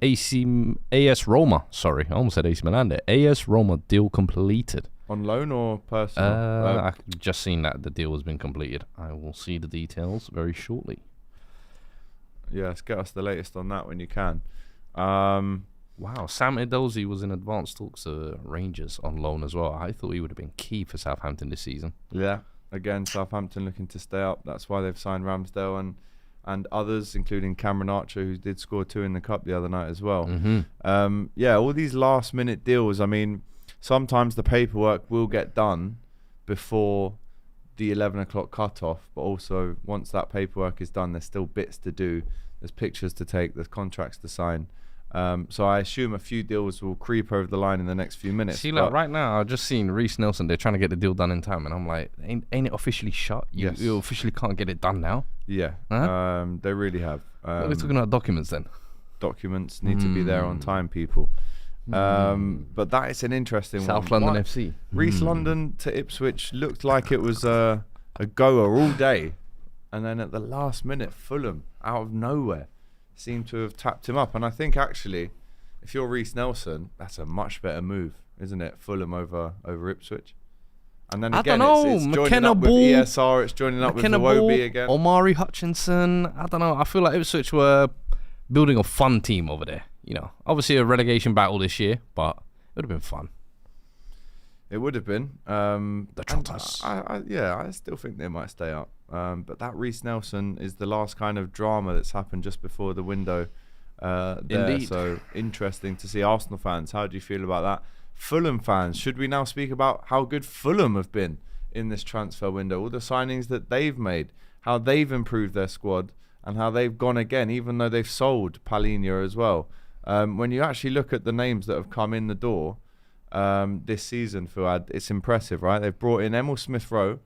AS Roma. Sorry, I almost said AC Milan there. AS Roma deal completed. On loan or personal? I've just seen that the deal has been completed. I will see the details very shortly. Yes, get us the latest on that when you can. Wow, Sam Edozie was in advanced talks to Rangers on loan as well. I thought he would have been key for Southampton this season. Yeah, again, Southampton looking to stay up. That's why they've signed Ramsdale and others, including Cameron Archer, who did score 2 in the Cup the other night as well. All these last-minute deals, I mean, sometimes the paperwork will get done before the 11 o'clock cut-off, but also once that paperwork is done, there's still bits to do. There's pictures to take, there's contracts to sign. So I assume a few deals will creep over the line in the next few minutes. See, like right now, I've just seen Reece Nelson. They're trying to get the deal done in time, and I'm like, ain't it officially shut? You officially can't get it done now? Yeah, they really have. What are we talking about documents then? Documents need to be there on time, people. But that is an interesting South one. London FC. Reece London to Ipswich looked like it was a goer all day, and then at the last minute, Fulham out of nowhere seemed to have tapped him up. And I think actually, if you're Reece Nelson, that's a much better move, isn't it? Fulham over Ipswich. And then again, it's joining up with ESR, it's joining up with Iwobi again. Omari Hutchinson. I don't know. I feel like Ipswich were building a fun team over there. You know, obviously a relegation battle this year, but it would have been fun. It would have been. The Trotters. I still think they might stay up. But that Reece Nelson is the last kind of drama that's happened just before the window there. Indeed. So interesting to see. Arsenal fans, how do you feel about that? Fulham fans, should we now speak about how good Fulham have been in this transfer window? All the signings that they've made, how they've improved their squad, and how they've gone again, even though they've sold Palhinha as well. When you actually look at the names that have come in the door this season, Fuad, it's impressive, right? They've brought in Emil Smith-Rowe,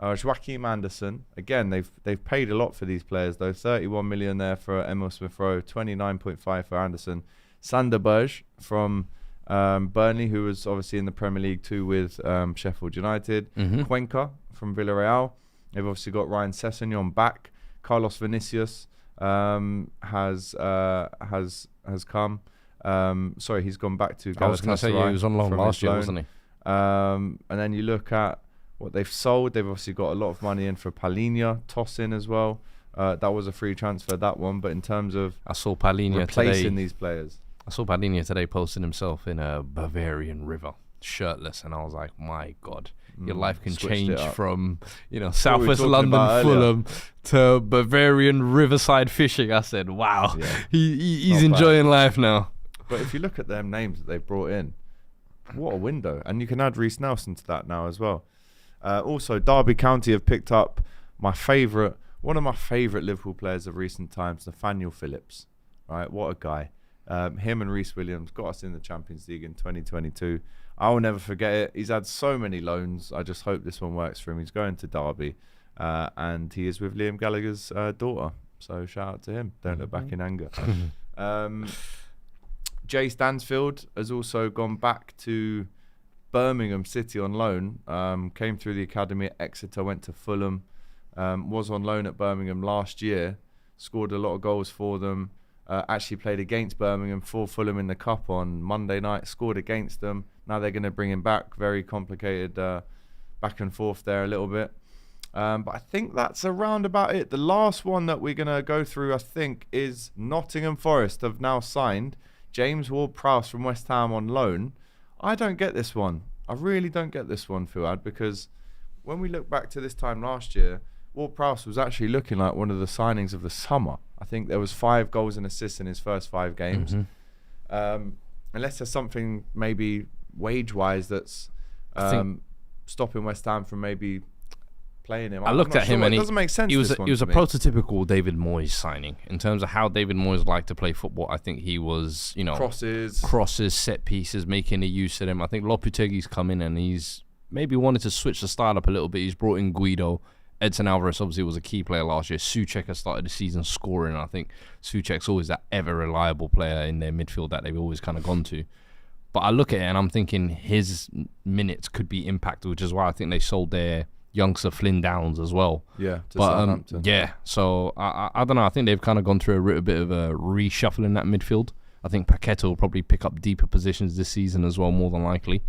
Joachim Anderson. Again, they've paid a lot for these players, though. 31 million there for Emil Smith-Rowe, 29.5 for Anderson. Sander Berge from Burnley, who was obviously in the Premier League too with Sheffield United. Cuenca from Villarreal. They've obviously got Ryan Sessegnon back. Carlos Vinicius has come. Sorry, he's gone back to Galatasaray. I was going to say, he was on loan last year, wasn't he? And then you look at what they've sold. They've obviously got a lot of money in for Palhinha, Tosin as well. That was a free transfer, that one. But in terms of I saw Palhinha replacing these players. I saw Palhinha today posting himself in a Bavarian river, shirtless, and I was like, my God. Your life can change from, Southwest London, Fulham, to Bavarian riverside fishing. I said, wow, he's enjoying life now. But if you look at them names that they've brought in, what a window. And you can add Reece Nelson to that now as well. Also, Derby County have picked up one of my favourite Liverpool players of recent times, Nathaniel Phillips. Right, what a guy. Him and Reece Williams got us in the Champions League in 2022. I will never forget it. He's had so many loans. I just hope this one works for him. He's going to Derby, and he is with Liam Gallagher's daughter. So shout out to him. Don't look back in anger. Jay Stansfield has also gone back to Birmingham City on loan. Came through the academy at Exeter, went to Fulham. Was on loan at Birmingham last year. Scored a lot of goals for them. actually played against Birmingham for Fulham in the Cup on Monday night, scored against them. Now they're going to bring him back. Very complicated back and forth there a little bit. But I think that's around about it. The last one that we're going to go through, I think, is Nottingham Forest have now signed James Ward-Prowse from West Ham on loan. I don't get this one. I really don't get this one, Fuad, because when we look back to this time last year, Ward-Prowse was actually looking like one of the signings of the summer. I think there was 5 goals and assists in his first 5 games. Unless there's something maybe wage-wise that's stopping West Ham from maybe playing him. I looked at him and it doesn't make sense. He was a prototypical David Moyes signing in terms of how David Moyes liked to play football. I think he was, crosses, set pieces, making a use of them. I think Lopetegui's come in and he's maybe wanted to switch the style up a little bit. He's brought in Guido. Edson Alvarez obviously was a key player last year. Souček has started the season scoring. I think Souček's always that ever reliable player in their midfield that they've always kind of gone to. But I look at it and I'm thinking his minutes could be impacted, which is why I think they sold their youngster Flynn Downs as well. Yeah, to Southampton. So I don't know. I think they've kind of gone through a bit of a reshuffle in that midfield. I think Paqueta will probably pick up deeper positions this season as well, more than likely.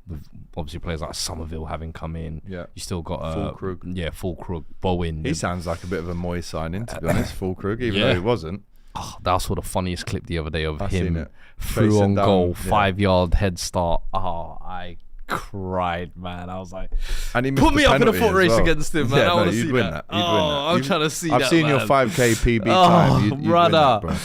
With obviously players like Somerville having come in. Yeah. You still got Fulkrug. Fulkrug, Bowen. He sounds like a bit of a Moyes signing, to be honest, Fulkrug, even though he wasn't. Oh, that was sort of funniest clip the other day of I've him through on goal, 5-yard head start. Oh, I cried, man. I was like, and he put me up in a foot race against him, man. I want to see win that. You'd win that. I'm trying to see that. I've seen your 5K PB time. You'd brother. win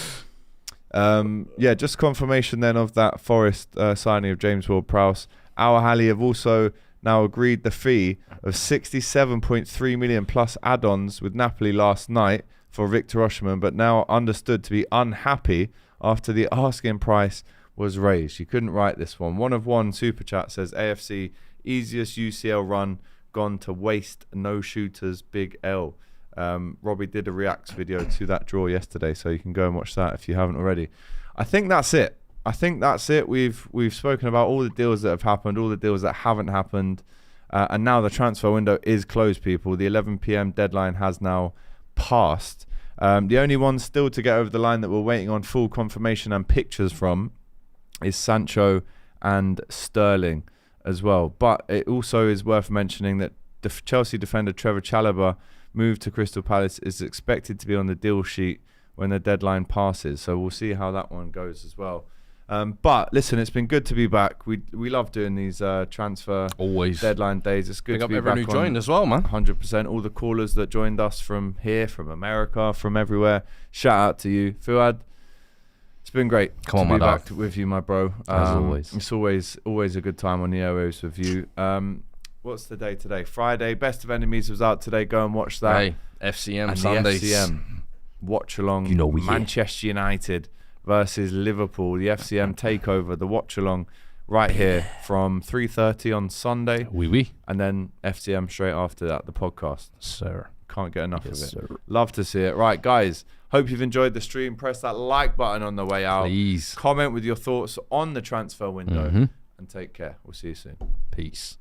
that, bro. Just confirmation then of that Forest signing of James Ward-Prowse. Al Ahly have also now agreed the fee of 67.3 million plus add-ons with Napoli last night for Victor Osimhen, but now understood to be unhappy after the asking price was raised. You couldn't write this one. One of one super chat says AFC easiest UCL run gone to waste, no shooters, big L. Robbie did a reacts video to that draw yesterday, so you can go and watch that if you haven't already. I think that's it. We've spoken about all the deals that have happened, all the deals that haven't happened, and now the transfer window is closed, people. The 11 p.m. deadline has now passed. The only one still to get over the line that we're waiting on full confirmation and pictures from is Sancho and Sterling as well. But it also is worth mentioning that Chelsea defender Trevor Chalobah moved to Crystal Palace is expected to be on the deal sheet when the deadline passes. So we'll see how that one goes as well. But listen, it's been good to be back. We love doing these transfer deadline days. It's good to be back. Everyone who joined as well, man. 100%. All the callers that joined us from here, from America, from everywhere. Shout out to you, Fuad. It's been great to be back with you, my bro. As always. It's always a good time on the airwaves with you. What's the day today? Friday. Best of Enemies was out today. Go and watch that. Hey, FCM and Sundays. The FCM watch along. Manchester United versus Liverpool. The FCM takeover. The watch along right here from 3:30 on Sunday. Oui. And then FCM straight after that. The podcast. Sir. Can't get enough of it. Sir. Love to see it. Right, guys. Hope you've enjoyed the stream. Press that like button on the way out. Please. Comment with your thoughts on the transfer window. And take care. We'll see you soon. Peace.